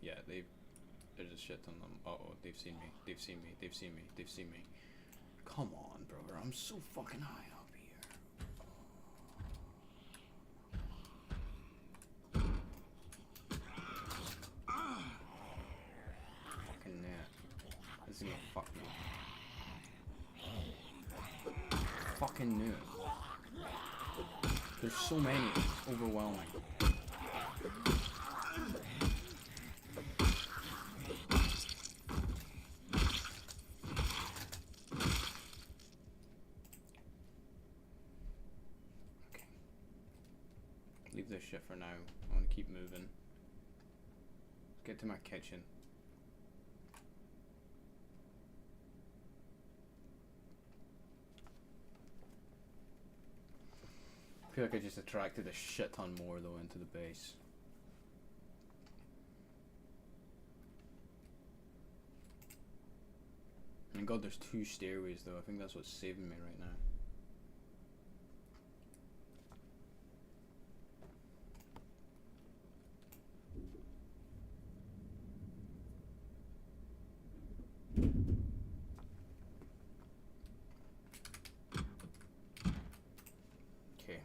Speaker 2: Yeah, there's a shit on them. Uh-oh, they've seen me. They've seen me. They've seen me. They've seen me. Come on, brother. I'm so fucking high up here. Fucking net. This is gonna fuck me. Fucking knew it. There's so many, it's overwhelming. Okay. Leave this shit for now. I want to keep moving. Let's get to my kitchen. I feel like I just attracted a shit ton more though into the base. And god, there's 2 stairways though. I think that's what's saving me right now. Okay.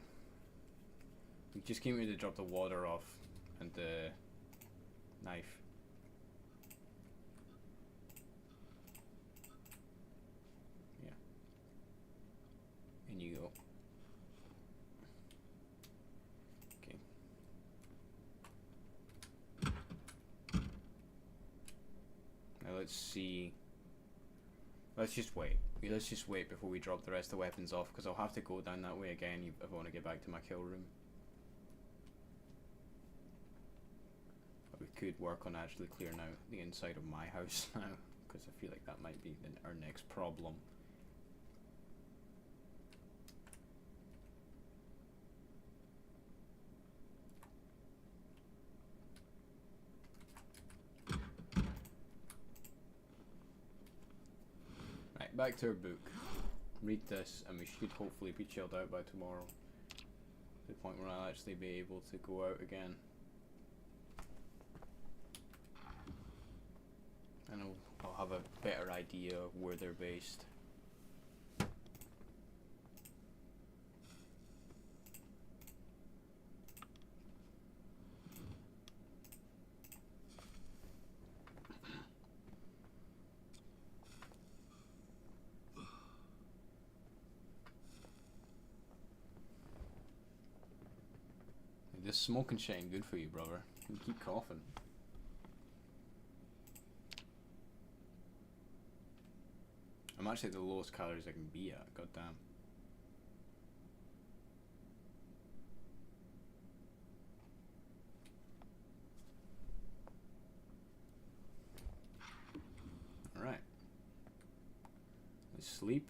Speaker 2: We just came here to drop the water off and the knife. Yeah. In you go. Okay. Now let's see. Let's just wait. Let's just wait before we drop the rest of the weapons off, because I'll have to go down that way again if I want to get back to my kill room. But we could work on actually clearing out the inside of my house now, because I feel like that might be our next problem. Right, back to our book. Read this and we should hopefully be chilled out by tomorrow. To the point where I'll actually be able to go out again. And I'll have a better idea of where they're based. This smoking shit ain't good for you, brother. You keep coughing. I'm actually at the lowest calories I can be at, goddamn. Alright. Let's sleep.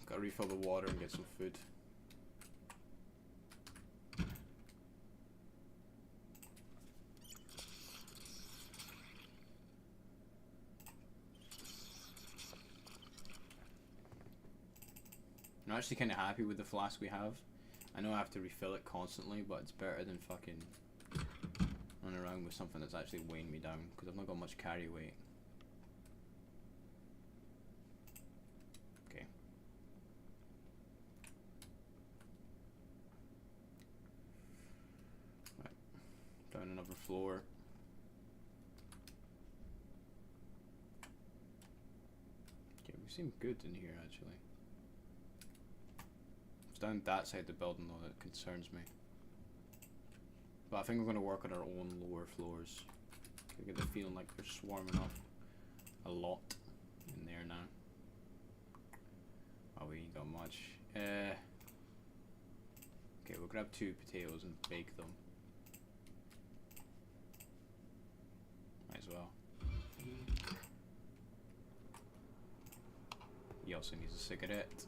Speaker 2: Gotta refill the water and get some food. I'm actually kind of happy with the flask we have. I know I have to refill it constantly, but it's better than fucking running around with something that's actually weighing me down, because I've not got much carry weight. Okay. Right. Down another floor. Okay, we seem good in here actually. It's down that side of the building though that concerns me. But I think we're going to work on our own lower floors. I get the feeling like they're swarming up a lot in there now. Oh, we ain't got much. Okay, we'll grab 2 potatoes and bake them. Might as well. He also needs a cigarette.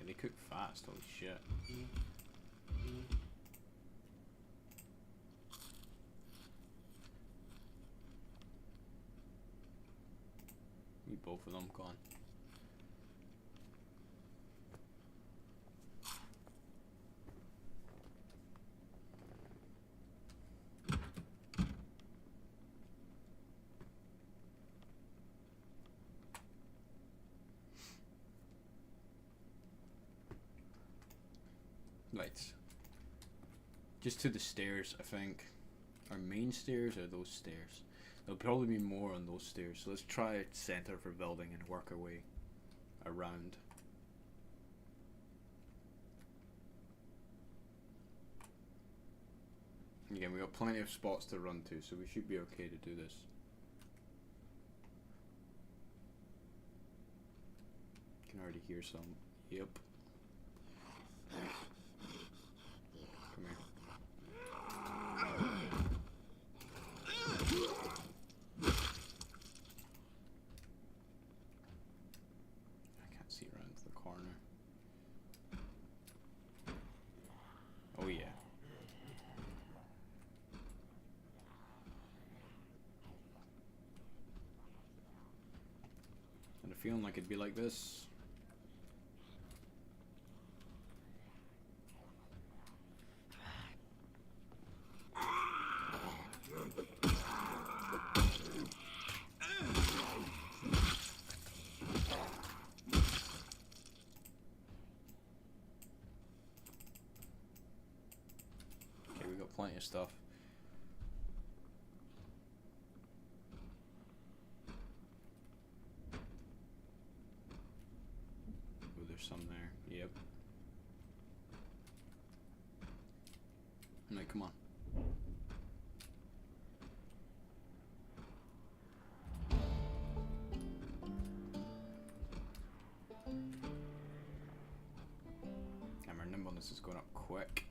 Speaker 2: They cook fast, holy shit. We both of them. Go on. Right. Just to the stairs, I think. Our main stairs or those stairs? There'll probably be more on those stairs. So let's try a center for building and work our way around. Again, we got plenty of spots to run to, so we should be okay to do this. Can already hear some. Yep. Come here. I can't see around the corner. Oh yeah. And a feeling like it'd be like this. Plenty of stuff. Oh, there's some there. Yep. Like, come on. And our nimbleness is going up quick.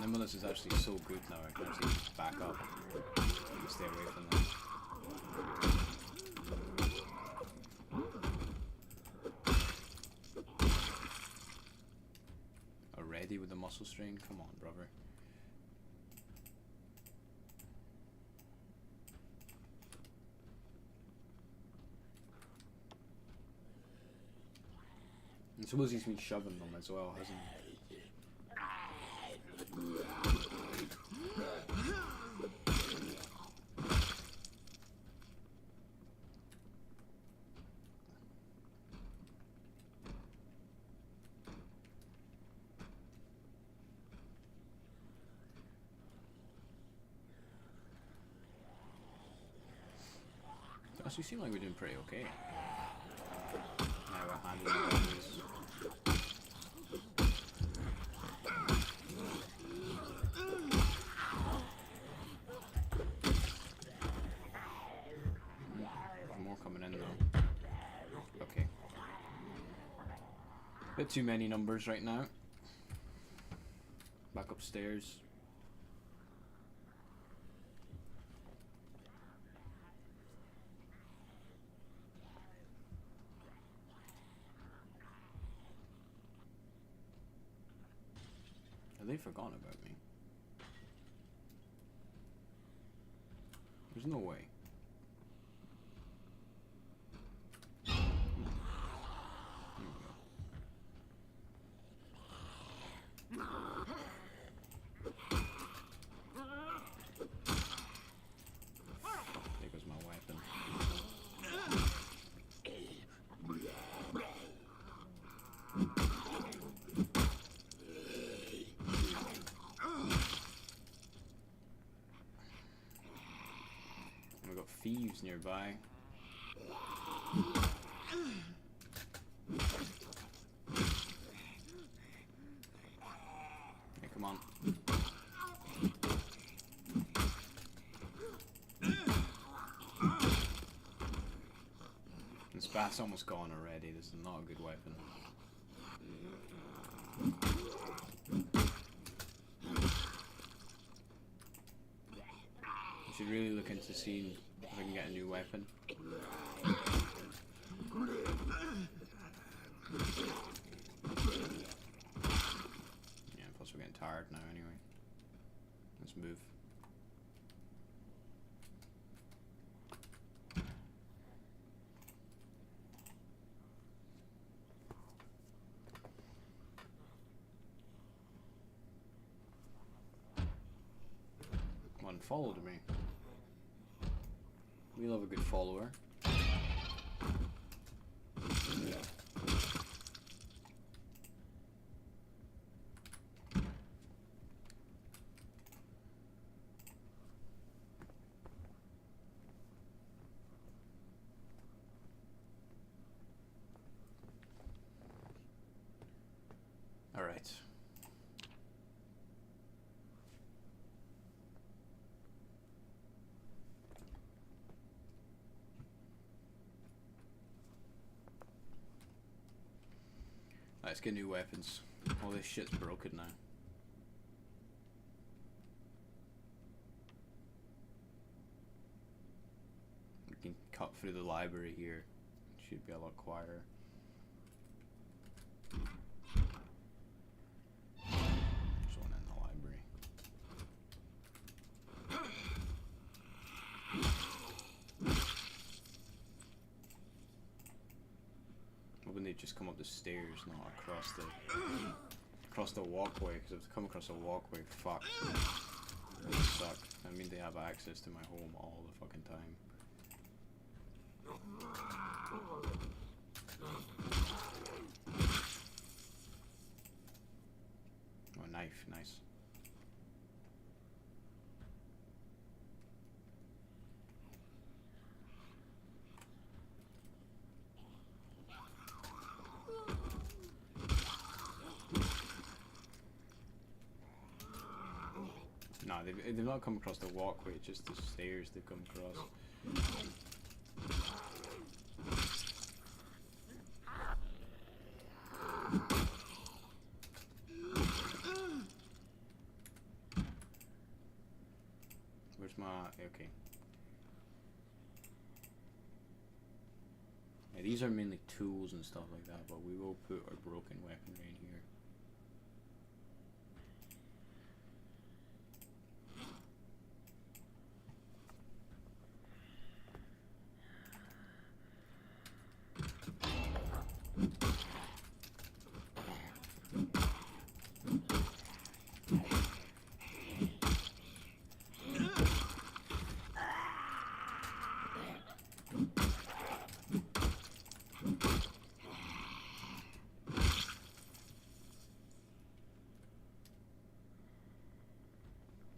Speaker 2: Nimbleness is actually so good now, I can actually just back up and stay away from them. Already with the muscle strain? Come on, brother. I suppose he's been shoving them as well, hasn't he? Does it seem like we're doing pretty okay? Now we're handling things. More coming in though. Okay. Bit too many numbers right now. Back upstairs. Have they forgotten about me? There's no way. There goes my weapon. We've got thieves nearby. Hey, come on. This bat's almost gone already. This is not a good weapon. actually really looking to see if I can get a new weapon. Yeah, plus we're getting tired now anyway. Let's move. One followed me. We love a good follower. All right. Let's get new weapons. All this shit's broken now. We can cut through the library here. It should be a lot quieter. There's one in the library. Hoping they just come up the stairs, not across the walkway. Because if they come across the walkway, fuck, that would suck. I mean, they have access to my home all the fucking time. Oh, knife, nice. No, they've not come across the walkway, just the stairs they've come across. Where's my... okay. Yeah, these are mainly tools and stuff like that, but we will put our broken weaponry in here.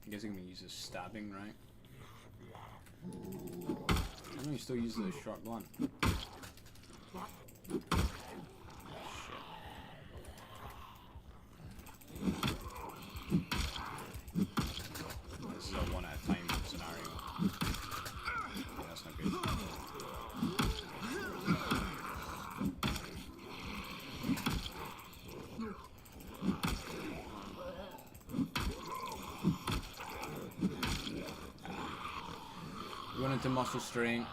Speaker 2: I guess I'm gonna use a stabbing, right? I know you still use the sharp blunt. This is a one at a time scenario. Yeah, that's not good. Run into muscle strain.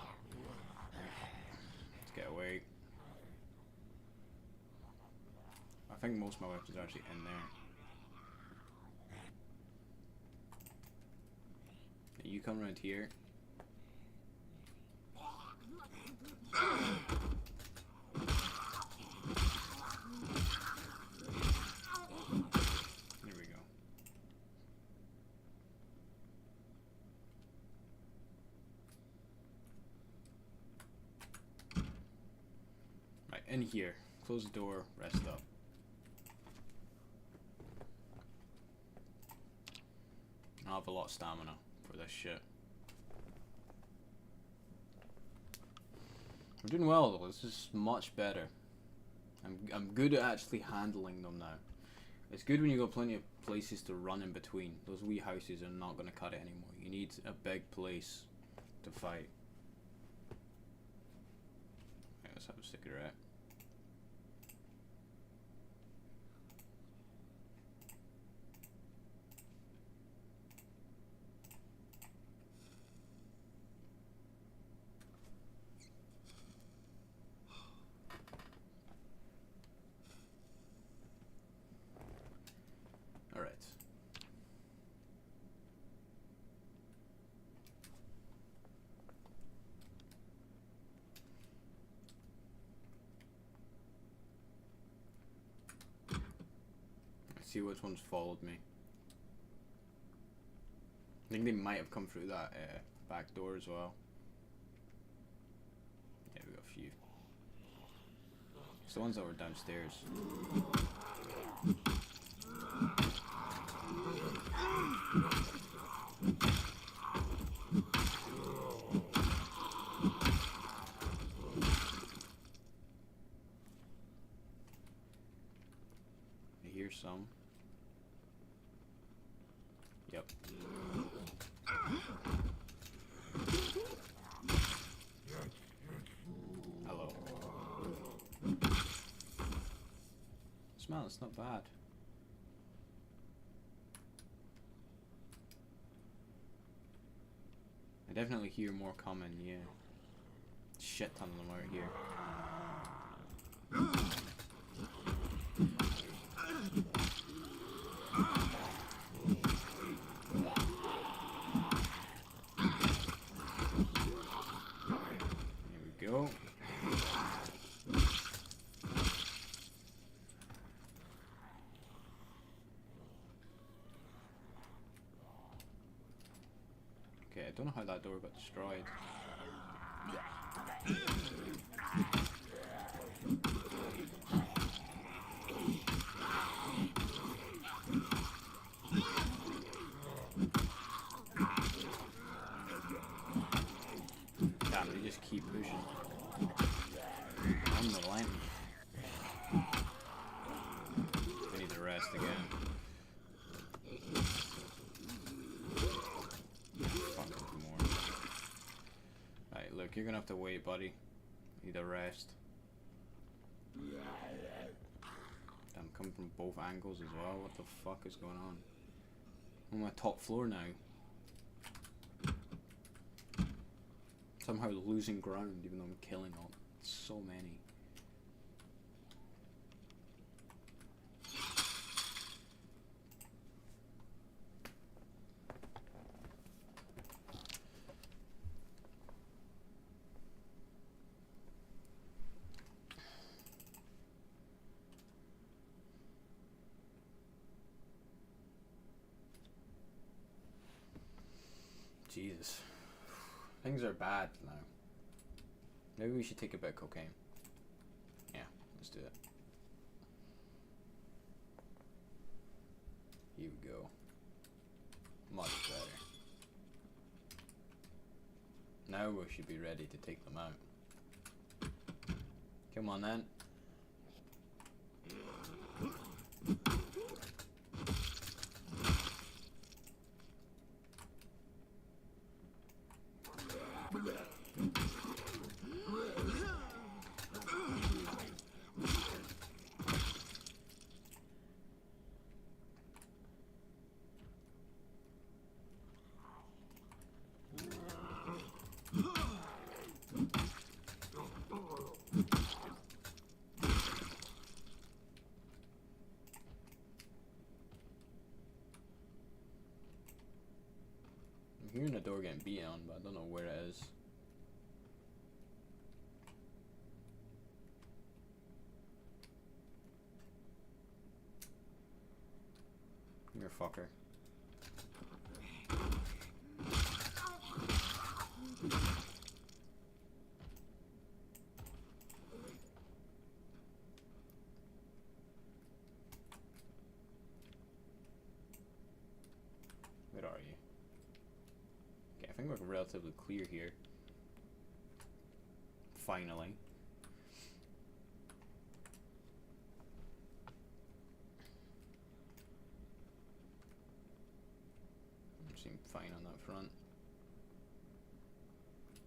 Speaker 2: Let's get away. I think most of my weapons are actually in there. You come around here. There we go. Right, in here. Close the door, rest up. I have a lot of stamina for this shit. We're doing well though, this is much better. I'm good at actually handling them now. It's good when you got plenty of places to run in between. Those wee houses are not going to cut it anymore. You need a big place to fight. Okay, let's have a cigarette. see which ones followed me. I think they might have come through that back door as well. Yeah, we got a few. It's the ones that were downstairs. I hear some. Yep. Hello. Smell, it's not bad. I definitely hear more coming, yeah. Shit ton of them out here. Here we go. Okay, I don't know how that door got destroyed. Damn, they just keep pushing. I'm relenting. I need to rest again. Fucking more. Right, look, you're gonna have to wait, buddy. Need a rest. I'm coming from both angles as well. What the fuck is going on? I'm on my top floor now. Somehow losing ground even though I'm killing all so many. Jesus. Things are bad now. Maybe we should take a bit of cocaine. Yeah, let's do it. Here we go. Much better. Now we should be ready to take them out. Come on then. I'm hearing the door getting beat on, but I don't know where it is. You're a fucker. Where are you? Okay, I think we're relatively clear here. Finally. Seem fine on that front.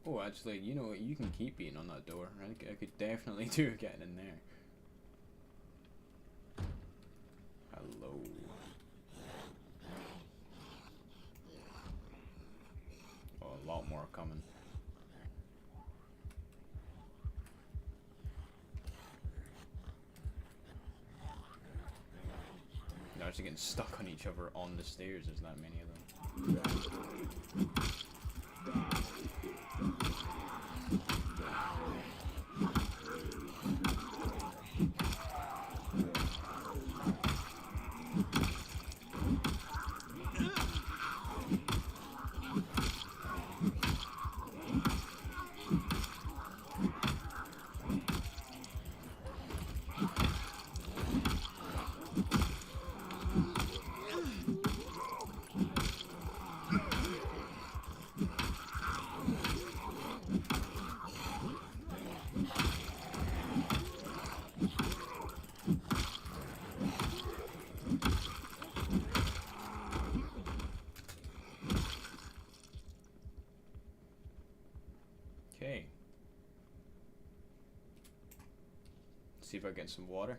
Speaker 2: Oh, actually, you know what? You can keep beating on that door. I could definitely do getting in there. Hello. Oh, a lot more coming. They're actually getting stuck on each other on the stairs. There's that many of them. about getting some water.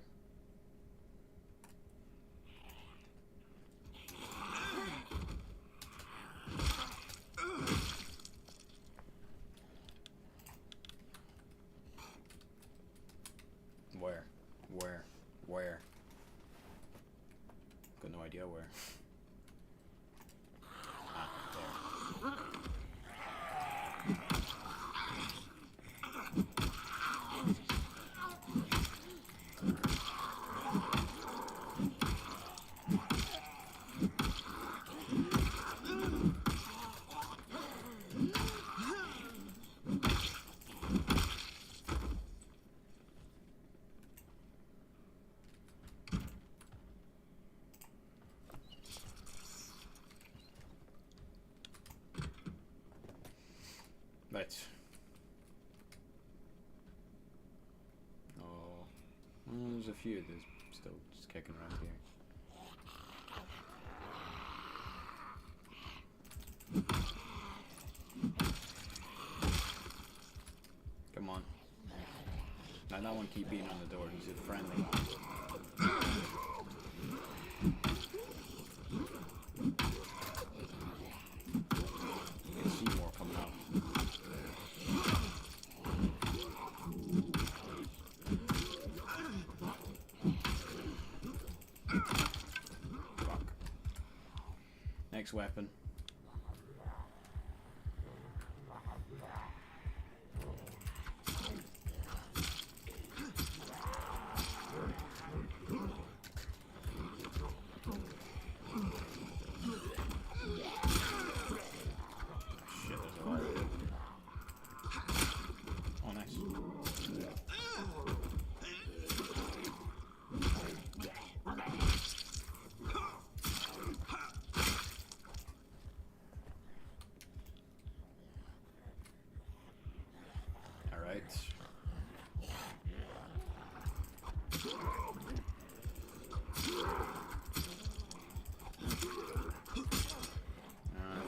Speaker 2: Where? Got no idea where. Ah, there. Right. Oh, well, there's a few of these still just kicking around here. Come on. Now that one keep beating on the door, he's a friendly. You can see more coming up. Fuck. Next weapon.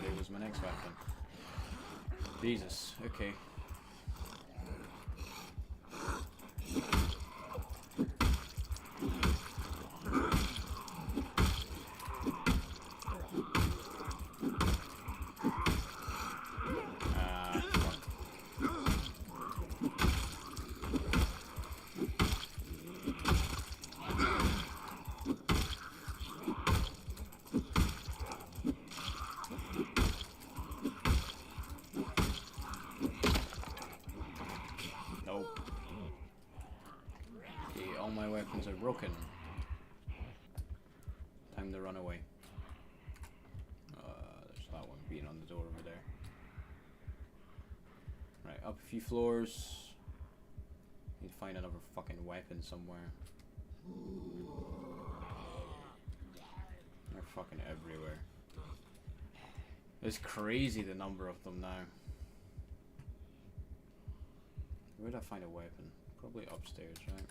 Speaker 2: There was my next weapon. Jesus, okay. My weapons are broken. Time to run away. There's that one being on the door over there. Right, up a few floors. Need to find another fucking weapon somewhere. They're fucking everywhere. It's crazy the number of them now. Where'd I find a weapon? Probably upstairs, right?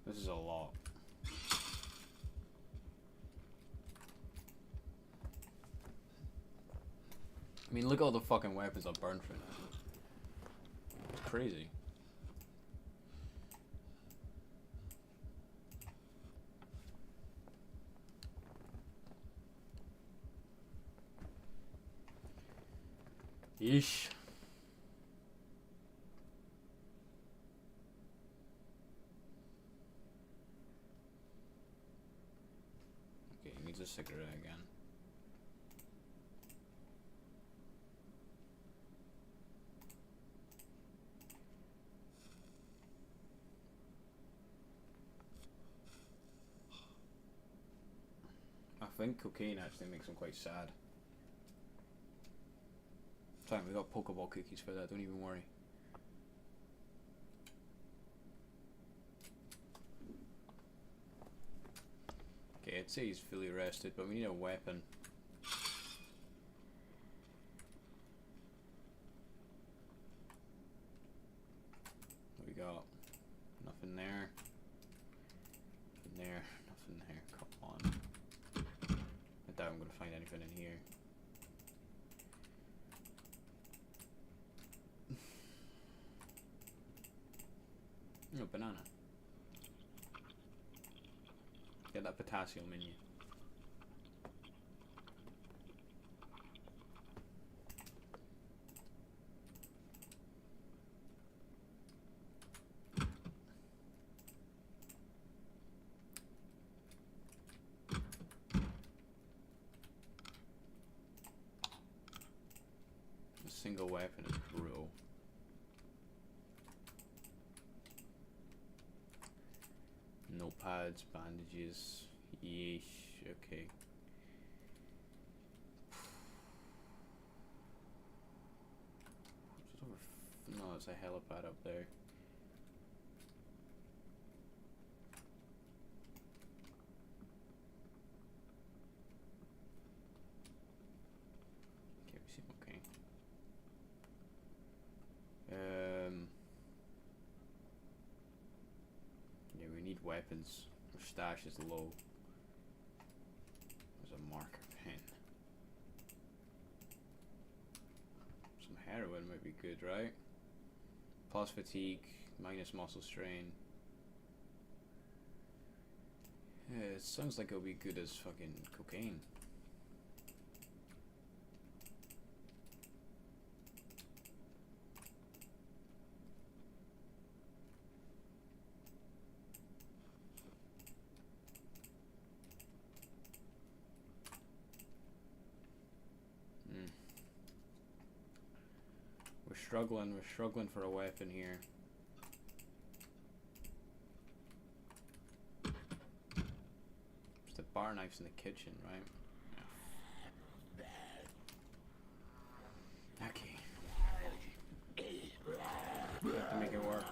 Speaker 2: This is a lot. I mean, look at all the fucking weapons I've burned through now. It's crazy. Yeesh. Needs a cigarette again. I think cocaine actually makes him quite sad. Fine, we got Pokeball cookies for that, don't even worry. Okay, I'd say he's fully rested, but we need a weapon. What we got? Nothing there. Nothing there. Nothing there. Come on. I doubt I'm gonna find anything in here. No, banana. Get that potassium in you. A single weapon is brutal. Notepads, bandages, yeesh, okay. No, it's a helipad up there. Okay, we seem okay. Yeah, we need weapons. Our stash is low. There's a marker pen. Some heroin might be good, right? Plus fatigue, minus muscle strain. Yeah, it sounds like it'll be good as fucking cocaine. We're struggling for a weapon here. There's the bar knife's in the kitchen, right? Okay. We have to make it work.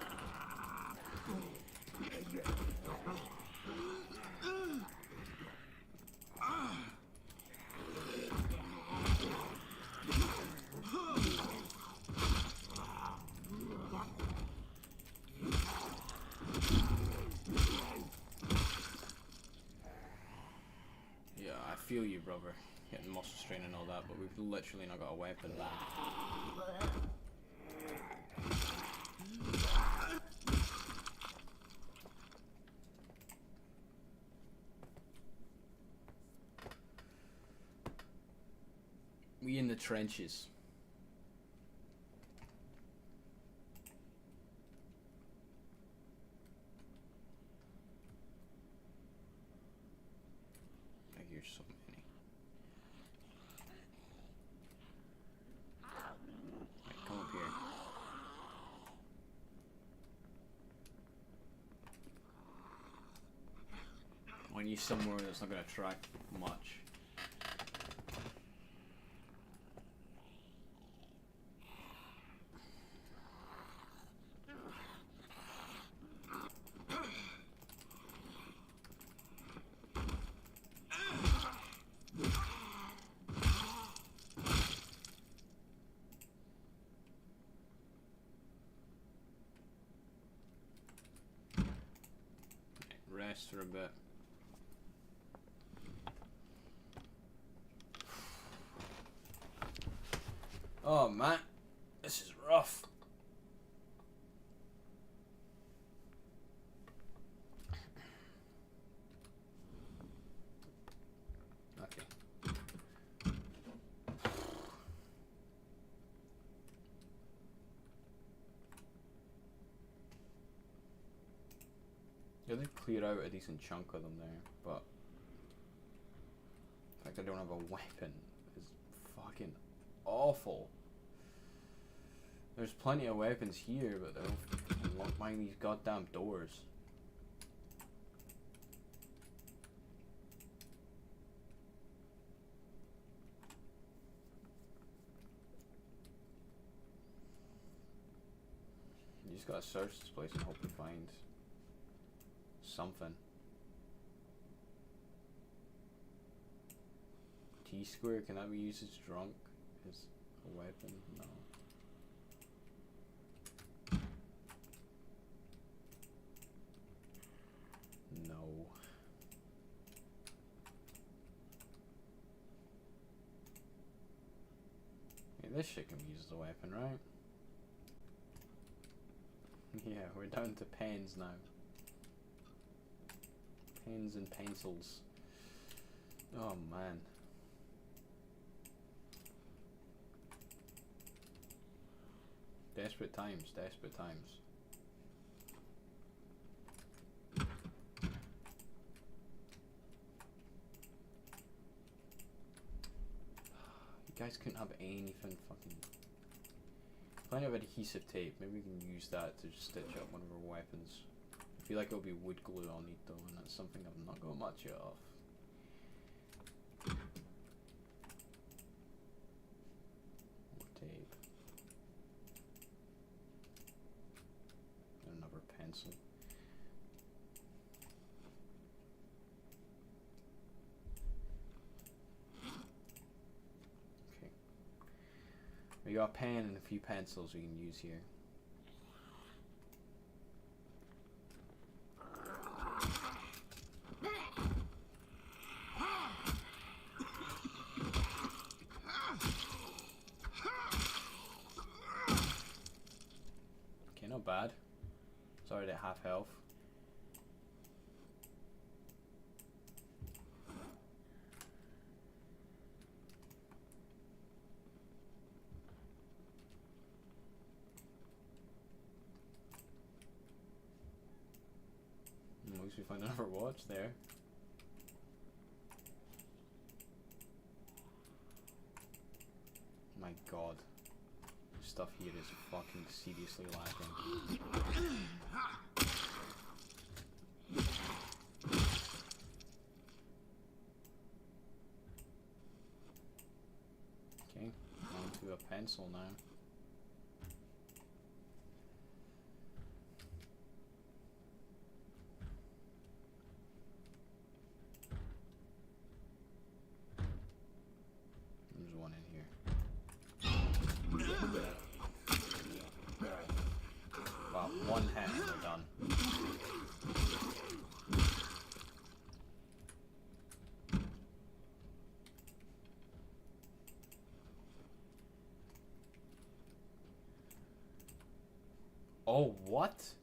Speaker 2: I feel you, brother. Getting muscle strain and all that, but we've literally not got a weapon left. We in the trenches. I hear so many. Right, come up here. I need somewhere that's not going to attract much. Rest for a bit. Oh man, this is rough. Okay. Yeah, they cleared out a decent chunk of them there, but the fact I don't have a weapon is fucking awful. There's plenty of weapons here, but they don't unlock behind these goddamn doors. You just gotta search this place and hope you find something. T-square, can that be used as drunk? As a weapon? No. No. Yeah, this shit can be used as a weapon, right?
Speaker 1: Yeah, we're down to pens now. Pens and pencils. Oh man. Desperate times, desperate times. You guys couldn't have anything fucking... Plenty of adhesive tape, maybe we can use that to just stitch up one of our weapons. I feel like it'll be wood glue I'll need though, and that's something I've not got much of. More tape. Another pencil. Okay. We got a pen and a few pencils we can use here. Not bad. It's already at half health. At least we find another watch there. My god. Stuff here is fucking seriously lacking. Okay, on to a pencil now. There's one in here. Wow, one hit and we're done. Oh, what?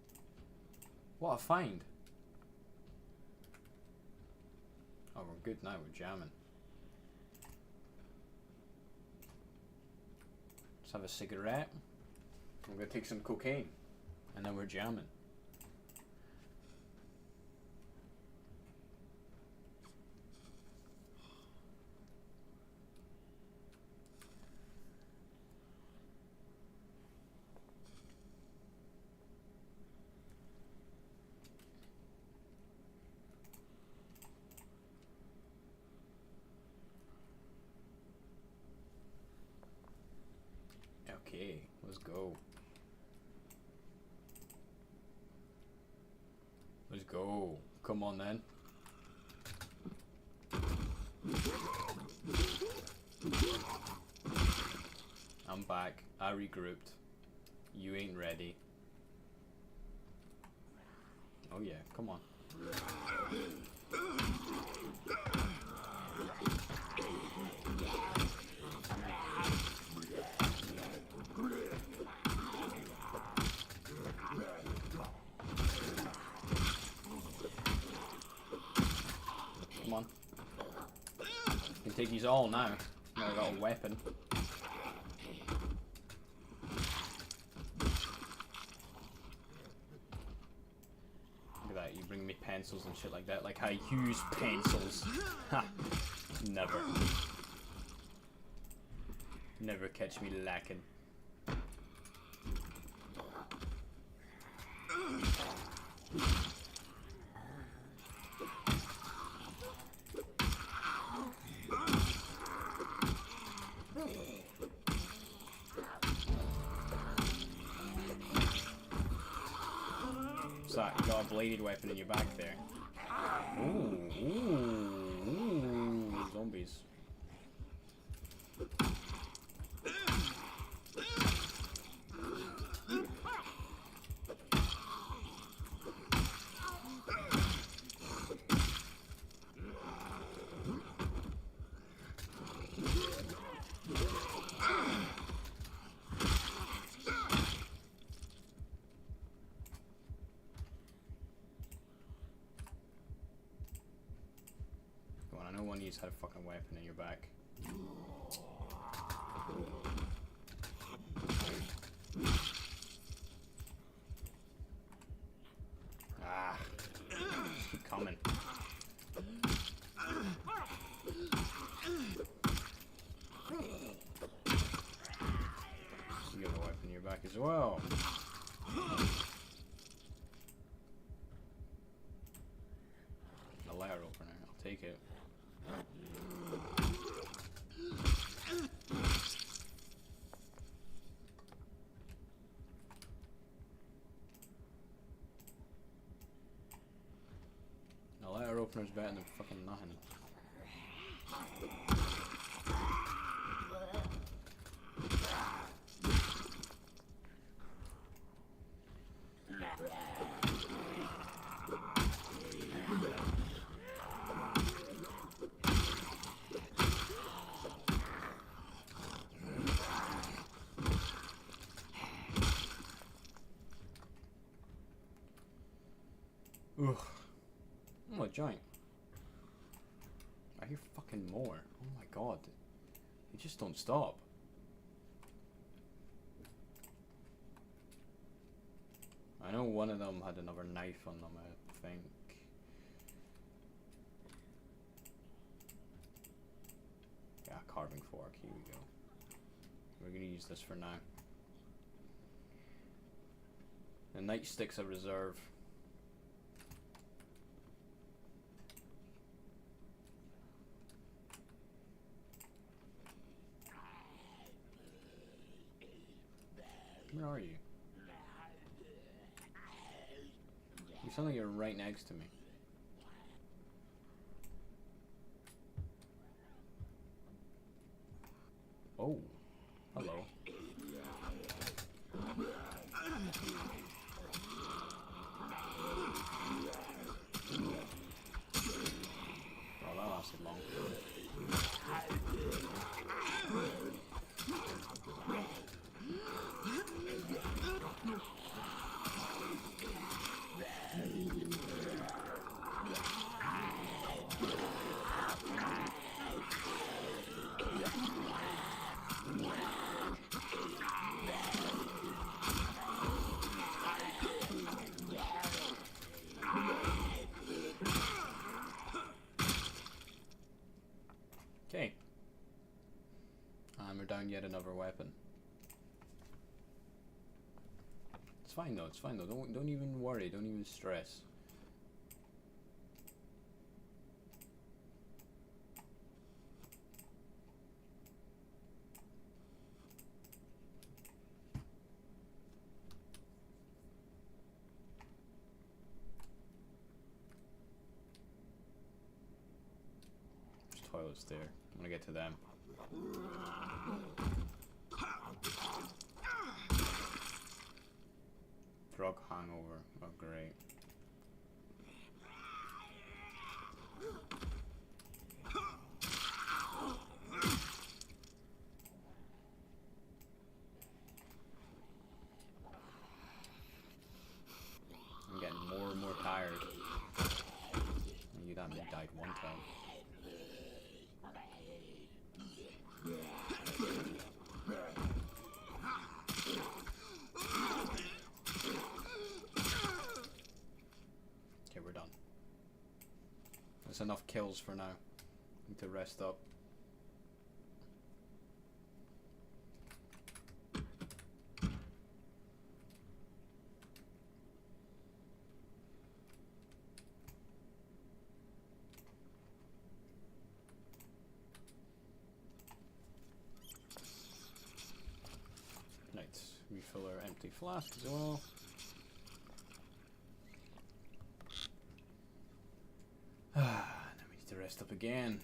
Speaker 1: What a find. Oh, we're good now, we're jamming. Let's have a cigarette. I'm gonna take some cocaine. And then we're jamming. Okay, let's go. Let's go. Come on then. I'm back. I regrouped. You ain't ready. Oh yeah, come on. Come on. You can take these all now. Now I've got a weapon. Look at that, you bring me pencils and shit like that, like I use pencils. Ha! Never. Never catch me lacking. So you got a bladed weapon in your back there. Ooh, ooh, ooh, zombies.
Speaker 2: you had a fucking weapon in your back. Ah, just keep coming. You have a weapon in your back as well. A letter opener, I'll take it. A letter opener's better than fucking nothing. Ugh. Oh, a giant. I hear fucking more. Oh my god. They just don't stop. I know one of them had another knife on them, I think. Yeah, carving fork, here we go. We're gonna use this for now. The nightstick's a reserve. Where are you? You sound like you're right next to me. Oh, hello. Oh, that lasted long. Okay. And we're down yet another weapon. It's fine though, it's fine though. Don't even worry, don't even stress. There's toilets there. I'm gonna get to them. Drug hangover. Oh, great. I'm getting more and more tired. You damn near died one time. Okay, we're done. That's enough kills for now. Need to rest up. Right, refill our empty flask as well. Then we need to rest up again.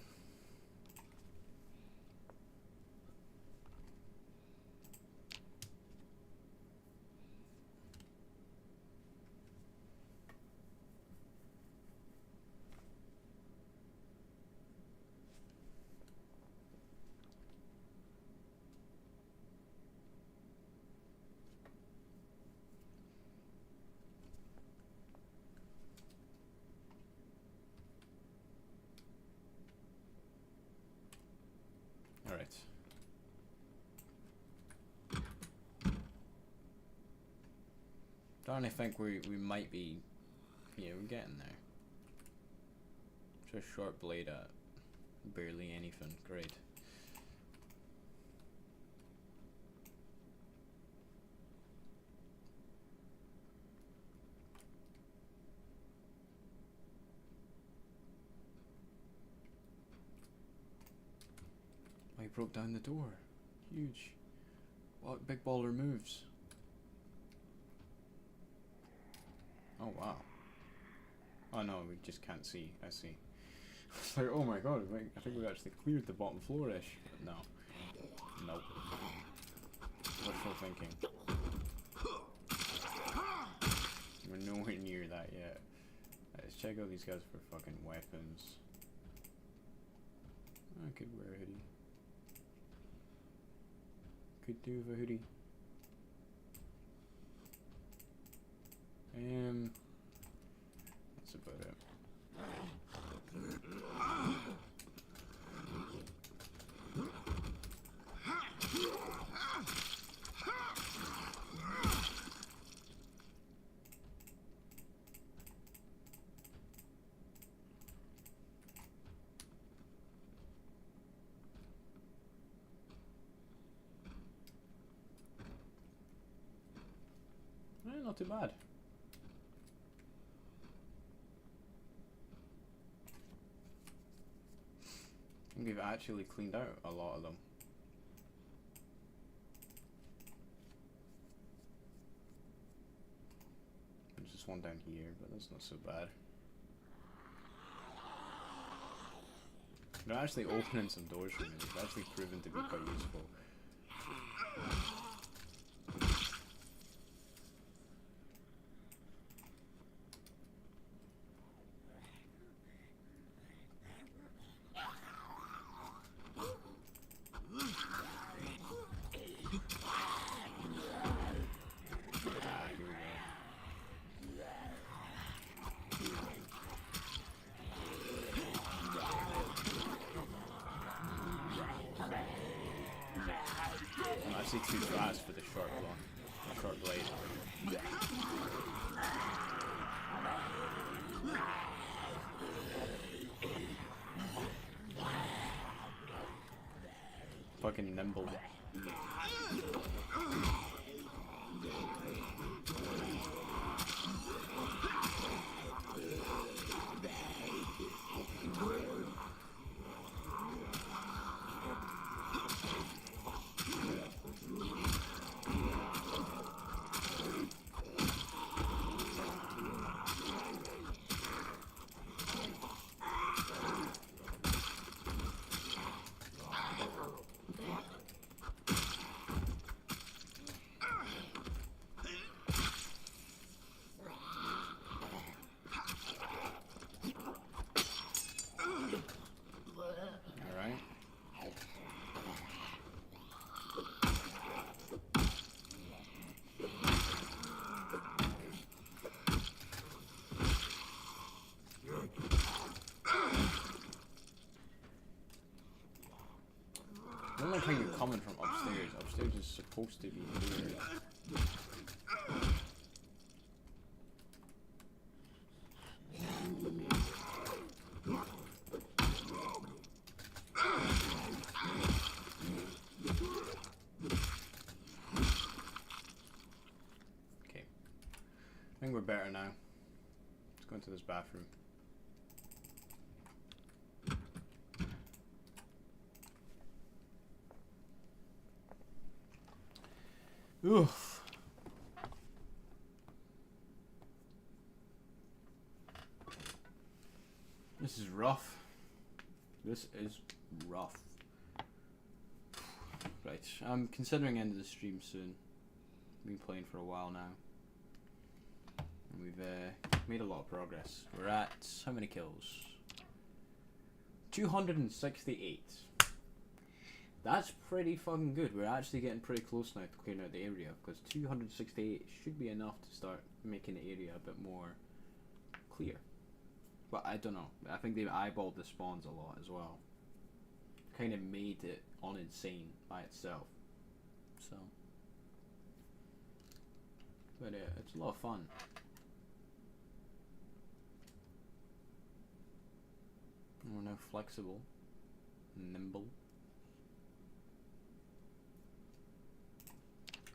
Speaker 2: Starting to think we might be, yeah, we're getting there. Just short blade at barely anything. Great. Oh, he broke down the door. Huge. What big baller moves. Oh wow. Oh no, we just can't see. I see. It's like, oh my god, I think we actually cleared the bottom floor-ish. But no. Nope. Wishful thinking. We're nowhere near that yet. Let's check out these guys for fucking weapons. I could wear a hoodie. Could do with a hoodie. That's about it. Not too bad. We've actually cleaned out a lot of them. There's just one down here, but that's not so bad. They're actually opening some doors for me. It's actually proven to be quite useful. Too fast for the short one, the short blade. Fucking nimble. I don't like how you're coming from upstairs. Upstairs is supposed to be clear. Okay. I think we're better now. Let's go into this bathroom. Oof. This is rough. This is rough. Right, I'm considering ending the stream soon. Been playing for a while now. And we've made a lot of progress. We're at how many kills? 268. That's pretty fucking good. We're actually getting pretty close now to clearing out the area, because 268 should be enough to start making the area a bit more clear. But I don't know. I think they've eyeballed the spawns a lot as well. Kind of made it uninsane by itself. So But it's a lot of fun. And we're now flexible, nimble.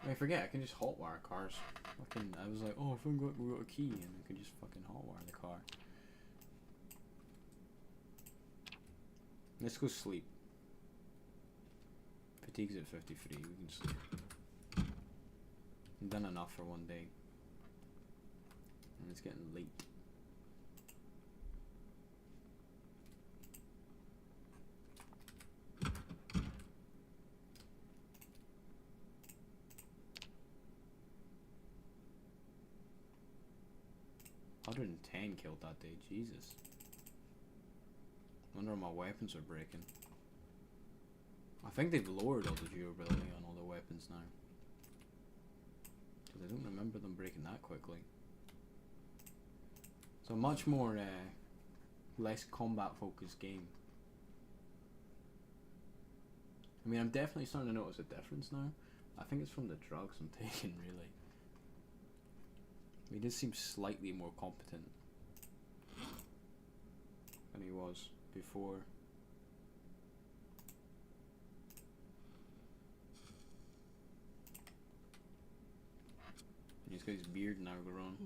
Speaker 2: I forget, I can just hotwire cars. Fucking, I was like, oh, if we got a key, and I can just fucking hotwire the car. Let's go sleep. Fatigue's at 53, we can sleep. I've done enough for one day. And it's getting late. $110 killed that day, Jesus. Wonder if my weapons are breaking. I think they've lowered all the durability on all the weapons now. Because I don't remember them breaking that quickly. So much more, less combat focused game. I mean, I'm definitely starting to notice a difference now. I think it's from the drugs I'm taking, really. He did seem slightly more competent than he was before. He's got his beard now grown.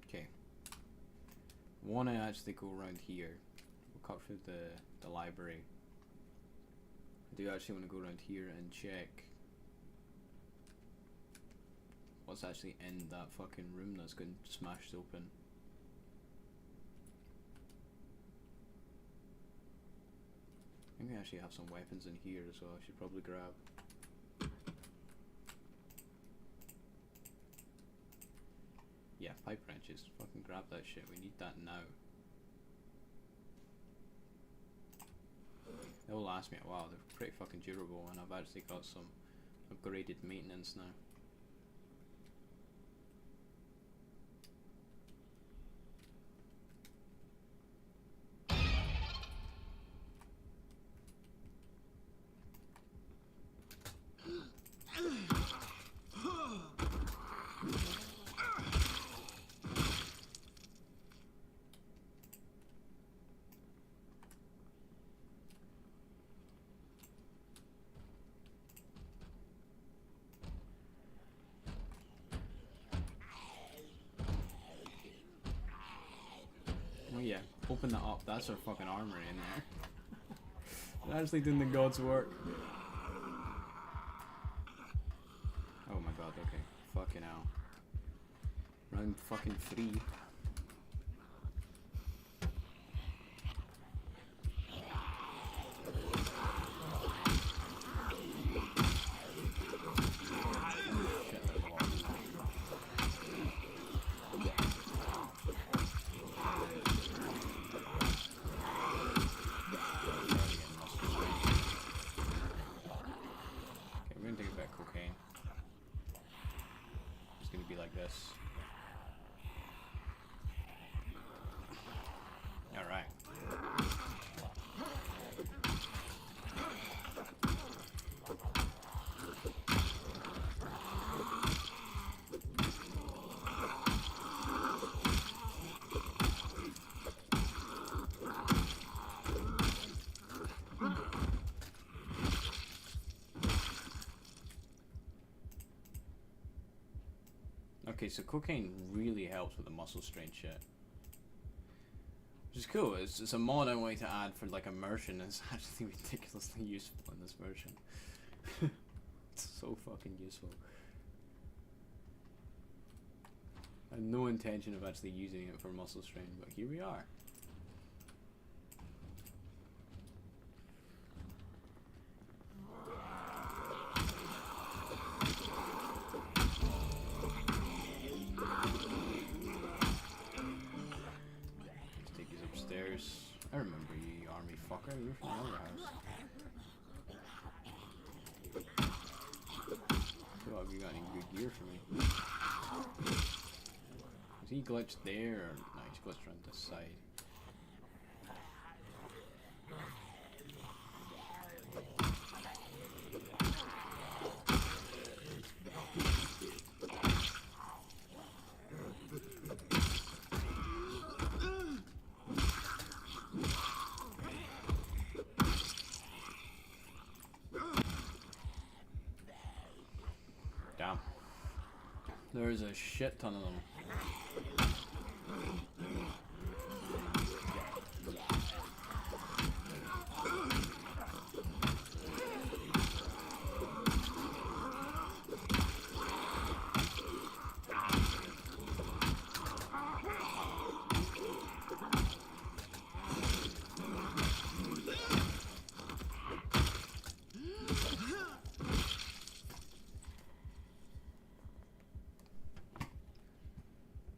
Speaker 2: Okay. Want to actually go around here. We'll cut through the library. I do actually want to go around here and check what's actually in that fucking room that's getting smashed open. I think we actually have some weapons in here as well. I should probably grab. Yeah, pipe wrenches. Fucking grab that shit. We need that now. They'll last me a while. They're pretty fucking durable, and I've actually got some upgraded maintenance now. Oh yeah, open that up. That's our fucking armory in there. We're actually doing the God's work. Oh my god, okay. Fucking hell. Round fucking 3. Okay, so cocaine really helps with the muscle strain shit. Which is cool. It's a modern way to add for like immersion. It's actually ridiculously useful in this version. It's so fucking useful. I had no intention of actually using it for muscle strain, but here we are. I remember you, you army fucker. You're from our house. So have you got any good gear for me? Is he glitched there? Or no, he's glitched around this side.
Speaker 1: There's a shit ton of them.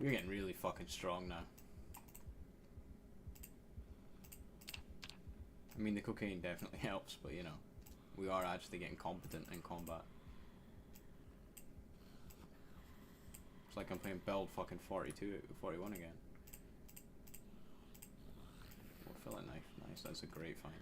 Speaker 1: You're getting really fucking strong now. I mean, the cocaine definitely helps, but you know, we are actually getting competent in combat. It's like I'm playing build fucking 41 again. Oh, fillet knife, nice, that's a great find.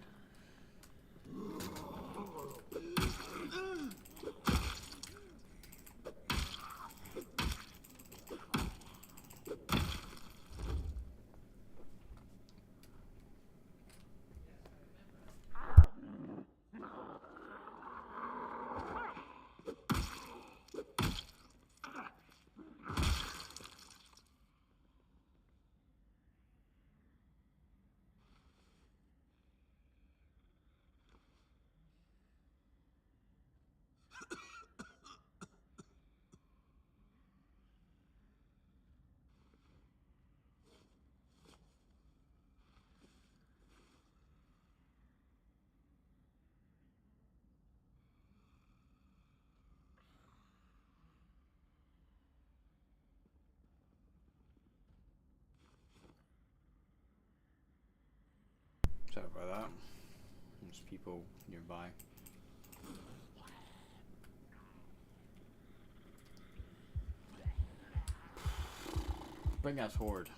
Speaker 1: Sorry about that. There's people nearby. Big ass horde.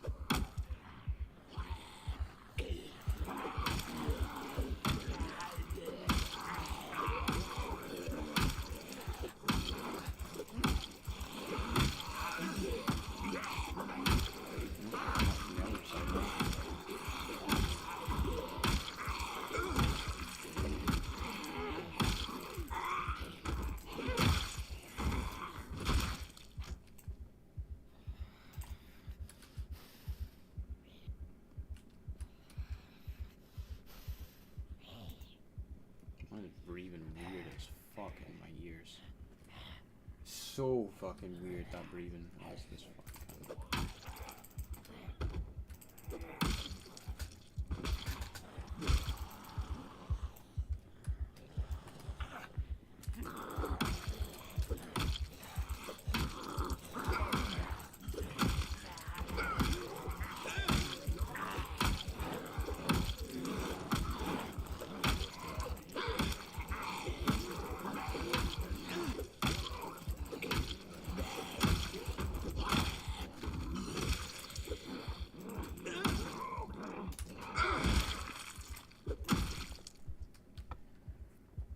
Speaker 1: Mine is breathing weird as fuck in my ears. So fucking weird, that breathing. That's this fucking kind of...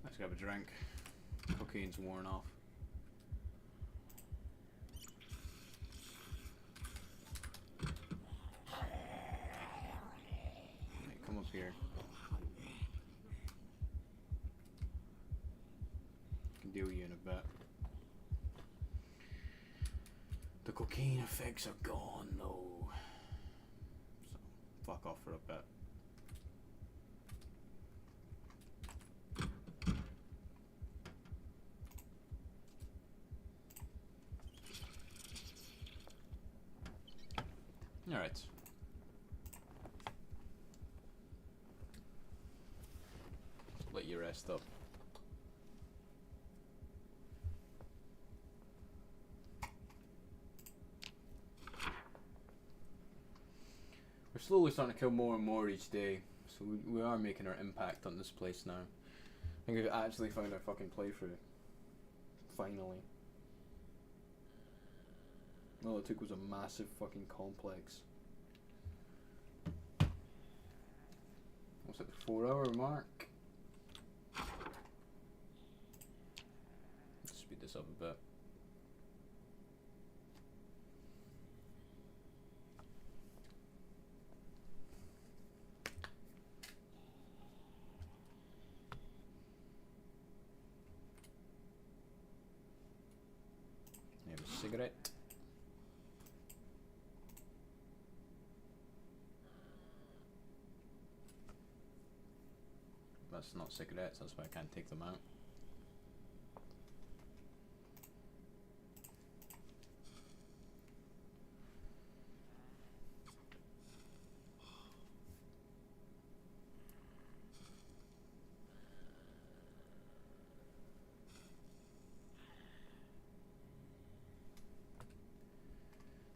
Speaker 1: Let's grab a drink. Cocaine's worn off. Right, come up here. Can deal with you in a bit. The cocaine effects are gone though. So fuck off for a bit. Alright. Let you rest up. We're slowly starting to kill more and more each day, so we are making our impact on this place now. I think we've actually found our fucking playthrough. Finally. All it took was a massive fucking complex. What's at the 4-hour mark? Let's speed this up a bit. Yeah, a cigarette. cigarette. That's not cigarettes, that's why I can't take them out.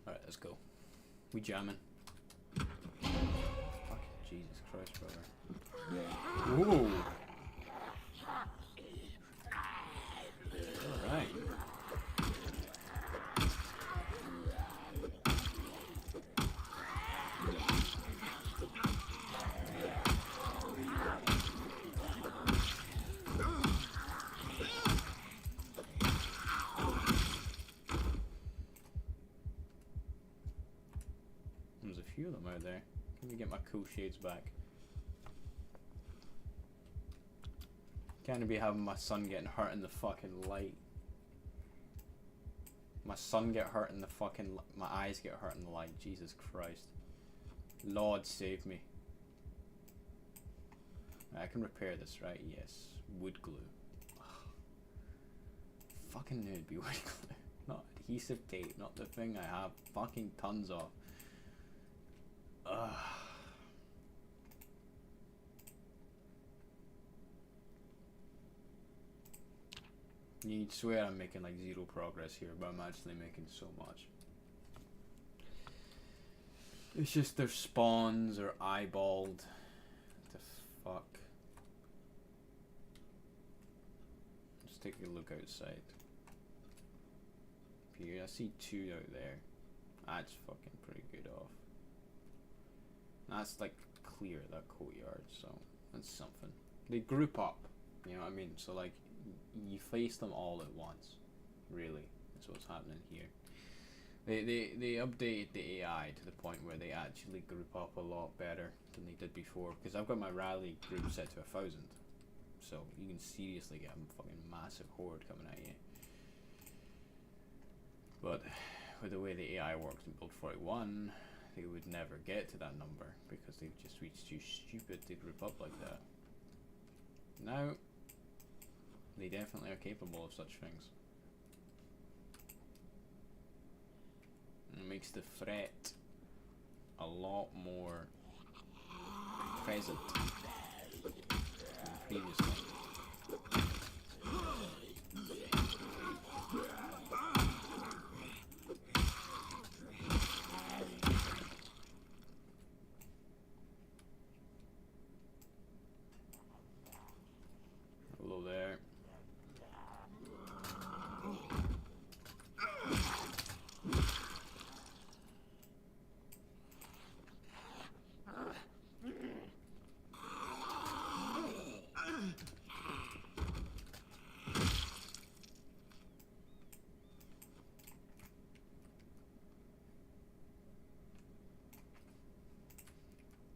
Speaker 1: Alright, let's go. We jamming. Fucking Jesus Christ, brother. Ooh! Alright. There's a few of them out there. Let me get my cool shades back. Can't be having my son getting hurt in the fucking light. My son get hurt in the fucking my eyes get hurt in the light. Jesus Christ. Lord save me. Right, I can repair this, right? Yes. Wood glue. Ugh. Fucking knew it'd be wood glue. Not adhesive tape, not the thing I have fucking tons of. Ugh. You'd swear I'm making like zero progress here, but I'm actually making so much. It's just their spawns are eyeballed. What the fuck? Let's take a look outside. Here, I see two out there. That's fucking pretty good off. That's like clear, that courtyard, so that's something. They group up, you know what I mean? So like, you face them all at once, really. That's what's happening here. They updated the AI to the point where they actually group up a lot better than they did before. Because I've got my rally group set to 1,000, so you can seriously get a fucking massive horde coming at you. But with the way the AI works in Build 41, they would never get to that number because they've just reached too stupid to group up like that. Now, they definitely are capable of such things. It makes the threat a lot more present than previously. Hello there.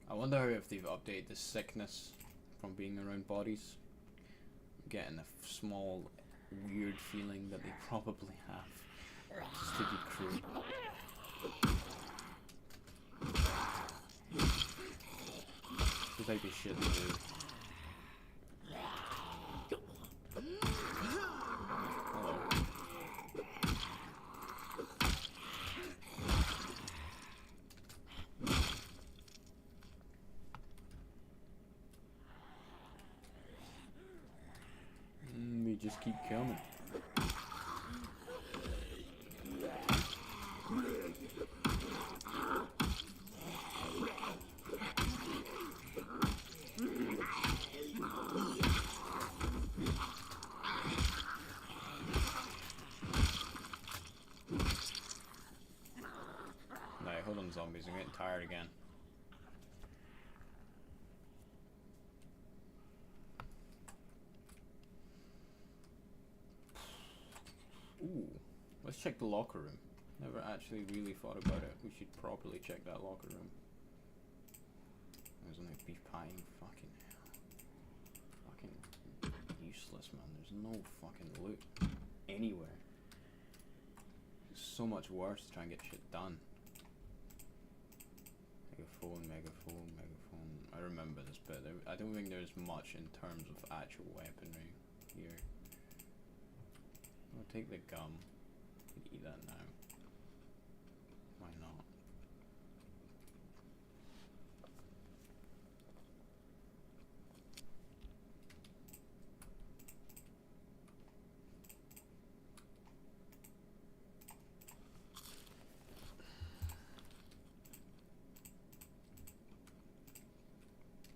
Speaker 1: I wonder if they've updated the sickness from being around bodies. I'm getting a small weird feeling that they probably have, just to be crude. The type of shit they do. Hello. They just keep coming. Right, hold on, zombies. I'm getting tired again. Ooh, let's check the locker room. Never actually really thought about it. We should properly check that locker room. There's only beef pie. Fucking hell. Fucking useless, man. There's no fucking loot anywhere. It's
Speaker 2: so much worse to try and get shit done. Megaphone, megaphone, megaphone. I remember this bit. I don't think there's much in terms of actual weaponry here. I'll take the gum and eat that now. Why not?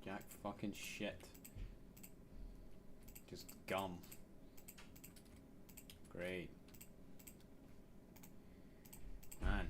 Speaker 2: Jack fucking shit. Just gum. Great. Man.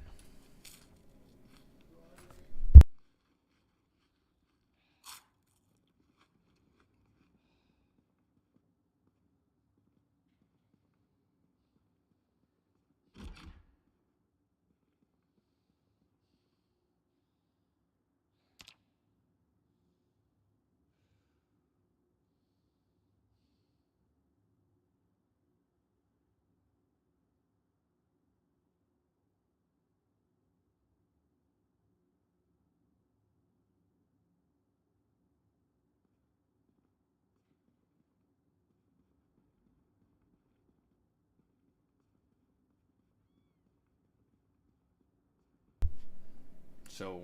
Speaker 2: So,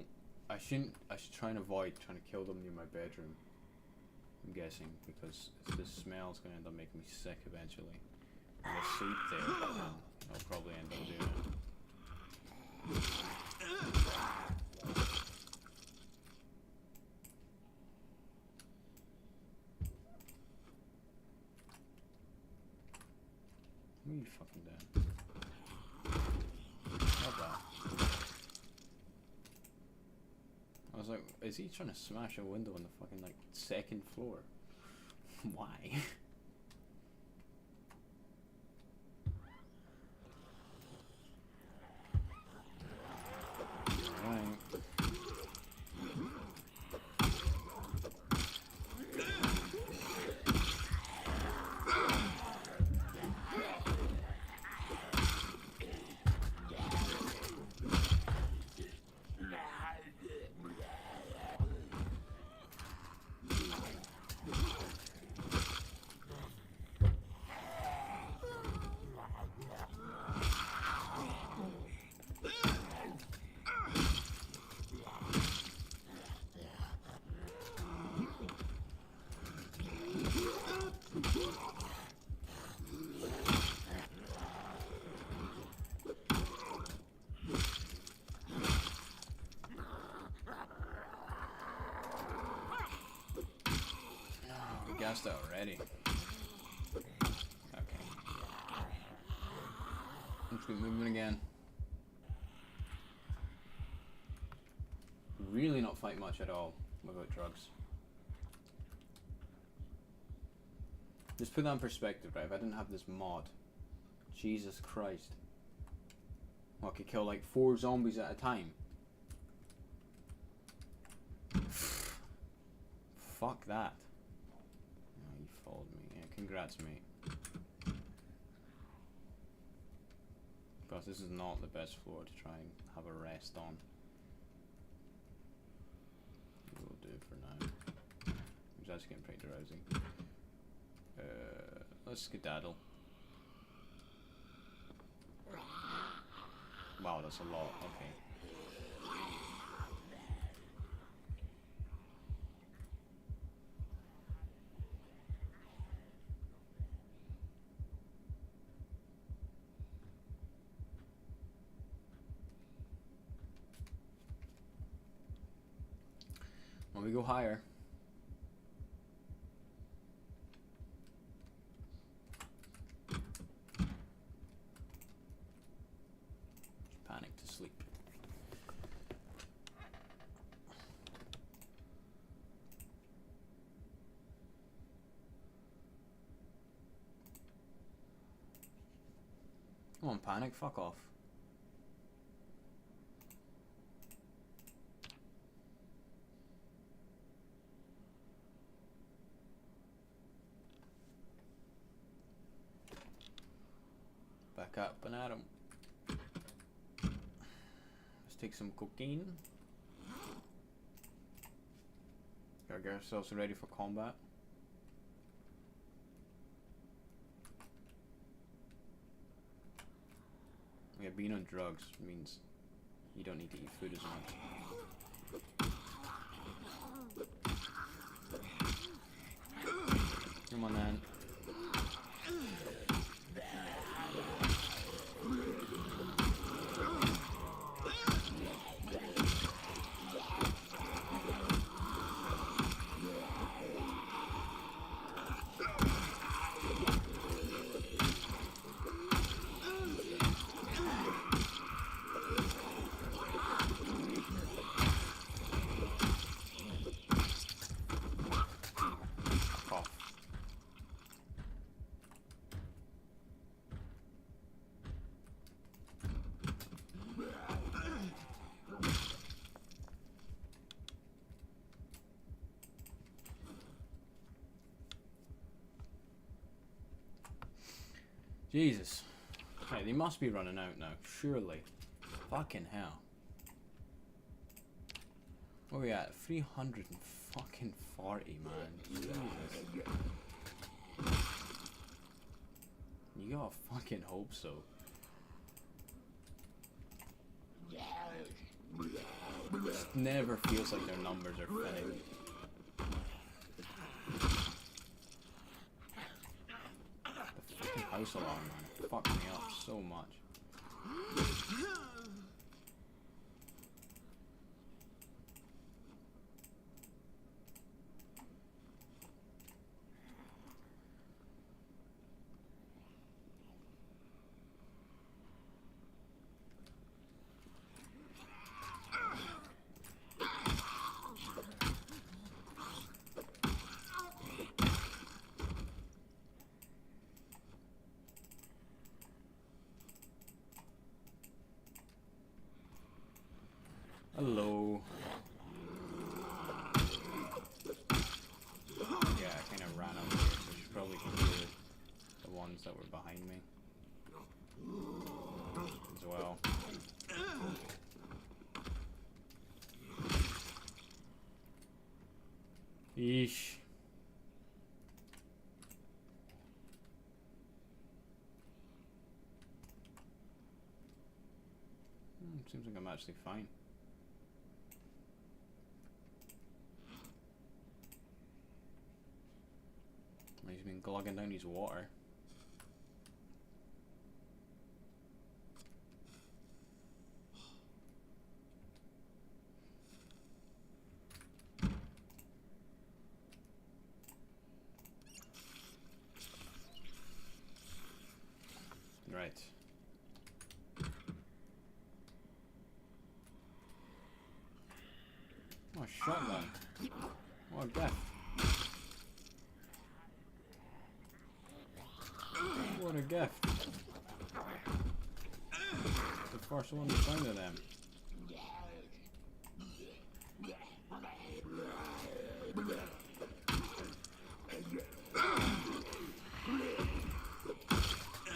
Speaker 2: I should try and avoid trying to kill them near my bedroom. I'm guessing, because the smell's gonna end up making me sick eventually. If I sleep there, then I'll probably end up doing it. What are you fucking doing? Not that. I was like, is he trying to smash a window on the fucking, like, second floor? Why? Alright. Gassed out already. Okay. Let's get moving again. Really not fight much at all without drugs. Just put that in perspective, right? If I didn't have this mod, Jesus Christ, I could kill like 4 zombies at a time. Fuck that. Oh, you followed me. Yeah, congrats, mate. Because this is not the best floor to try and have a rest on. We'll do it for now. It's actually getting pretty drowsy. Let's skedaddle. Wow, that's a lot. Okay. When we go higher. Panic to sleep. Come on, panic, fuck off. Back up and at him. take some cocaine. Gotta get ourselves ready for combat. Yeah, being on drugs means you don't need to eat food as much. Come on, then. Jesus. Hey, they must be running out now, surely. Fucking hell. Where are we at? 340, man. Jesus. You gotta fucking hope so. It never feels like their numbers are fitting. House alarm, man. Fucked me up so much. Hello. Yeah, I kind of ran up here, so she probably can hear the ones that were behind me as well. Yeesh. Seems like I'm actually fine. He's been glugging down his water. Right. Oh, shotgun. What a gift. What a gift. The first one to find of them.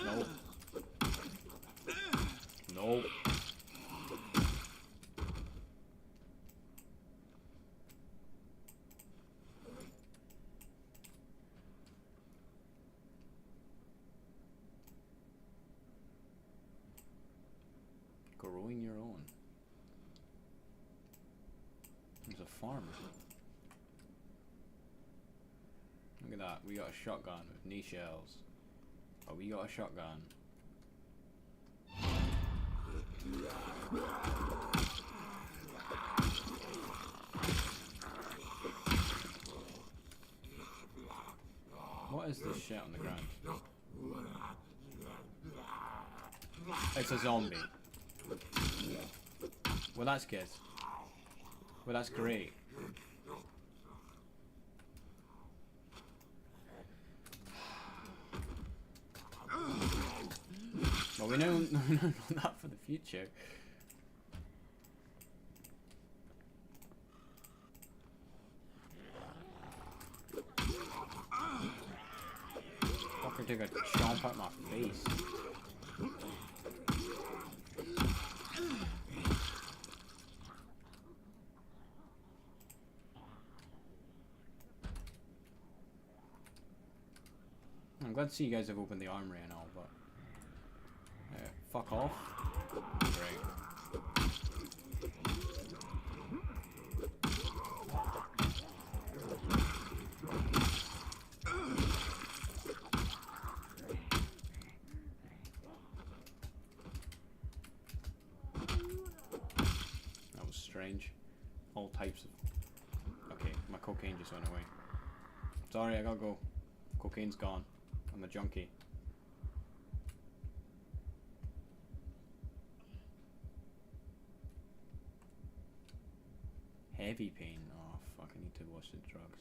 Speaker 2: Nope. Nope. Growing your own. There's a farm. Look at that. We got a shotgun with knee shells. Oh, we got a shotgun. What is this shit on the ground? It's a zombie. Well, that's good. Well, that's great. Well, we know that for the future. Fucker took a chomp out my face. I'm glad to see you guys have opened the armory and all, but fuck off. Right. That was strange. All types of... Okay, my cocaine just went away. Sorry, I gotta go. Cocaine's gone. I'm a junkie. Heavy pain. Oh fuck, I need to watch the drugs.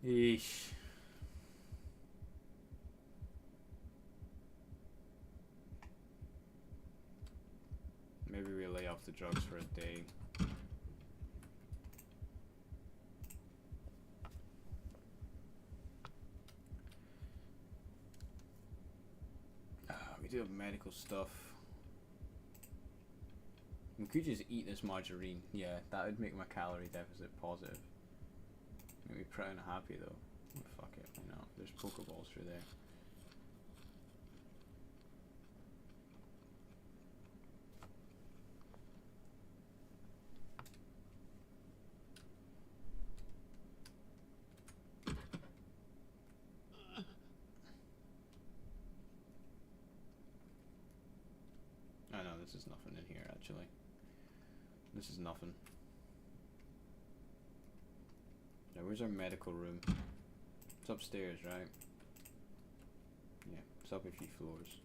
Speaker 2: Eesh. Maybe we lay off the drugs for a day. We do have medical stuff. We could just eat this margarine. Yeah, that would make my calorie deficit positive. Make me proud and happy though. Oh, fuck it, why not? There's Pokeballs through there. Oh no, this is nothing in here actually. This is nothing. Now where's our medical room? It's upstairs, right? Yeah, it's up a few floors.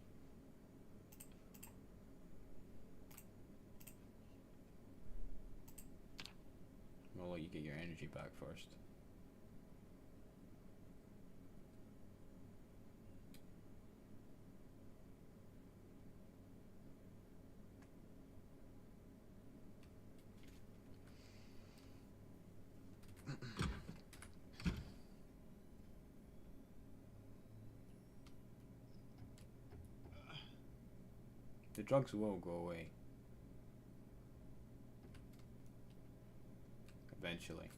Speaker 2: I'll let you get your energy back first. The drugs will go away. Eventually.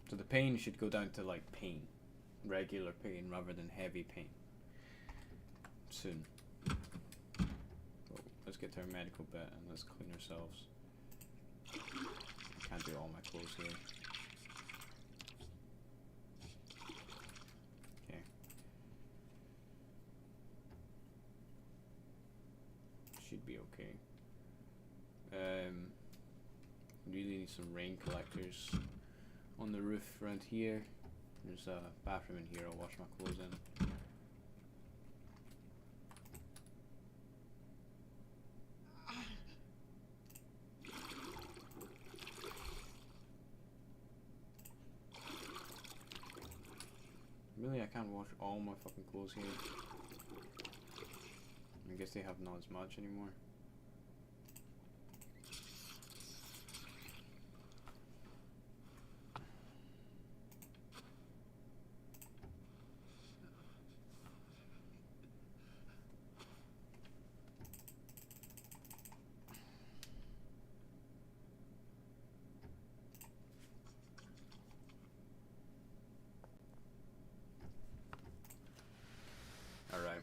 Speaker 2: So the pain should go down to like pain. Regular pain rather than heavy pain. Soon. Well, let's get to our medical bit and let's clean ourselves. I can't do all my clothes here. Okay. Should be okay. Really need some rain collectors on the roof around here. There's a bathroom in here. I'll wash my clothes in. Really, I can't wash all my fucking clothes here. I guess they have not as much anymore. Alright.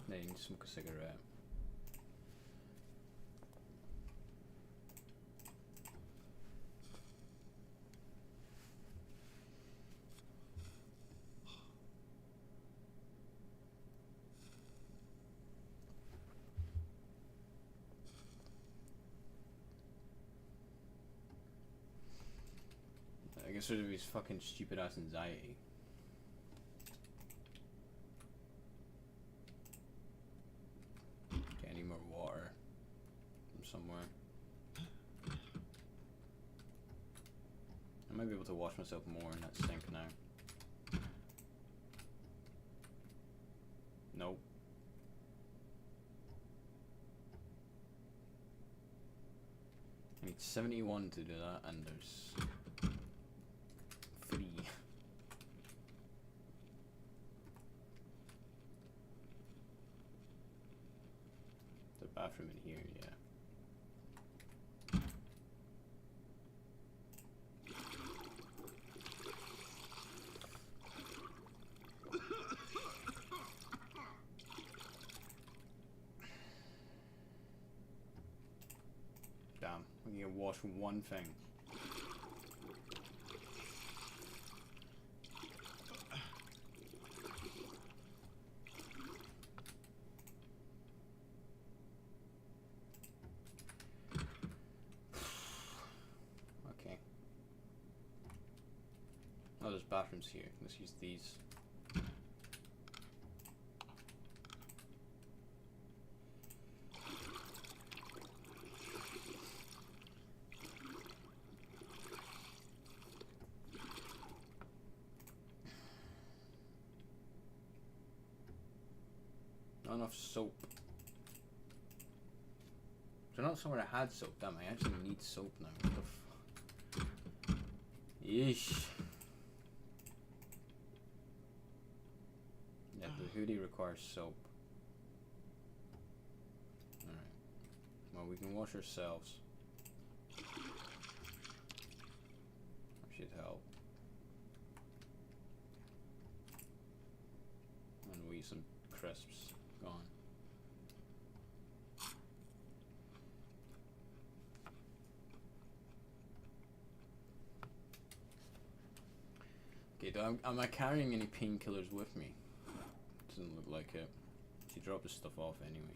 Speaker 2: Then you can smoke a cigarette. I guess there's his fucking stupid ass anxiety. Get any more water from somewhere. I might be able to wash myself more in that sink now. need 71 to do that, and there's 3. The bathroom in here, yeah. Damn, we can wash one thing. Okay. Oh, there's bathrooms here. Let's use these. Not enough soap. So not somewhere I had soap. Damn, I actually need soap now. What the fuck? Yeesh. Yeah, the hoodie requires soap. Alright. Well, we can wash ourselves. That should help. And we'll eat some crisps. Gone. Okay, am I carrying any painkillers with me? Doesn't look like it. She dropped the stuff off anyway.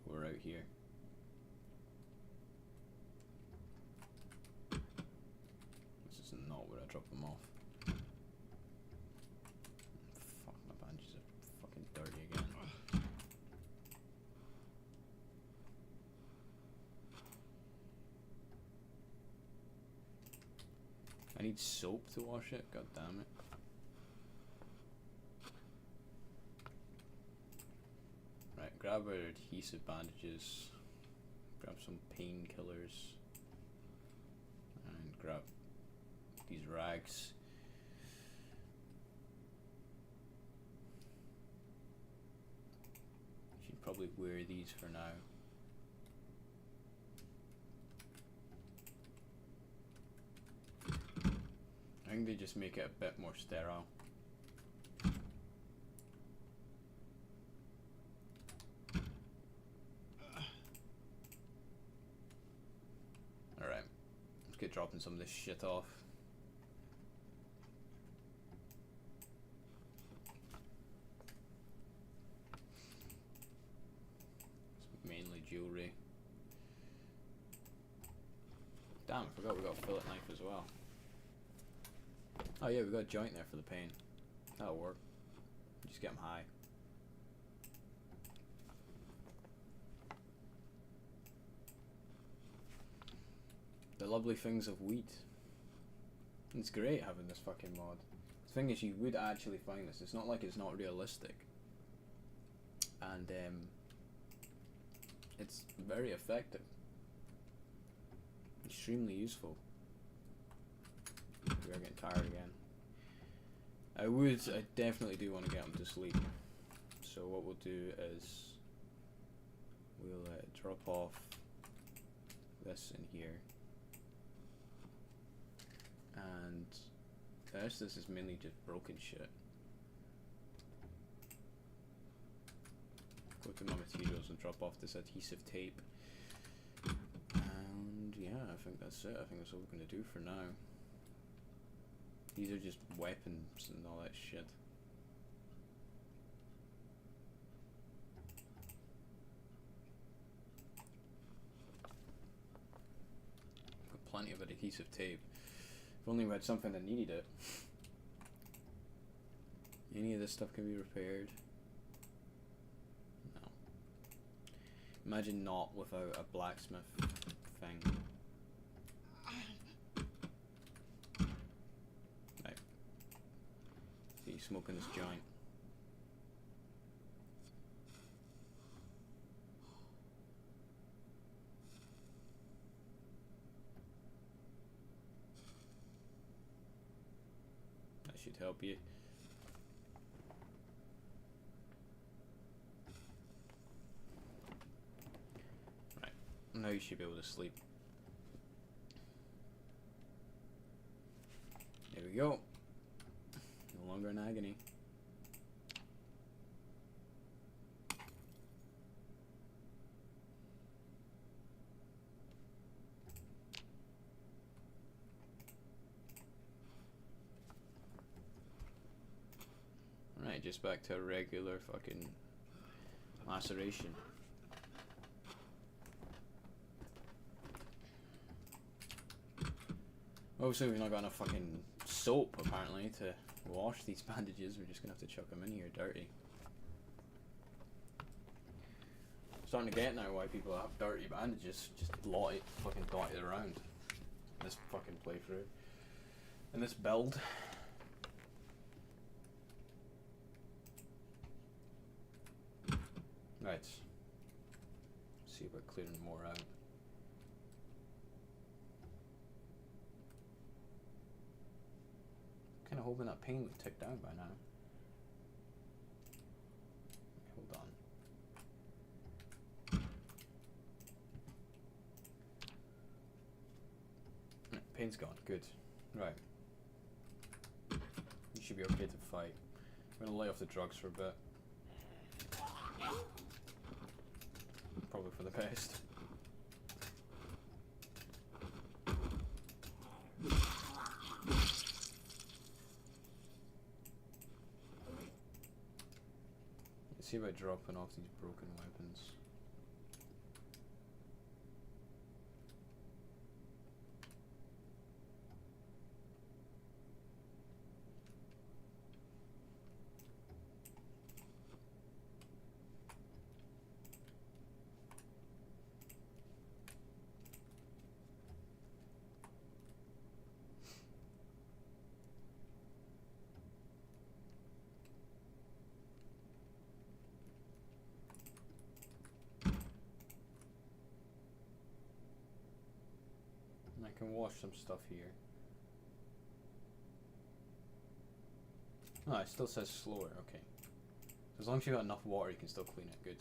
Speaker 2: We're out here. This is not where I dropped them off. Fuck, my bandages are fucking dirty again. I need soap to wash it? God damn it. Right, grab our adhesive bandages. Grab some painkillers. And grab these rags. Should probably wear these for now. I think they just make it a bit more sterile. Alright, let's get dropping some of this shit off. It's mainly jewelry. Damn, I forgot we got a fillet knife as well. Oh yeah, we got a joint there for the pain. That'll work. Just get them high. The lovely things of wheat. It's great having this fucking mod. The thing is, you would actually find this. It's not like it's not realistic. And it's very effective. Extremely useful. We are getting tired again. I definitely do want to get him to sleep. So what we'll do is we'll drop off this in here. And the rest of this is mainly just broken shit. Go to my materials and drop off this adhesive tape. And yeah, I think that's it. I think that's all we're going to do for now. These are just weapons and all that shit. Got plenty of adhesive tape. If only we had something that needed it. Any of this stuff can be repaired. No. Imagine not without a blacksmith thing. Right. See, smoking this joint. should help you. Right, now you should be able to sleep. There we go. No longer in agony. Right, just back to a regular fucking laceration. Obviously we've not got enough fucking soap apparently to wash these bandages. We're just gonna have to chuck them in here dirty. Starting to get now why people have dirty bandages just fucking dotted around this fucking playthrough. In this build. Right. See if we're clearing more out. Kinda hoping that pain would tick down by now. Hold on. Pain's gone, good. Right. You should be okay to fight. I'm gonna lay off the drugs for a bit. Probably for the best. Let's see about dropping off these broken weapons. I can wash some stuff here. Oh, it still says slower, okay. As long as you got enough water you can still clean it, good.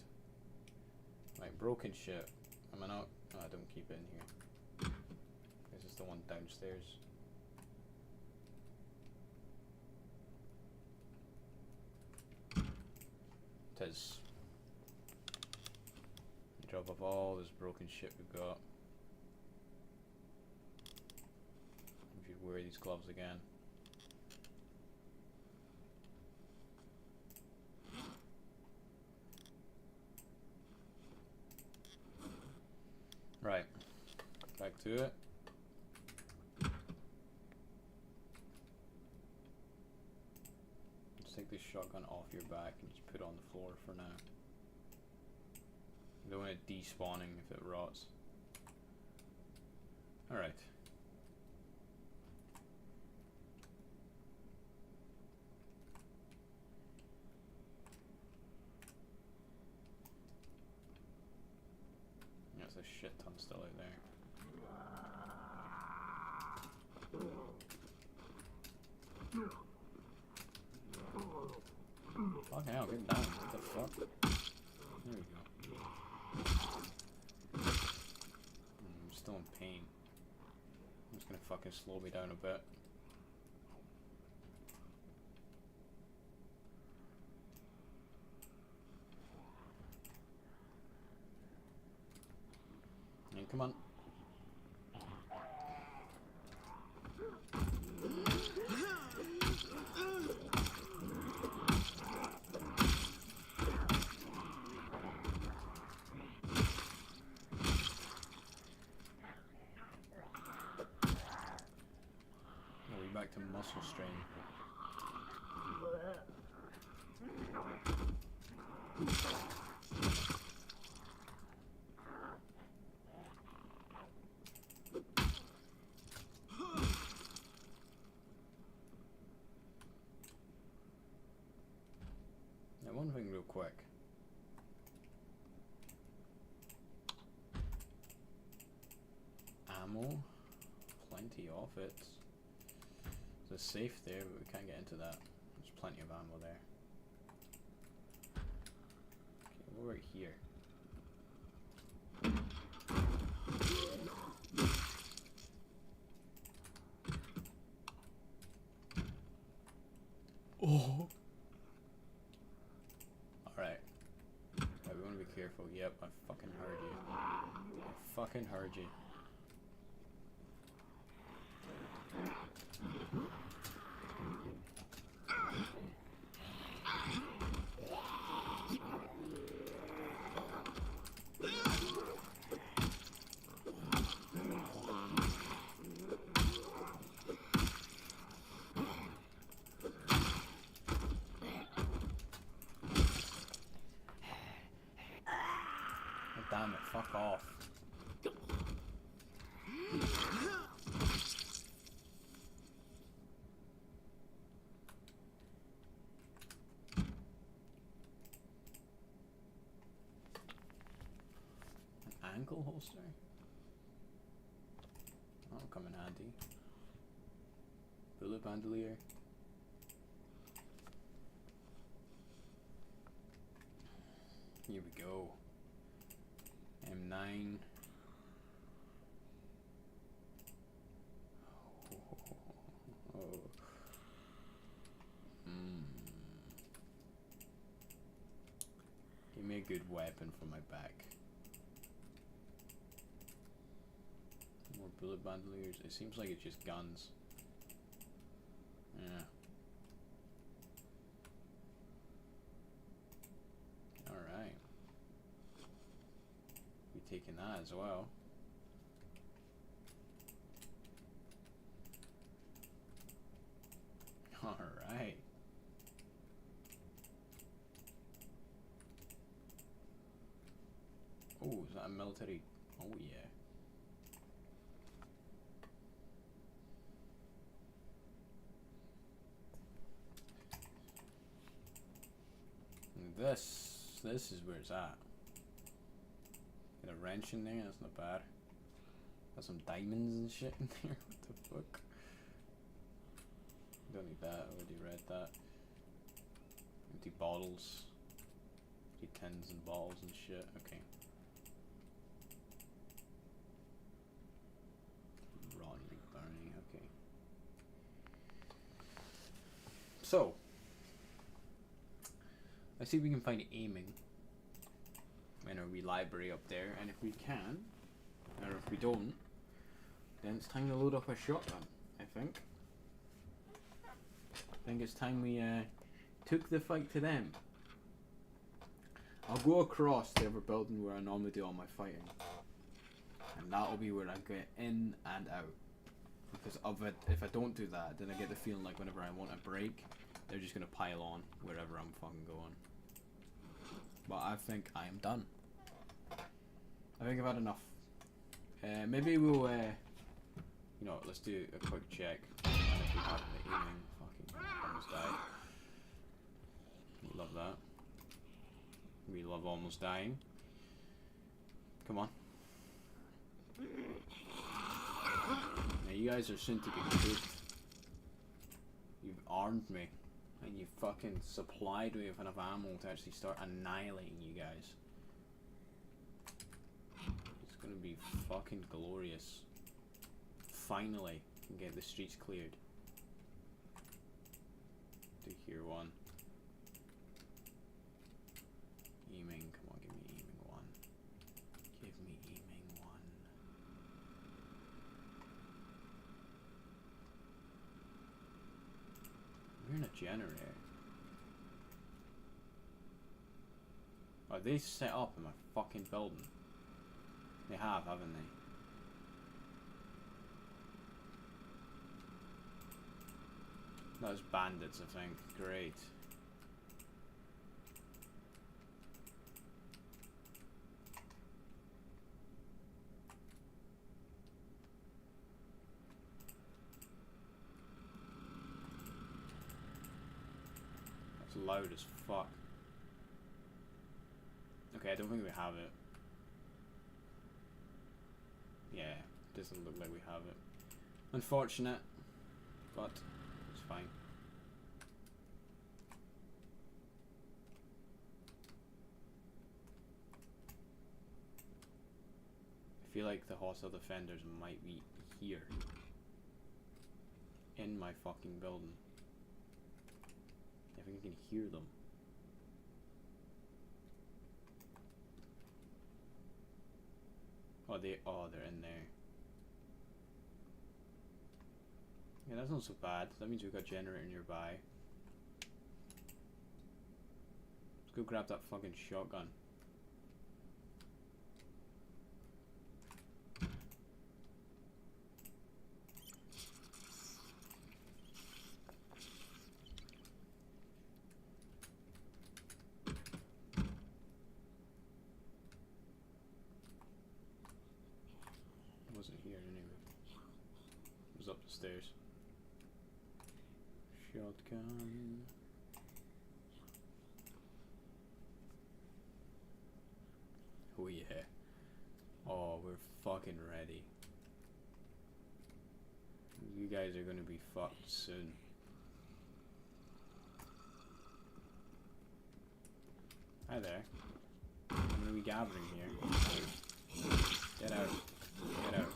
Speaker 2: Right, broken shit. Am I not? Oh, I don't keep it in here. This is the one downstairs. It is. Drop off all this broken shit we've got. We should wear these gloves again. Right, back to it. Let's take this shotgun off your back and just put it on the floor for now. You don't want it despawning if it rots. Alright. There's a shit ton still out there. Fucking hell, get down. What the fuck? There we go. I'm still in pain. I'm just gonna fucking slow me down a bit. And come on. Back to muscle strain. Now one thing real quick. Ammo, plenty of it. There's a safe there, but we can't get into that. There's plenty of ammo there. Okay, we're right here. Oh! Alright. Right, we want to be careful. Yep, I fucking heard you. I fucking heard you. Damn it, fuck off. An ankle holster? That'll come in handy. Bullet bandolier. Here we go. M9. Oh. Give me a good weapon for my back. More bullet bandoliers. It seems like it's just guns. Yeah. Alright. We taking that as well. Alright. Oh, is that a military? Oh yeah. And this is where it's at. Got a wrench in there, that's not bad. Got some diamonds and shit in there, what the fuck? Don't need that, already read that. Empty bottles. Empty tins and bottles and shit, okay. Rotten big burning, okay. So, let's see if we can find aiming in our wee library up there, and if we can, or if we don't, then it's time to load up a shotgun, I think. I think it's time we took the fight to them. I'll go across the other building where I normally do all my fighting, and that'll be where I get in and out. Because of it, if I don't do that, then I get the feeling like whenever I want a break, they're just gonna pile on wherever I'm fucking going. But I think I am done. I think I've had enough. Maybe we'll, you know, let's do a quick check. And if we have the aiming, fucking almost died. We love that. We love almost dying. Come on. Now you guys are soon to get cooked. You've armed me. And you fucking supplied me with enough ammo to actually start annihilating you guys. It's gonna be fucking glorious. Finally, can get the streets cleared. Do here one. Aiming, come on, give me aiming one. Give me aiming one. We're in a generator. Are they set up in my fucking building? They have, haven't they? Those bandits, I think. Great. That's loud as fuck. Okay, I don't think we have it. Yeah, doesn't look like we have it. Unfortunate, but fine. I feel like the hostile defenders might be here. In my fucking building. I think I can hear them. Oh, they're in there. Yeah, that's not so bad. That means we've got a generator nearby. Let's go grab that fucking shotgun. It wasn't here anyway. It was up the stairs. Shotgun. Oh yeah. Oh, we're fucking ready. You guys are gonna be fucked soon. Hi there. I'm gonna be gathering here. Get out. Get out.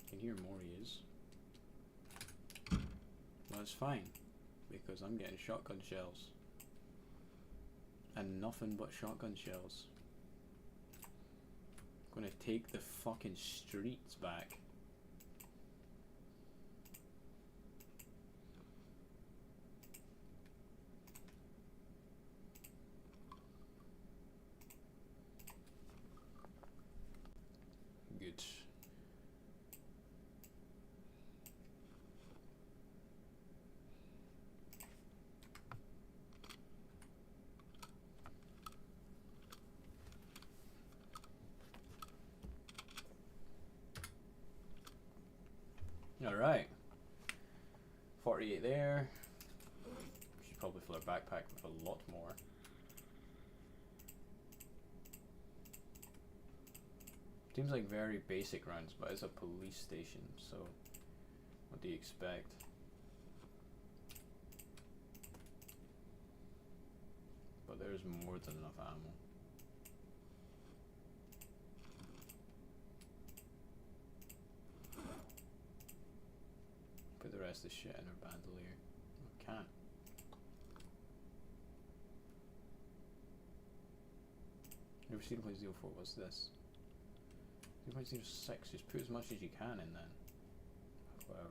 Speaker 2: Can hear more he is. Well, it's fine, because I'm getting shotgun shells. And nothing but shotgun shells. I'm gonna take the fucking streets back. Good. Alright. 48 there. Should probably fill our backpack with a lot more. Seems like very basic rounds, but it's a police station, so what do you expect? But there's more than enough ammo. Put the rest of the shit in our bandolier. I can't. Never seen 0.04, what's this? 0.06, just put as much as you can in then. Whatever.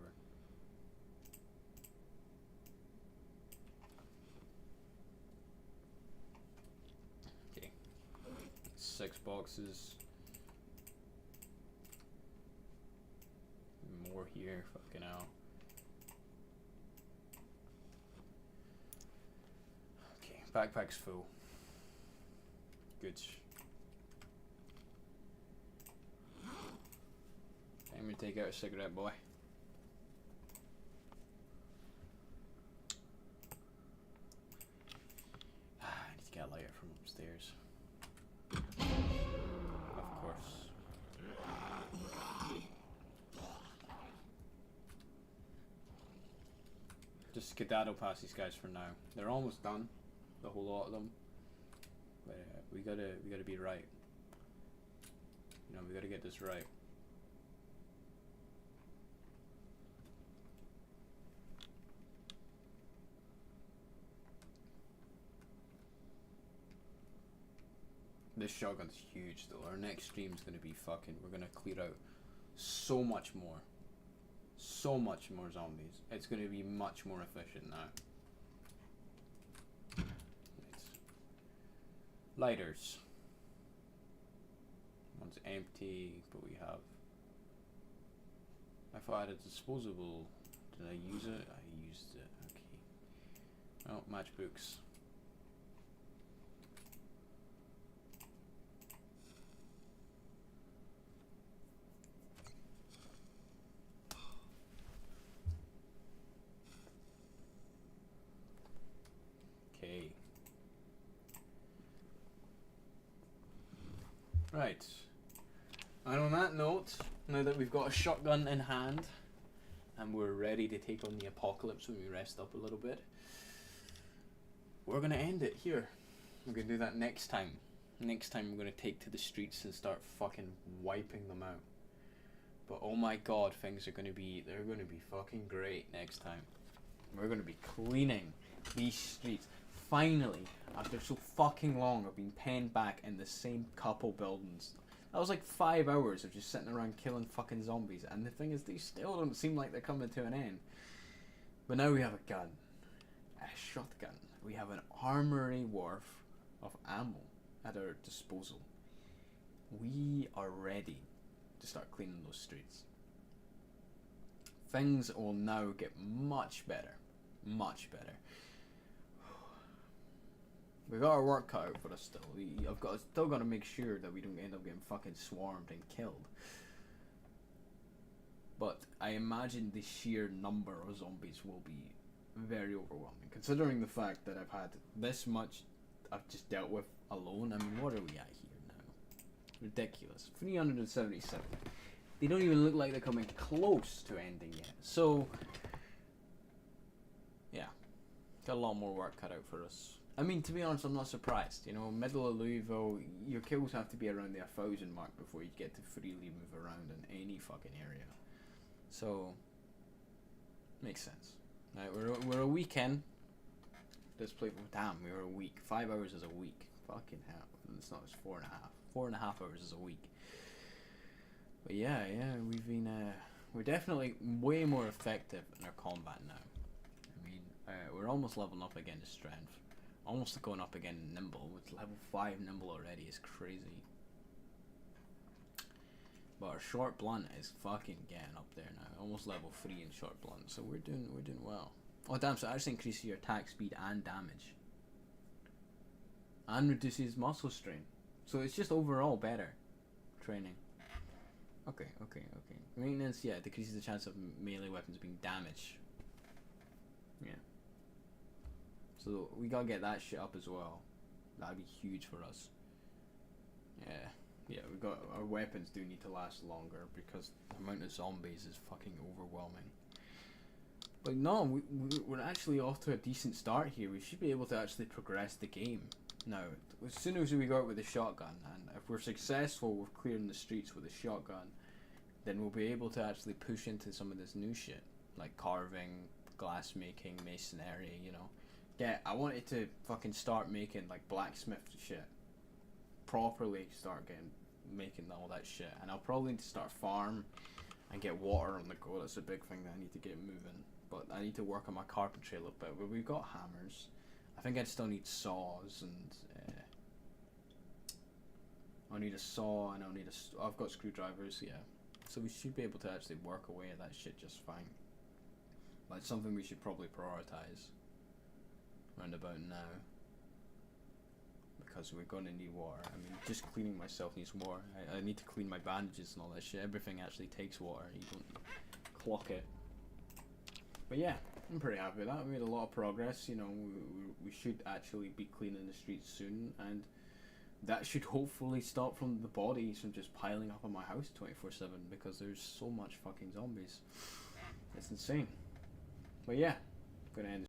Speaker 2: Okay. 6 boxes. More here, fucking hell. Okay, backpack's full. Good. I'm gonna take out a cigarette, boy. I need to get a lighter from upstairs. Of course. Just skedaddle past these guys for now. They're almost done, the whole lot of them. But we gotta be right. You know, we gotta get this right. This shotgun's huge though. Our next stream's gonna be fucking, we're gonna clear out so much more. So much more zombies. It's gonna be much more efficient now. Right. Lighters. One's empty, but we have... I thought I had a disposable. Did I use it? I used it. Okay. Oh, matchbooks. Okay.
Speaker 1: Right. And on that note, now that we've got a shotgun in hand and we're ready to take on the apocalypse when we rest up a little bit, we're going to end it here. We're going to do that next time. Next time we're going to take to the streets and start fucking wiping them out. But oh my god, they're going to be fucking great next time. We're going to be cleaning these streets. Finally, after so fucking long of being penned back in the same couple buildings. That was like 5 hours of just sitting around killing fucking zombies, and the thing is, they still don't seem like they're coming to an end. But now we have a gun. A shotgun. We have an armory worth of ammo at our disposal. We are ready to start cleaning those streets. Things will now get much better. Much better. We got our work cut out for us still. I've still got to make sure that we don't end up getting fucking swarmed and killed. But I imagine the sheer number of zombies will be very overwhelming, considering the fact that I've had this much I've just dealt with alone. I mean, what are we at here now? Ridiculous. 377. They don't even look like they're coming close to ending yet. So, yeah. Got a lot more work cut out for us. I mean, to be honest, I'm not surprised. You know, middle of Louisville, your kills have to be around the 1,000 mark before you get to freely move around in any fucking area. So, makes sense. Right, we're a week in. This play, damn, we were a week. 5 hours is a week. Fucking hell. It's not, it's 4.5. 4.5 hours is a week. But yeah, we've been, we're definitely way more effective in our combat now. I mean, we're almost leveling up again to strength. Almost going up again in nimble. With level 5 nimble already is crazy. But our short blunt is fucking getting up there now. Almost level 3 in short blunt. So we're doing well. Oh damn, so it actually increases your attack speed and damage. And reduces muscle strain. So it's just overall better training. Okay. Maintenance, yeah, decreases the chance of melee weapons being damaged. Yeah. So we gotta get that shit up as well. That'd be huge for us. Yeah, we got our weapons do need to last longer because the amount of zombies is fucking overwhelming. But no, we're actually off to a decent start here. We should be able to actually progress the game. Now, as soon as we go out with the shotgun, and if we're successful with clearing the streets with a shotgun, then we'll be able to actually push into some of this new shit, like carving, glass making, masonry, you know. Yeah, I wanted to fucking start making like blacksmith shit. Properly start making all that shit. And I'll probably need to start farm and get water on the go. That's a big thing that I need to get moving. But I need to work on my carpentry a little bit. But we've got hammers. I think I'd still need saws and I'll need a saw and I've got screwdrivers, yeah. So we should be able to actually work away at that shit just fine. But it's something we should probably prioritize round about now. Because we're going to need water. I mean, just cleaning myself needs water. I need to clean my bandages and all that shit. Everything actually takes water. You don't clock it. But yeah, I'm pretty happy with that. We made a lot of progress. You know, we should actually be cleaning the streets soon. And that should hopefully stop from the bodies from just piling up on my house 24/7. Because there's so much fucking zombies. It's insane. But yeah, I'm going to end